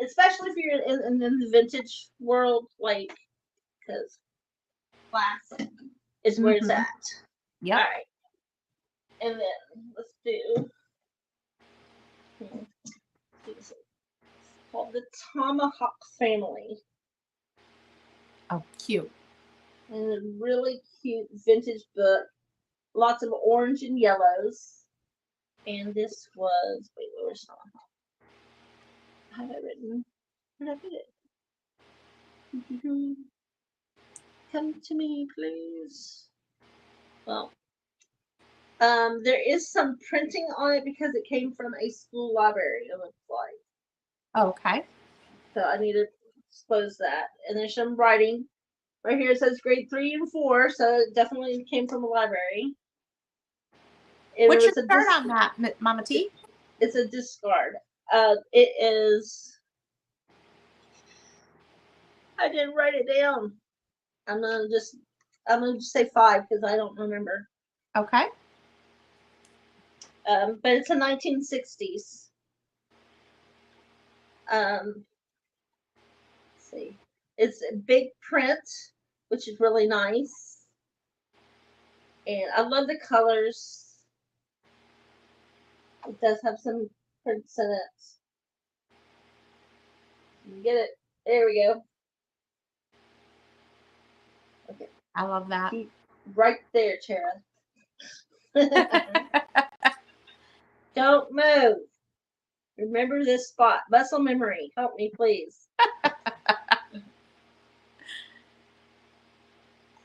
Especially if you're in the vintage world, like, because classic is where it's at. Yep. All right. And then let's do. It's called the Tomahawk Family. Oh, cute. And a really cute vintage book. Lots of orange and yellows. And this was, wait, where's Tomahawk? I have it written. Where did I put it? Come to me, please. Well, there is some printing on it because it came from a school library, it looks like. Okay. So I need to expose that. And there's some writing. Right here it says grade 3 and 4, so it definitely came from a library. What's your start on that, Mama T? It's a discard. It is. I didn't write it down. I'm gonna just say 5 because I don't remember. Okay. But it's a 1960s. Let's see. It's a big print, which is really nice. And I love the colors. It does have some prints in it. You get it. There we go. Okay. I love that. Keep right there, Chara. Don't move. Remember this spot. Muscle memory. Help me, please.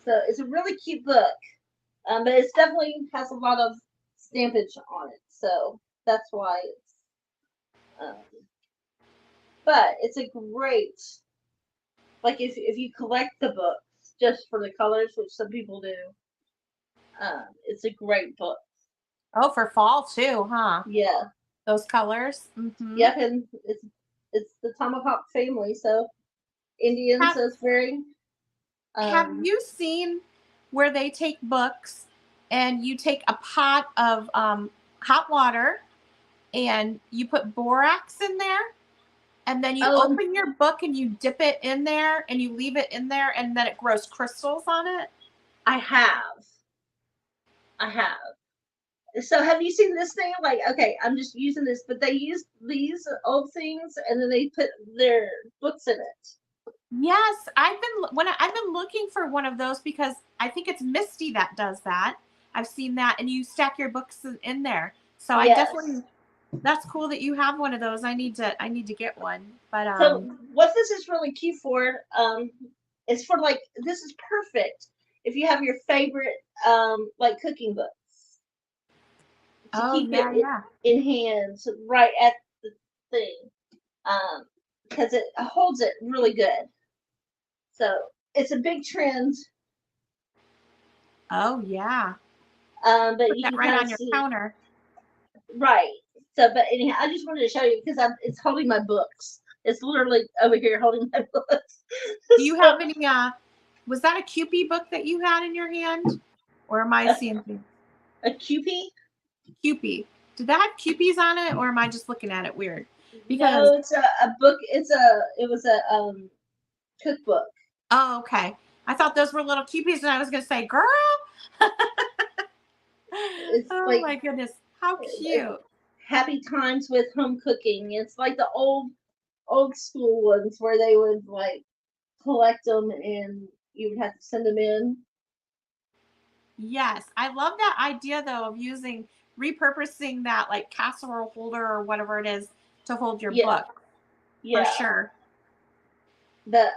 So it's a really cute book. But it definitely has a lot of stampage on it. So that's why it's but it's a great, like, if you collect the books just for the colors, which some people do, it's a great book. Oh, for fall too, huh? Yeah. Those colors. Mm-hmm. Yep, and it's the Tomahawk family, so Indian, so it's very. Have you seen where they take books and you take a pot of hot water and you put borax in there, and then you open your book and you dip it in there and you leave it in there, and then it grows crystals on it? I have. So have you seen this thing? Like, okay, I'm just using this, but they use these old things and then they put their books in it. Yes, I've been looking for one of those because I think it's Misty that does that. I've seen that, and you stack your books in there. So yes. I definitely. That's cool that you have one of those. I need to get one. But so what this is really cute for, is for, like, this is perfect if you have your favorite like cooking books. To keep it in hands right at the thing. Because it holds it really good. So it's a big trend. Oh yeah. But put you that can right on your counter. Right. So, but anyhow, I just wanted to show you because it's holding my books. It's literally over here holding my books. Do you have any? Was that a Kewpie book that you had in your hand, or am I seeing things? A Kewpie? Kewpie. Did that have Kewpies on it, or am I just looking at it weird? Because no, it's a book. It was a cookbook. Oh, okay. I thought those were little Kewpies, and I was going to say, girl. Oh like, my goodness, how cute! Happy times with home cooking. It's like the old school ones where they would like collect them, and you would have to send them in. Yes, I love that idea though of repurposing that like casserole holder or whatever it is to hold your book. Yeah, for sure. The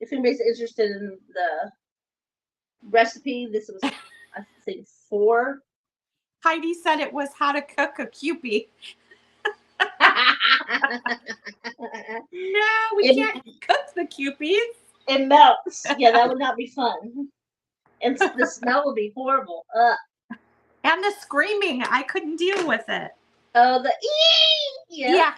if anybody's interested in the recipe, this was I think 4. Heidi said it was how to cook a Kewpie. No, we can't cook the Kewpies. It melts. Yeah, that would not be fun. And the smell would be horrible. And the screaming, I couldn't deal with it. Oh, the yeah.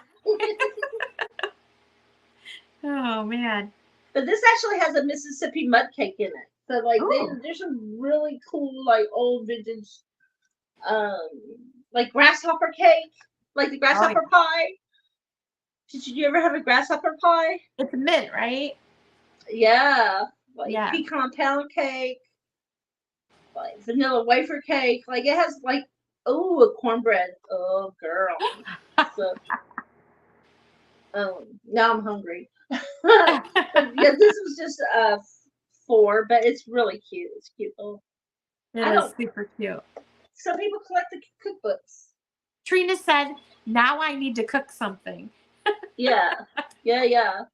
Oh man. But this actually has a Mississippi mud cake in it. So like Oh, there's some really cool like old vintage um like grasshopper cake, like the oh yeah. grasshopper pie. Did you ever have a grasshopper pie? It's mint, right? Yeah. Like Yeah. pecan pound cake, like vanilla wafer cake. Like it has like a cornbread. Oh girl. So now I'm hungry. But yeah, this was just 4, but it's really cute. It's cute. Oh, It I is don't. super cute. Some people collect the cookbooks. Trina said, "Now I need to cook something." Yeah, yeah.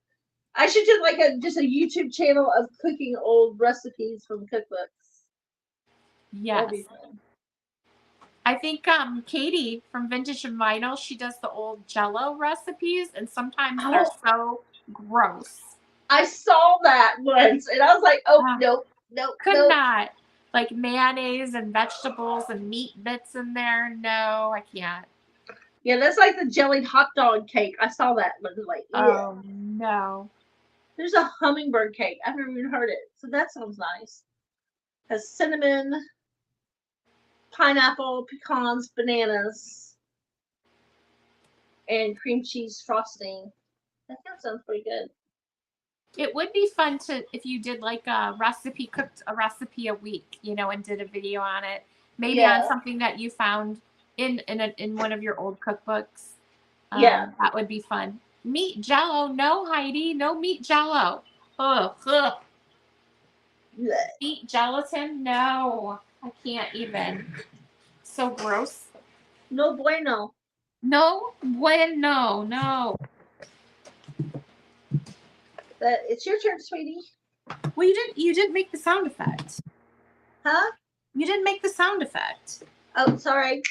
I should do like just a YouTube channel of cooking old recipes from cookbooks. That'd be Yes. fun. I think Katie from Vintage and Vinyl, she does the old Jello recipes, and sometimes they're Oh, so gross. I saw that once, and I was like, oh Uh, nope, nope, could nope. not. Like mayonnaise and vegetables and meat bits in there. No, I can't. Yeah, that's like the jellied hot dog cake. I saw that, but it was like, yeah. Oh no. There's a hummingbird cake. I've never even heard it, so that sounds nice. Has cinnamon, pineapple, pecans, bananas, and cream cheese frosting. That kind of sounds pretty good. It would be fun to if you did like a recipe, cooked a recipe a week, and did a video on it. Maybe on Yeah, something that you found in one of your old cookbooks. yeah. That would be fun. Meat Jello, no, Heidi, no meat Jello. Ugh. Blech. Meat gelatin, no, I can't even. So gross. No bueno. No, bueno, no. It's your turn, sweetie. Well, you didn't make the sound effect. Huh? You didn't make the sound effect. Oh, sorry.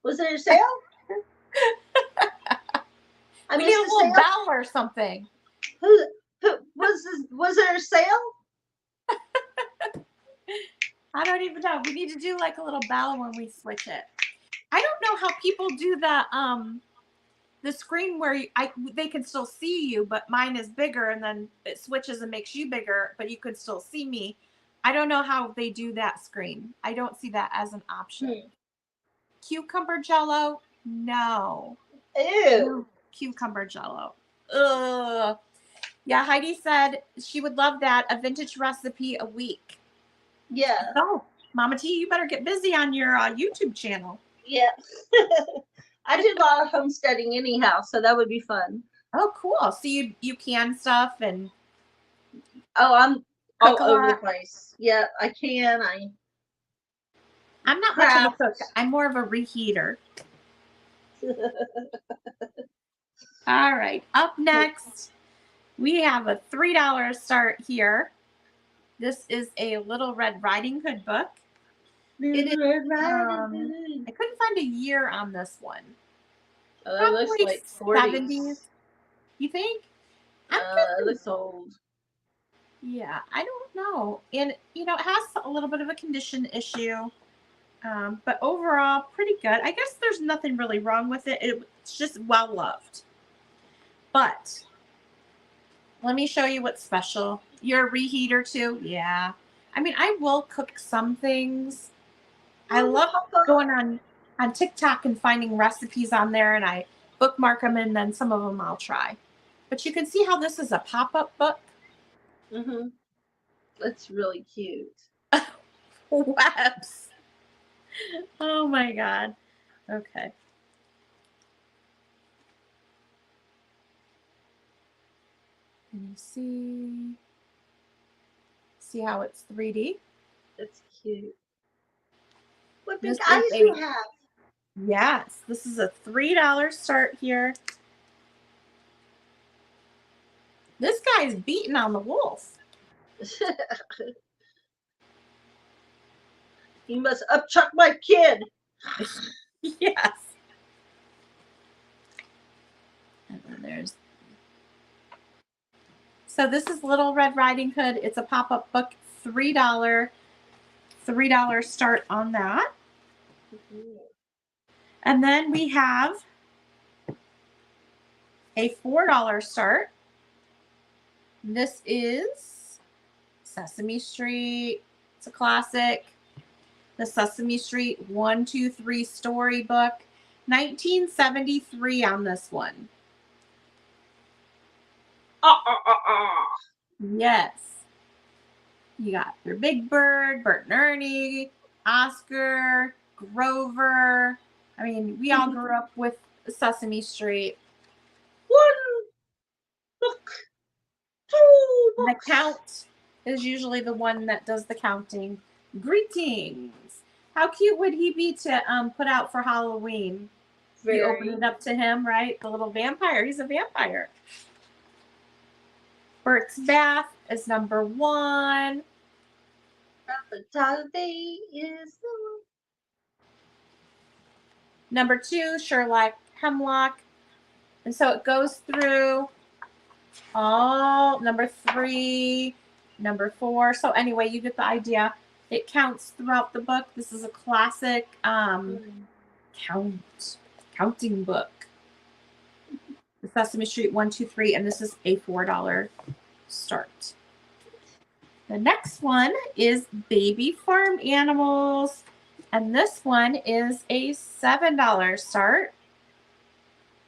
Was it a sale? I We missed need a the little sale. bell or something. Who was this? Was there a sale? I don't even know. We need to do like a little bell when we switch it. I don't know how people do the screen where they can still see you, but mine is bigger, and then it switches and makes you bigger, but you can still see me. I don't know how they do that screen. I don't see that as an option. Cucumber Jello, no. Ew. Cucumber Jello. Ugh. Yeah, Heidi said she would love that, a vintage recipe a week. Yeah. So, Mama T, you better get busy on your YouTube channel. Yeah. I do a lot of homesteading anyhow, so that would be fun. Oh, cool. So you can stuff and Oh, I'm cook all a over the lot. place. Yeah, I can. I'm not much of a Craft. cook. I'm more of a reheater. All right. Up next, we have a $3 start here. This is a Little Red Riding Hood book. It is, I couldn't find a year on this one. It looks Probably like 40s. 70s. You think? It looks old. Yeah, I don't know. And, it has a little bit of a condition issue. But overall, pretty good. I guess there's nothing really wrong with it. It's just well loved. But let me show you what's special. You're a reheater too? Yeah. I mean, I will cook some things. I love going on TikTok and finding recipes on there, and I bookmark them, and then some of them I'll try. But you can see how this is a pop-up book. Mm-hmm. That's really cute. Webs. Oh my God. Okay. Can you see how it's 3D? That's cute. What big This eyes is you have. Yes, this is a $3 start here. This guy's beating on the wolf. You must upchuck my kid. Yes. And then there's. So this is Little Red Riding Hood. It's a pop-up book, $3 start on that. And then we have a $4 start. This is Sesame Street. It's a classic. The Sesame Street 1, 2, 3 storybook. 1973 on this one. Yes. You got your Big Bird, Bert and Ernie, Oscar, Grover. I mean, we all grew up with Sesame Street. 1 book, 2 The books. count is usually the one that does the counting. Greetings. How cute would he be to put out for Halloween? You open it up to him, right? The little vampire. He's a vampire. Bert's Bath is number 1. Holiday is Number 2, Sherlock Hemlock. And so it goes through all number 3, number 4. So anyway, you get the idea. It counts throughout the book. This is a classic counting book. The Sesame Street 1, 2, 3, and this is a $4 start. The next one is Baby Farm Animals, and this one is a $7 start.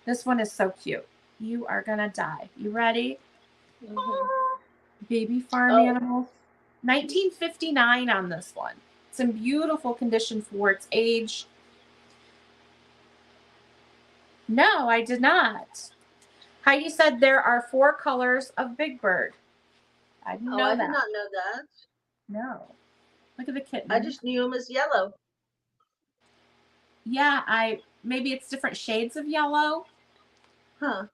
This one is so cute. You are gonna die. You ready? Baby Farm Animals. 1959 on this one. It's in beautiful condition for its age. No, I did not. Heidi said there are 4 colors of Big Bird. I didn't know that. I did not know that. No. Look at the kitten. I just knew him as yellow. Yeah, maybe it's different shades of yellow. Huh.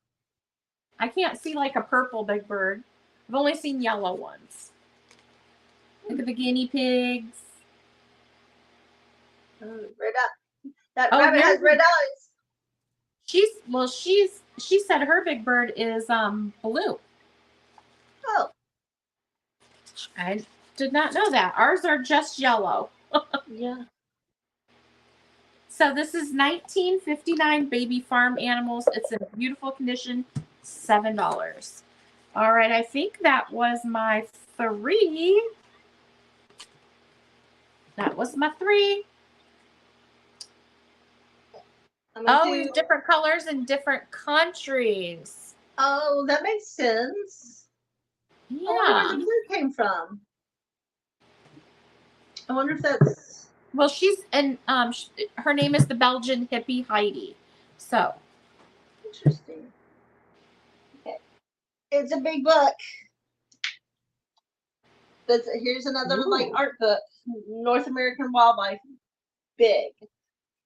I can't see like a purple Big Bird. I've only seen yellow ones. Look at the guinea pigs. Red up. That rabbit has red eyes. She said her Big Bird is blue. Oh. I did not know that. Ours are just yellow. Yeah. So this is 1959 Baby Farm Animals. It's in beautiful condition. $7. All right, I think that was my 3. That was my 3. We have different colors in different countries. Oh, that makes sense. Yeah. I wonder where the blue came from. I wonder if that's... Well, she's in, her name is the Belgian hippie Heidi. So. Interesting. Okay. It's a big book. Here's another like art book. North American Wildlife. Big.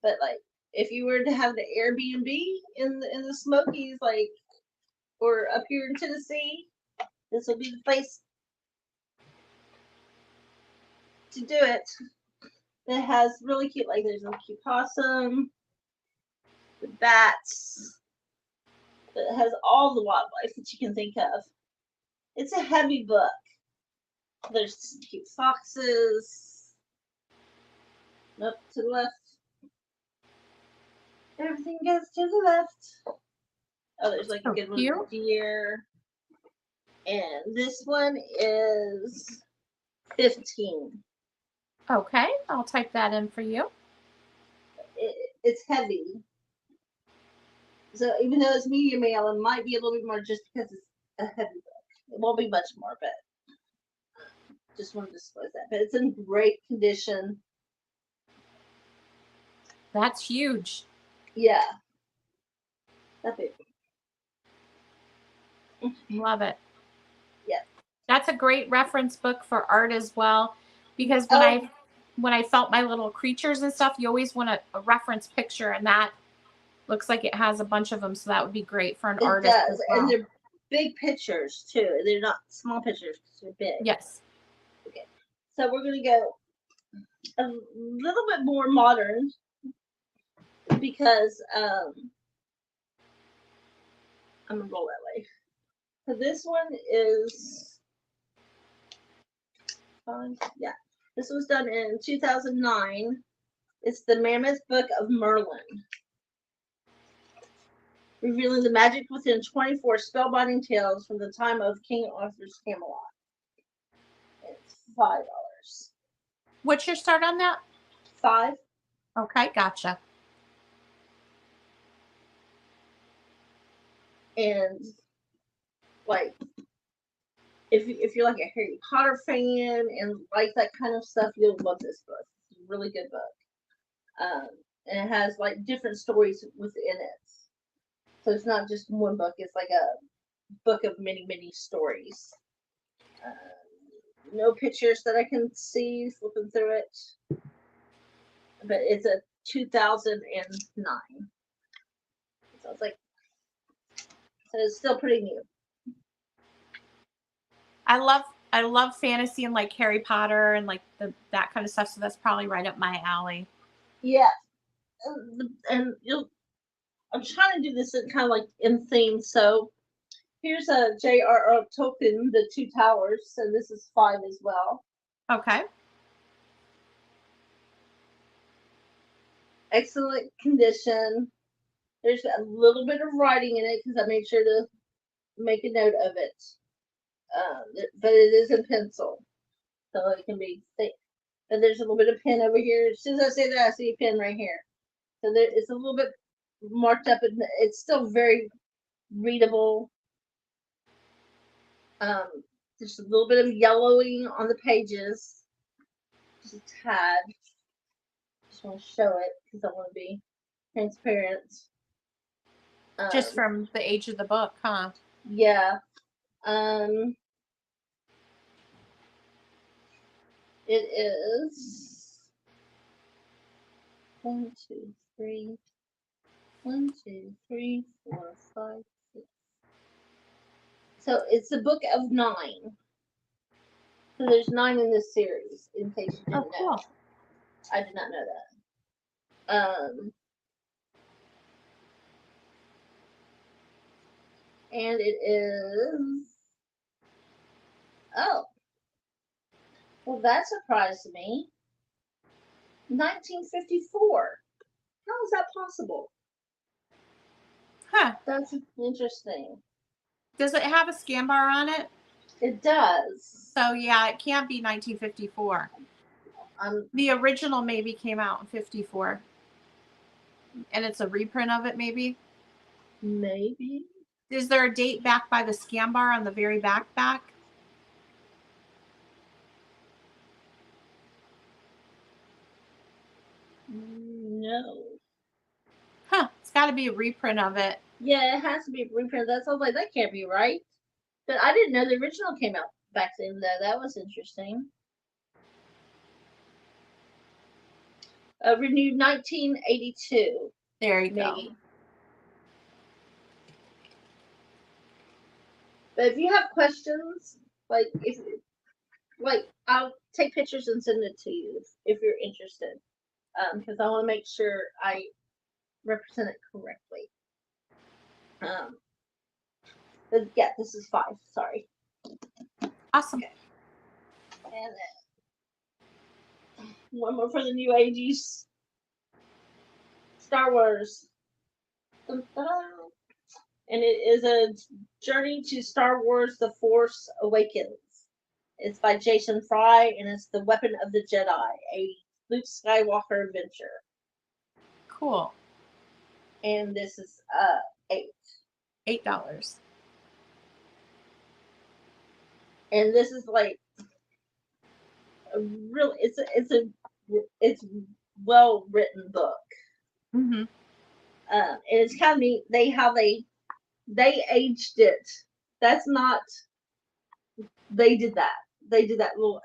But like, if you were to have the Airbnb in the Smokies, like, or up here in Tennessee, this will be the place to do it. It has really cute, like there's a cute possum, the bats. It has all the wildlife that you can think of. It's a heavy book. There's cute foxes. Nope, to the left. Everything goes to the left. Oh, there's like a good one for deer. And this one is 15. Okay, I'll type that in for you. It's heavy. So even though it's medium mail, it might be a little bit more just because it's a heavy book. It won't be much more, but just wanted to disclose that. But it's in great condition. That's huge. Yeah. That big. Love it. Yeah. That's a great reference book for art as well, because when I felt my little creatures and stuff, you always want a reference picture, and that looks like it has a bunch of them, so that would be great for an artist. It does, as well. and they're big pictures too. They're not small pictures; they're big. Yes. Okay, so we're gonna go a little bit more modern because I'm gonna roll that way. So this one is yeah. This was done in 2009. It's the Mammoth Book of Merlin, revealing the magic within 24 spellbinding tales from the time of King Arthur's Camelot. It's $5. What's your start on that? 5. Okay, gotcha. And like, if you're like a Harry Potter fan and like that kind of stuff, you'll love this book. It's a really good book. And it has like different stories within it. So it's not just one book. It's like a book of many, many stories. No pictures that I can see flipping through it. But it's a 2009. So it's like, so it's still pretty new. I love fantasy and like Harry Potter and like that kind of stuff. So that's probably right up my alley. Yeah. And I'm trying to do this in kind of like in theme. So here's a J.R.R. Tolkien, The Two Towers. So this is 5 as well. Okay. Excellent condition. There's a little bit of writing in it because I made sure to make a note of it. But it is in pencil, so it can be thick. But there's a little bit of pen over here. As soon as I say that, I see a pen right here. So there, it's a little bit marked up, and it's still very readable. Just a little bit of yellowing on the pages, just a tad. Just want to show it because I want to be transparent. Just from the age of the book, huh? Yeah. It is 1, 2, 3. 1, 2, 3, 4, 5, 6. So it's a book of 9. So there's 9 in this series, in case you didn't know. I did not know that. And it is. Oh. Well, that surprised me. 1954. How is that possible? Huh. That's interesting. Does it have a scan bar on it? It does. So yeah, it can't be 1954. The original maybe came out in 54. And it's a reprint of it, maybe? Maybe. Is there a date back by the scan bar on the very back? No. Huh. It's got to be a reprint of it. Yeah, it has to be a reprint. That's all. Like, that can't be right. But I didn't know the original came out back then, though. That was interesting. Renewed 1982. There you maybe. go. But if you have questions, I'll take pictures and send it to you if you're interested. Because I want to make sure I represent it correctly. But yeah, this is 5. Sorry. Awesome. Okay. And then one more for the new ages. Star Wars. Dun-dun. And it is a journey to Star Wars: The Force Awakens. It's by Jason Fry, and it's The Weapon of the Jedi, a Luke Skywalker adventure. Cool. And this is $8. $8. And this is like a real. It's well written book. Mm-hmm. And it's kind of neat. They aged it. That's not. They did that. They did that little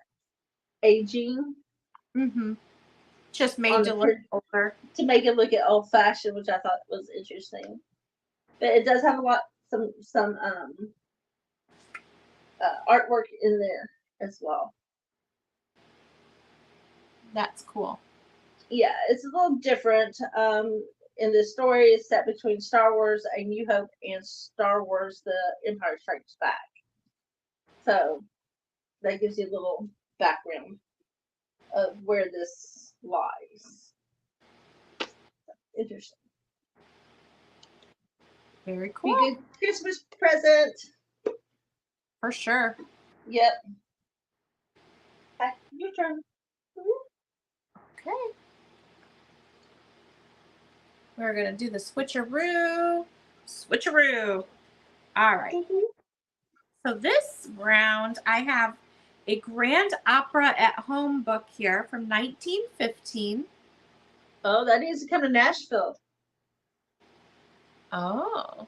aging. Mm-hmm. Just made to look older. To make it look at old fashioned, which I thought was interesting. But it does have some artwork in there as well. That's cool. Yeah, it's a little different. And the story is set between Star Wars: A New Hope and Star Wars: The Empire Strikes Back. So that gives you a little background of where this lies. Interesting. Very Be cool. good Christmas present. For sure. Yep. Hi, your turn. Okay. We're going to do the switcheroo. Switcheroo. All right. So this round, I have a Grand Opera at Home book here from 1915. Oh, that needs to come to Nashville. Oh.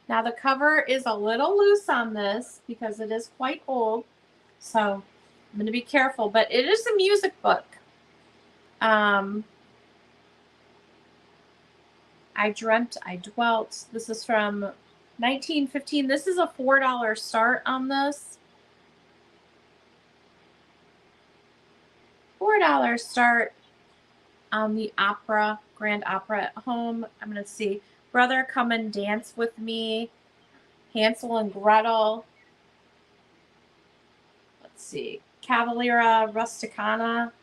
Now the cover is a little loose on this because it is quite old. So I'm going to be careful, but it is a music book. I Dreamt, I Dwelt. This is from 1915. This is a $4 start on this. $4 start on the opera, Grand Opera at Home. I'm going to see Brother Come and Dance with Me, Hansel and Gretel. Let's see, Cavalera Rusticana.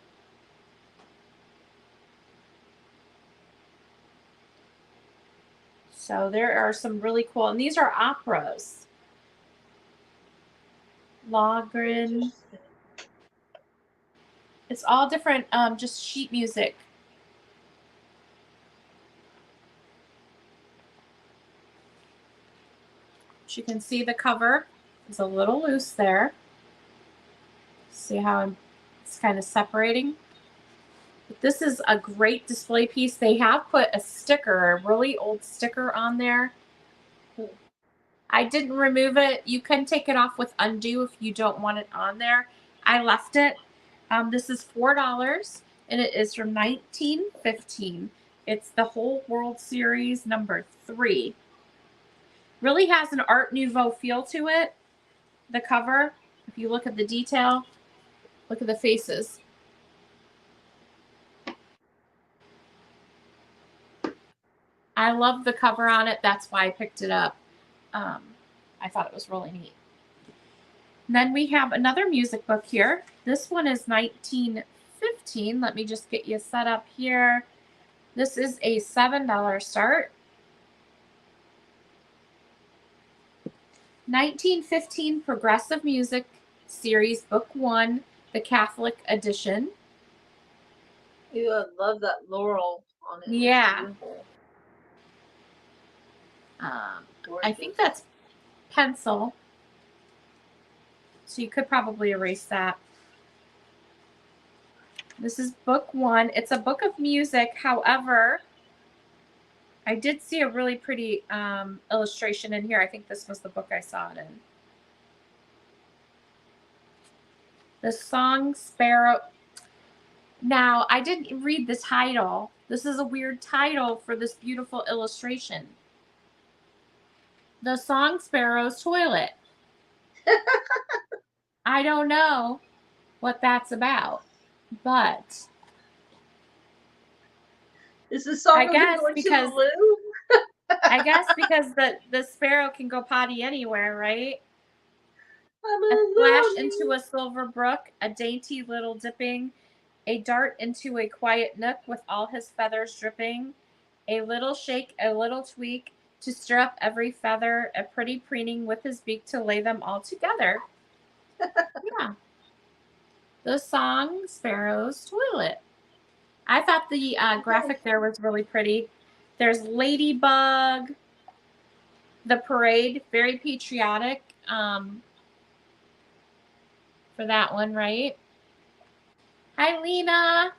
So there are some really cool, and these are operas. Lohengrin. It's all different, just sheet music. As you can see, the cover is a little loose there. See how it's kind of separating? But this is a great display piece. They have put a sticker, a really old sticker on there. I didn't remove it. You can take it off with undo if you don't want it on there. I left it. This is $4 and it is from 1915. It's the Whole World Series number 3. Really has an Art Nouveau feel to it. The cover, if you look at the detail, look at the faces. I love the cover on it. That's why I picked it up. I thought it was really neat. And then we have another music book here. This one is 1915. Let me just get you set up here. This is a $7 start. 1915 Progressive Music Series Book 1, the Catholic edition. Ew, I love that laurel on it. Yeah. I think that's pencil. So you could probably erase that. This is book 1. It's a book of music. However, I did see a really pretty illustration in here. I think this was the book I saw it in. The Song Sparrow. Now, I didn't read the title. This is a weird title for this beautiful illustration. The Song Sparrow's Toilet. I don't know what that's about, but is the song I guess going because to the loo? I guess because the sparrow can go potty anywhere, right? A splash into a silver brook, a dainty little dipping, a dart into a quiet nook with all his feathers dripping, a little shake, a little tweak, to stir up every feather, a pretty preening with his beak to lay them all together. Yeah. The Song Sparrow's Toilet. I thought the graphic there was really pretty. There's Ladybug, the parade, very patriotic for that one, right? Hi, Lena.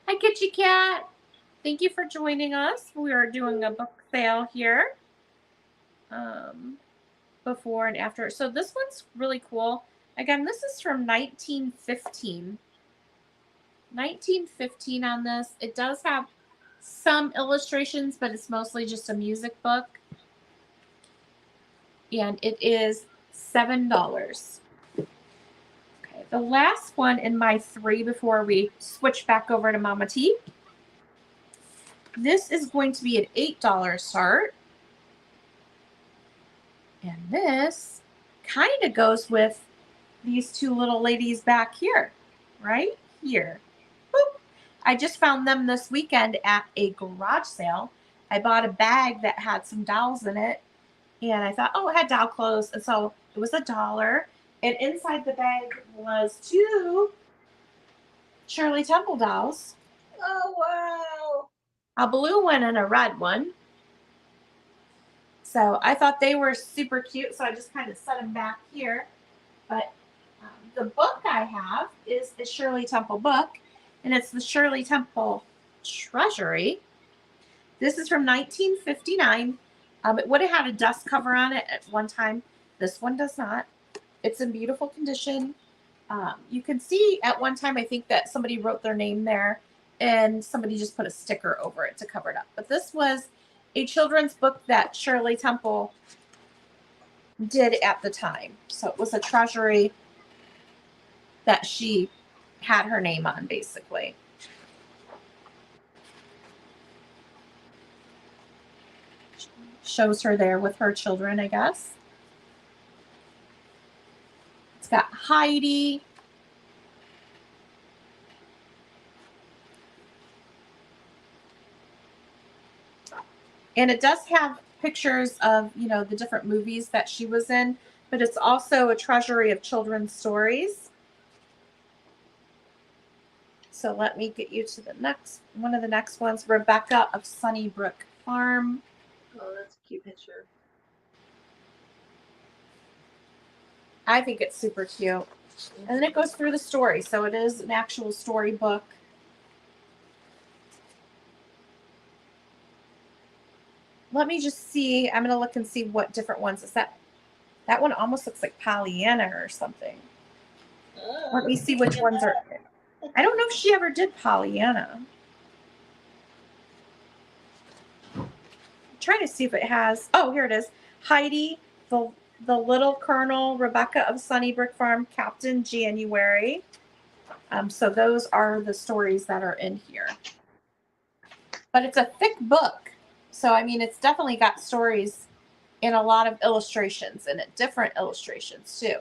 Hi, Kitty Cat. Thank you for joining us. We are doing a book sale here before and after. So this one's really cool. Again, this is from 1915. 1915 on this. It does have some illustrations, but it's mostly just a music book. And it is $7. Okay, the last one in my 3 before we switch back over to Mama T. This is going to be an $8 start. And this kind of goes with these two little ladies back here, right here. Boop. I just found them this weekend at a garage sale. I bought a bag that had some dolls in it, and I thought, oh, it had doll clothes, and so it was $1. And inside the bag was 2 Shirley Temple dolls, Oh, wow. a blue one and a red one. So I thought they were super cute, so I just kind of set them back here. But the book I have is a Shirley Temple book, and it's the Shirley Temple Treasury. This is from 1959. It would have had a dust cover on it at one time. This one does not. It's in beautiful condition. You can see at one time, I think that somebody wrote their name there and somebody just put a sticker over it to cover it up. But this was a children's book that Shirley Temple did at the time. So it was a treasury that she had her name on, basically. Shows her there with her children, I guess. It's got Heidi. And it does have pictures of, the different movies that she was in, but it's also a treasury of children's stories. So let me get you to one of the next ones, Rebecca of Sunnybrook Farm. Oh, that's a cute picture. I think it's super cute. And then it goes through the story. So it is an actual storybook. Let me just see. I'm going to look and see what different ones is that. That one almost looks like Pollyanna or something. Let me see which ones are. I don't know if she ever did Pollyanna. I'm trying to see if it has. Oh, here it is. Heidi, the Little Colonel, Rebecca of Sunnybrook Farm, Captain January. So those are the stories that are in here. But it's a thick book. So, I mean, it's definitely got stories and a lot of illustrations in it, different illustrations too.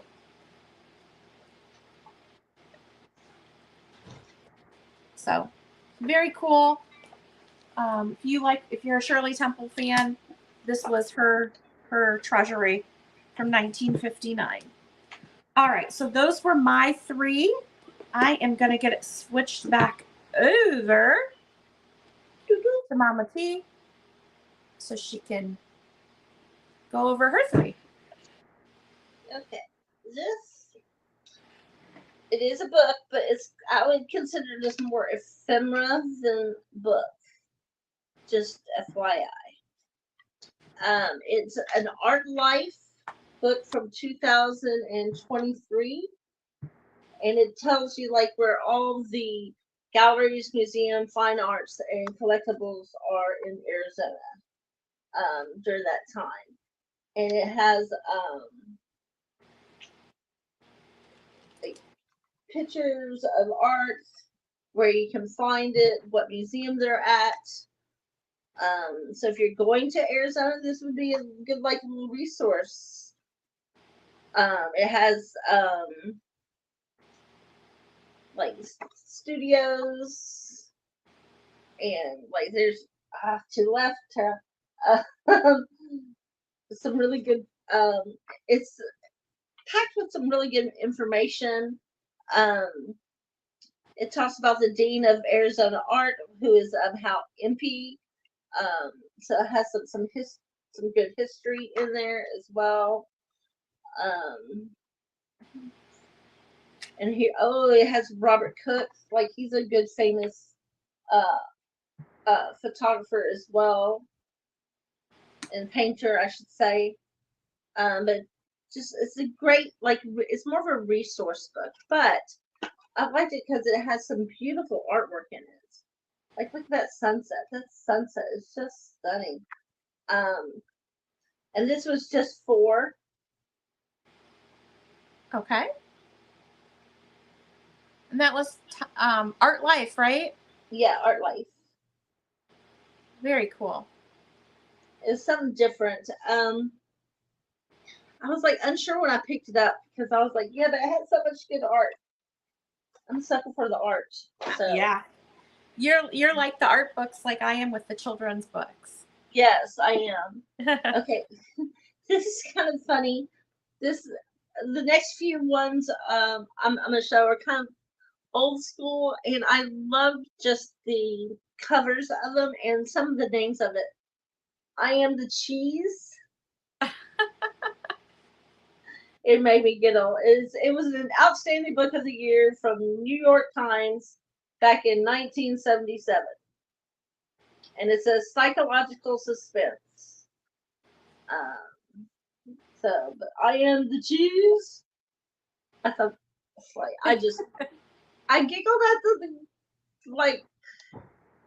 So, very cool. If you're a Shirley Temple fan, this was her treasury from 1959. All right, so those were my 3. I am going to get it switched back over to Mama T so she can go over her 3. Okay. It is a book, but I would consider this more ephemera than book. Just FYI. It's an Art Life book from 2023. And it tells you where all the galleries, museum, fine arts, and collectibles are in Arizona during that time. And it has pictures of art, where you can find it, what museum they're at. So if you're going to Arizona, this would be a good little resource. It has studios, and there's to the left some really good. It's packed with some really good information. It talks about the dean of Arizona Art, who is Hal Impey. So it has some good history in there as well. And here, it has Robert Cook. He's a good famous photographer as well, and painter, I should say. But it's a great it's more of a resource book, but I liked it because it has some beautiful artwork in it. Look at that sunset. That sunset is just stunning. And this was just 4. Okay. And that was Art Life, right? Yeah, Art Life. Very cool. It's something different. I was unsure when I picked it up because I was yeah, but it had so much good art. I'm a sucker for the art. So. Yeah. You're like the art books, like I am with the children's books. Yes, I am. Okay, this is kind of funny. The next few ones I'm gonna show are kind of old school, and I love just the covers of them and some of the names of it. I Am the Cheese. It made me giggle. It was an outstanding book of the year from New York Times back in 1977, and it's a psychological suspense. Um, but I Am the Cheese. I thought, like, I giggled at the like.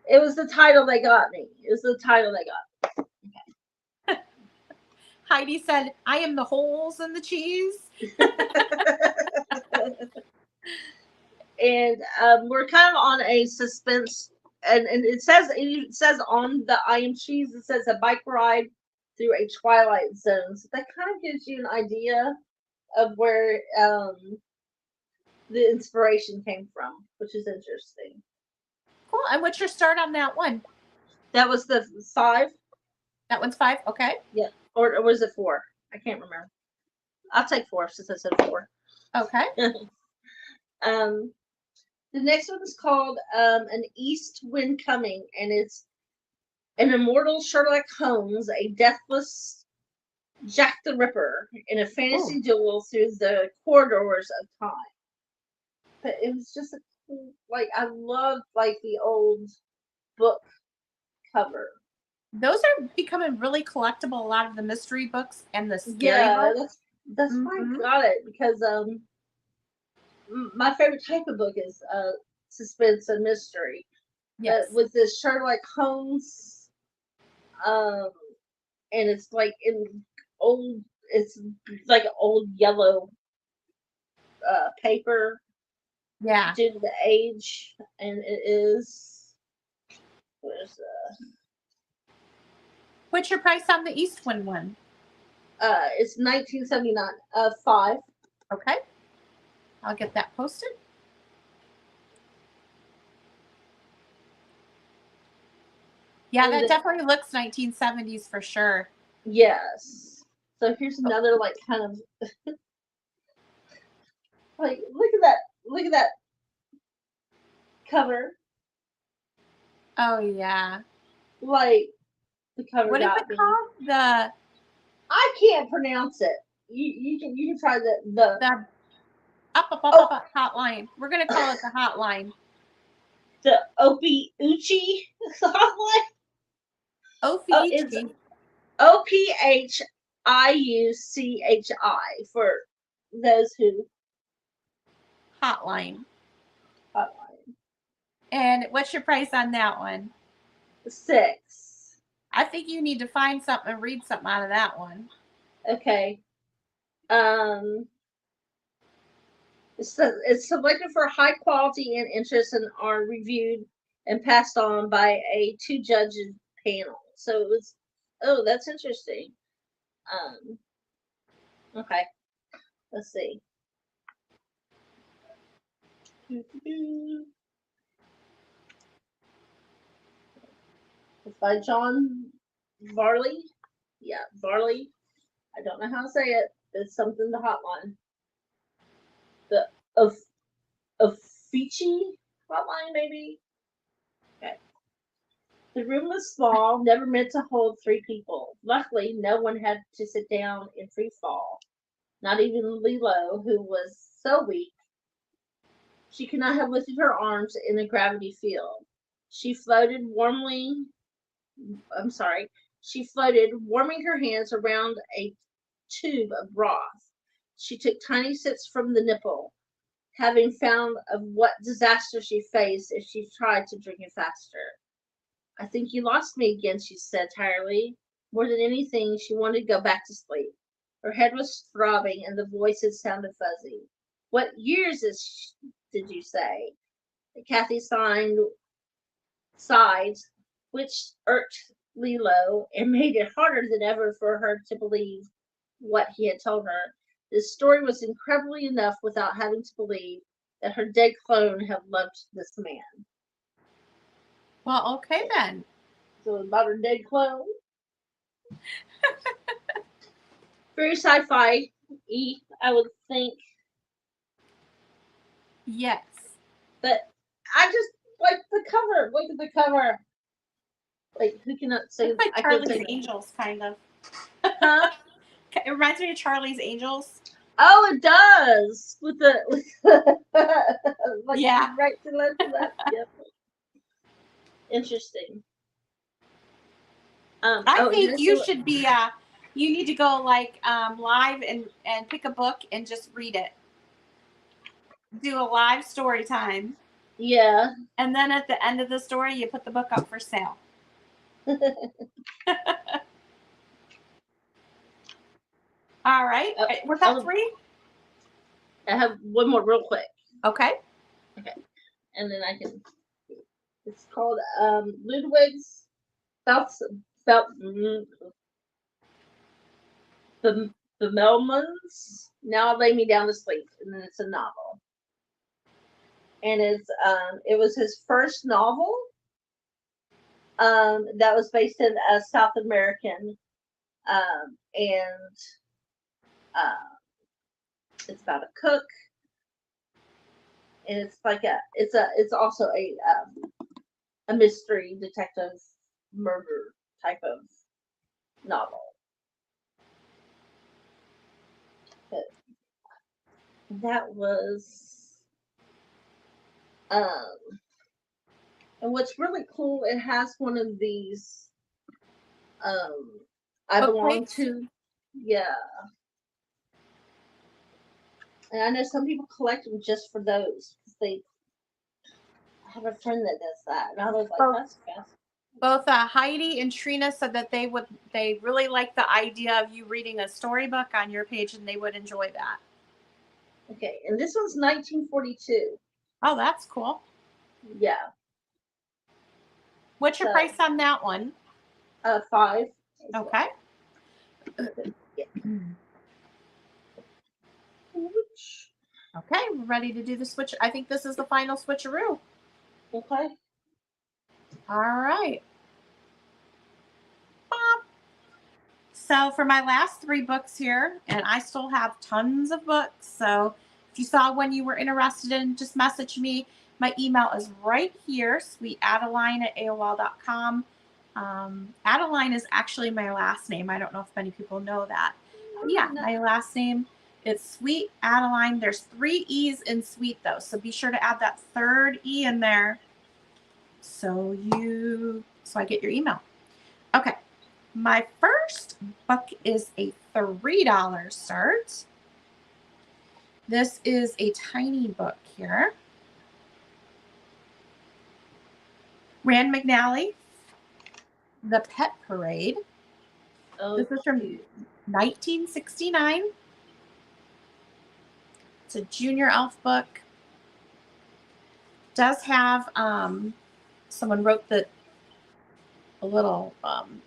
It was the title that got me. It was the title that got me. Heidi said, I am the holes in the cheese. And we're kind of on a suspense, and it says on the I Am Cheese, it says a bike ride through a twilight zone. So that kind of gives you an idea of where the inspiration came from, which is interesting. Cool. And what's your start on that one? That was the 5. That one's 5. Okay. Yeah. Or was it 4? I can't remember. I'll take 4 since I said 4. Okay. The next one is called An East Wind Coming, and it's an immortal Sherlock Holmes, a deathless Jack the Ripper, in a fantasy duel through the corridors of time. But it was just like, I love like the old book cover. Those are becoming really collectible. A lot of the mystery books and the scary books. That's why I got it, because my favorite type of book is suspense and mystery. Yes. But with this Sherlock Holmes, and it's like it's like old yellow paper. Yeah. Due to the age, and it is. What's your price on the Eastwind one? It's $19.79. 5. Okay. I'll get that posted. Yeah, that definitely looks 1970s for sure. Yes. So here's another like kind of like look at that cover. Oh yeah. Like the cover. What is it called? I can't pronounce it. You can try the up hotline. We're gonna call it the hotline. The Opie-Uchi hotline. Ophiuchi. Ophiuchi for those who hotline. And what's your price on that one? 6. I think you need to find something and read something out of that one. Okay. It's selected for high quality and interest and are reviewed and passed on by a 2-judge panel. So it was, that's interesting. Okay. Let's see. It's by John Varley. Yeah, Varley. I don't know how to say it. It's something the hotline. The Uffizi hotline, maybe? Okay. The room was small, never meant to hold 3 people. Luckily, no one had to sit down in free fall. Not even Lilo, who was so weak she could not have lifted her arms in the gravity field. She floated, warming her hands around a tube of broth. She took tiny sips from the nipple, having found of what disaster she faced if she tried to drink it faster. I think you lost me again, she said tiredly. More than anything, she wanted to go back to sleep. Her head was throbbing and the voices sounded fuzzy. What years did you say? Kathy sighed, which irked Lilo and made it harder than ever for her to believe what he had told her. This story was incredibly enough without having to believe that her dead clone had loved this man. Well, okay then. So about her dead clone. Very sci-fi y, I would think. Yes. But I just like the cover. Look at the cover. Like who cannot say It's like I can't Charlie's say Angels, kind of. huh? It reminds me of Charlie's Angels. Oh, it does. With the like Yeah. right to left to left. Yep. Interesting. I Oh, and think this you is should be you need to go like live and pick a book and just read it. Do a live story time. yeah. And then at the end of the story you put the book up for sale. All right. Was that 3? I have one more real quick. Okay. And then I can it's called Ludwig's Felt the Melmans. Now Lay Me Down to Sleep, and then it's a novel. And it's it was his first novel. That was based in South American, and it's about a cook, and it's like it's also a mystery detective murder type of novel. But that was and what's really cool, it has one of these I belong to, yeah. And I know some people collect them just for those. I have a friend that does that, and I was like, that's fascinating. Both Heidi and Trina said that they really like the idea of you reading a storybook on your page, and they would enjoy that. Okay, and this one's 1942. Oh, that's cool. Yeah. What's your price on that one? $5. Okay. Yeah. Okay, we're ready to do the switch. I think this is the final switcheroo. Okay. All right. Bop. So for my last 3 books here, and I still have tons of books, so if you saw one you were interested in, just message me. My email is right here, sweetadeline@aol.com. Adeline is actually my last name. I don't know if many people know that. But yeah, my last name is Sweet Adeline. There's 3 E's in sweet though, so be sure to add that 3rd E in there so I get your email. Okay. My first book is a $3 start. This is a tiny book here. Rand McNally, The Pet Parade. Oh, this is from 1969. It's a junior elf book. Does have someone wrote a little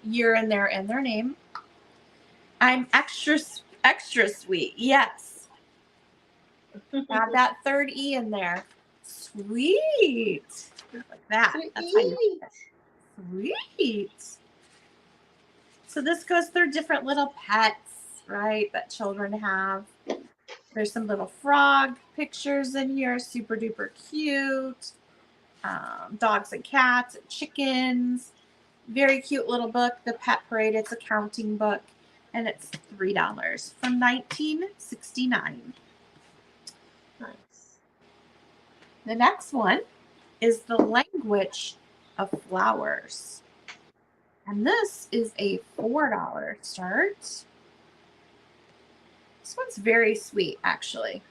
year in there and their name. I'm extra sweet. Yes. Add that 3rd E in there. Sweet. Like that. Sweet. That's how you say it. Sweet. So this goes through different little pets, right, that children have. There's some little frog pictures in here, super duper cute. Dogs and cats and chickens. Very cute little book, The Pet Parade. It's a counting book, and it's $3 from 1969. Nice. The next one is The Language of Flowers. And this is a $4 start. This one's very sweet, actually.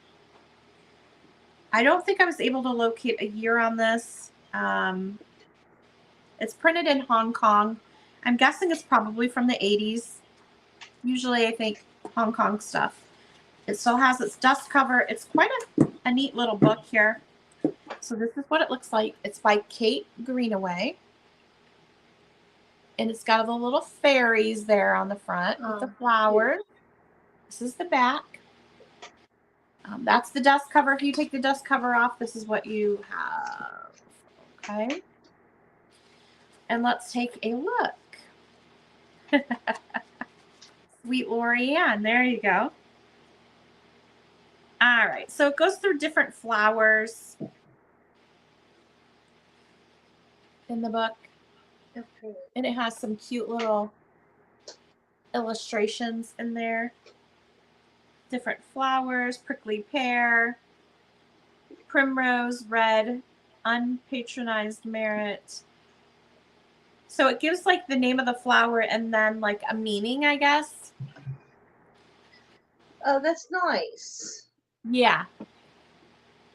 I don't think I was able to locate a year on this. It's printed in Hong Kong. I'm guessing it's probably from the 80s. Usually I think Hong Kong stuff. It still has its dust cover. It's quite a neat little book here. So this is what it looks like. It's by Kate Greenaway. And it's got the little fairies there on the front with the flowers. This is the back. That's the dust cover. If you take the dust cover off, this is what you have. Okay. And let's take a look. Sweet Lori Ann, there you go. All right, so it goes through different flowers in the book. Okay. And it has some cute little illustrations in there. Different flowers, prickly pear, primrose, red, unpatronized merit. So it gives like the name of the flower and then like a meaning, I guess. Oh, that's nice. Yeah.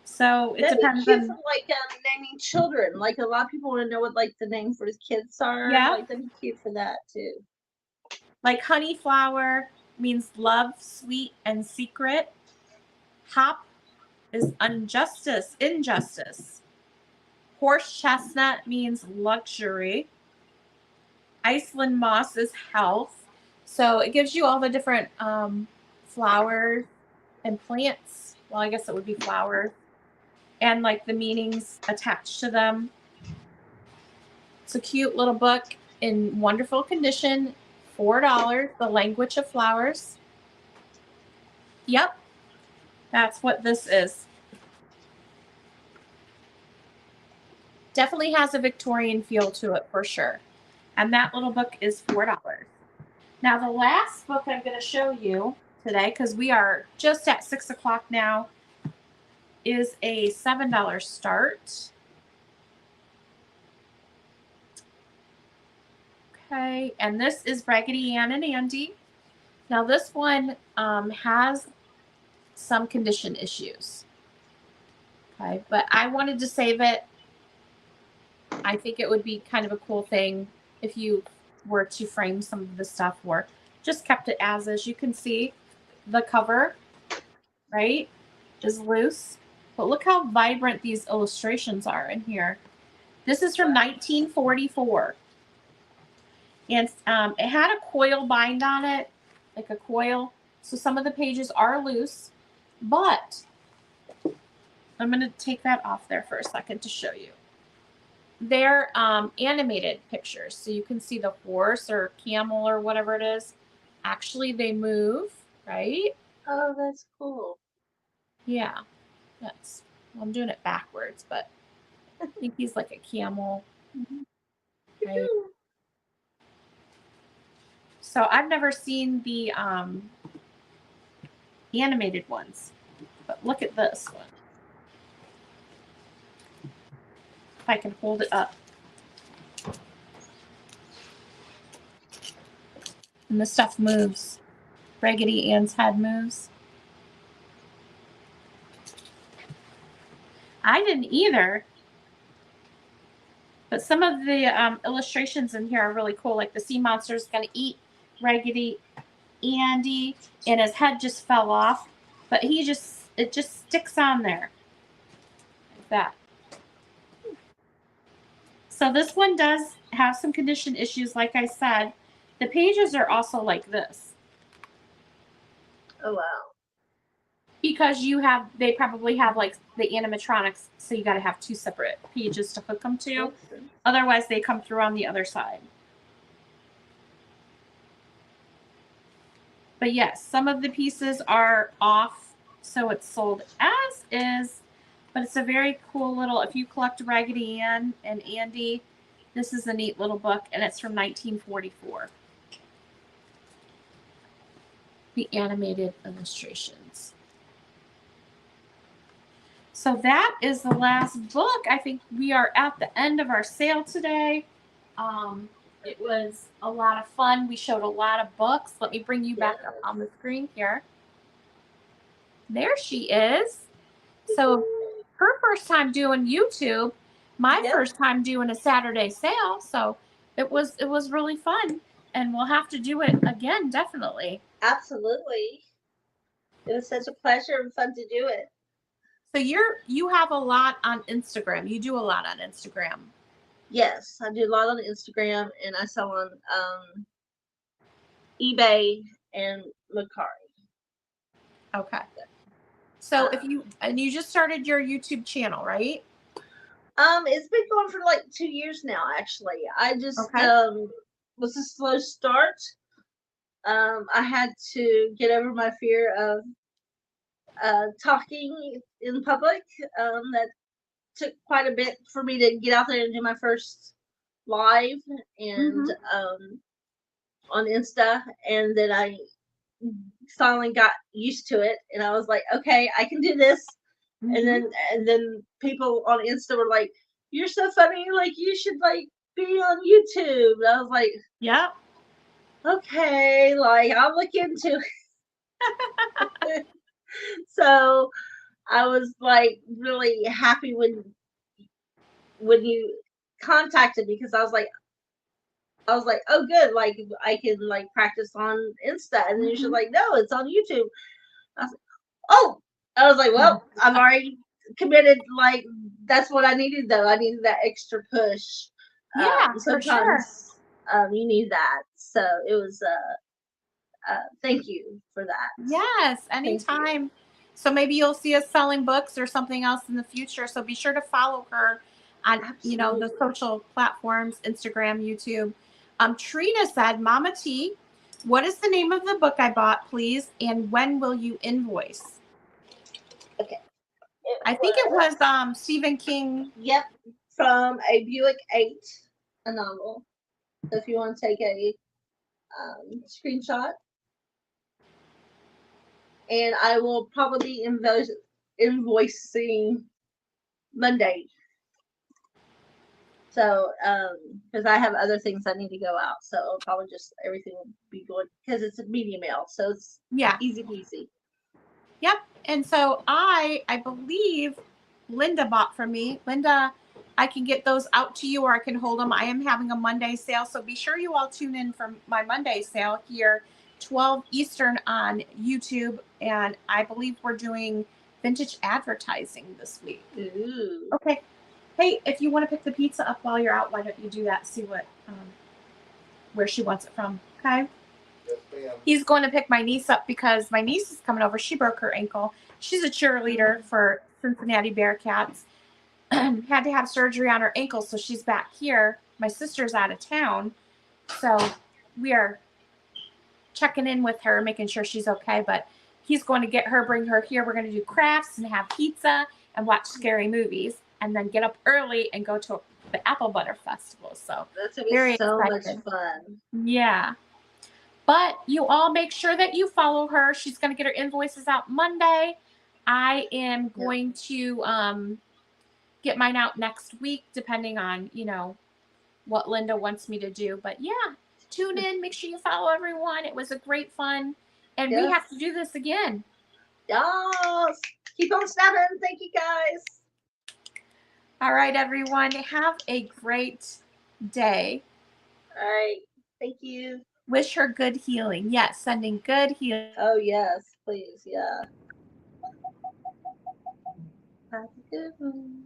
So it That'd be depends cute on. for like naming children. Like a lot of people want to know what like the name for his kids are. Yeah. Like that'd be cute for that too. Like honey flower means love, sweet, and secret. Hop is injustice. Horse chestnut means luxury. Iceland moss is health. So it gives you all the different flowers and plants. Well, I guess it would be flowers. And like the meanings attached to them. It's a cute little book in wonderful condition. $4, The Language of Flowers. Yep, that's what this is. Definitely has a Victorian feel to it for sure. And that little book is $4. Now the last book I'm going to show you today, because we are just at 6 o'clock now, is a $7 start. Okay, and this is Raggedy Ann and Andy. Now this one has some condition issues. Okay, but I wanted to save it. I think it would be kind of a cool thing if you were to frame some of the stuff or just kept it as is. You can see the cover, right, is loose. But look how vibrant these illustrations are in here. This is from 1944. And it had a coil bind on it, like a coil. So some of the pages are loose, but I'm going to take that off there for a second to show you. They're animated pictures. So you can see the horse or camel or whatever it is. Actually, they move, right? Oh, that's cool. Yeah. That's, well, I'm doing it backwards, but I think he's like a camel. Right? So I've never seen the animated ones, but look at this one. If I can hold it up. And the stuff moves. Raggedy Ann's head moves. I didn't either. But some of the illustrations in here are really cool. Like the sea monster is going to eat Raggedy Andy, and his head just fell off. But it just sticks on there. Like that. So this one does have some condition issues, like I said. The pages are also like this. Oh wow. Because they probably have like the animatronics, so you got to have two separate pages to hook them to. Otherwise, they come through on the other side. But yes, some of the pieces are off, so it's sold as is. But it's a very cool little, if you collect Raggedy Ann and Andy, this is a neat little book, and it's from 1944. The animated illustrations. So that is the last book. I think we are at the end of our sale today. It was a lot of fun. We showed a lot of books. Let me bring you back up on the screen here. There she is. So her first time doing YouTube, my first time doing a Saturday sale. So it was really fun, and we'll have to do it again, definitely. Absolutely. It was such a pleasure and fun to do it. So you have a lot on Instagram. You do a lot on Instagram. Yes, I do a lot on Instagram, and I sell on eBay and Mercari. Okay. So if you just started your YouTube channel, right? It's been going for like 2 years now, actually. I just Okay. was a slow start. I had to get over my fear of talking in public. That took quite a bit for me to get out there and do my first live and Mm-hmm. on Insta, and then I finally got used to it, and I was like, okay, I can do this. And Mm-hmm. then people on Insta were like, "You're so funny, like you should like be on YouTube." And I was like, Yep. okay, like I'll look into it. So I was like really happy when you contacted me because I was like, oh good, like I can like practice on Insta, and then you're just Mm-hmm. like, no, it's on YouTube. I was like, oh, I was like, well, I've already committed. Like that's what I needed, though. I needed that extra push. Yeah, for sure. Sometimes you need that. So it was. Thank you for that. Yes, Thank you. anytime. So maybe you'll see us selling books or something else in the future. So be sure to follow her on, the Absolutely. social platforms, Instagram, YouTube. Trina said, Mama T, what is the name of the book I bought, please? And when will you invoice? Okay. It I think it was. was Stephen King. Yep. From a Buick 8, a novel. So if you want to take a screenshot, and I will probably invoicing Monday. So, because I have other things I need to go out, so it'll probably just everything will be good because it's a media mail, so it's Yeah. easy peasy. Yep. And so I believe Linda bought from me. Linda, I can get those out to you or I can hold them. I am having a Monday sale. So be sure you all tune in for my Monday sale here, 12 Eastern on YouTube. And I believe we're doing vintage advertising this week. Ooh. Okay. Hey, if you want to pick the pizza up while you're out, why don't you do that? See what where she wants it from. Okay. Yes, ma'am. He's going to pick my niece up because my niece is coming over. She broke her ankle. She's a cheerleader for Cincinnati Bearcats. Had to have surgery on her ankle, so she's back here. My sister's out of town, so we are checking in with her, making sure she's okay. But he's going to get her, bring her here. We're going to do crafts and have pizza and watch scary movies, and then get up early and go to the Apple Butter Festival. So That's gonna be very so much excited. fun. Yeah. But you all make sure that you follow her. She's going to get her invoices out Monday. I am Yep. going to get mine out next week, depending on, what Linda wants me to do. But yeah, tune in. Make sure you follow everyone. It was a great fun. And we Yes. have to do this again. Yes. Keep on snapping. Thank you guys. All right, everyone. Have a great day. All right. Thank you. Wish her good healing. Yes, sending good healing. Oh yes, please. Yeah. Have a good one.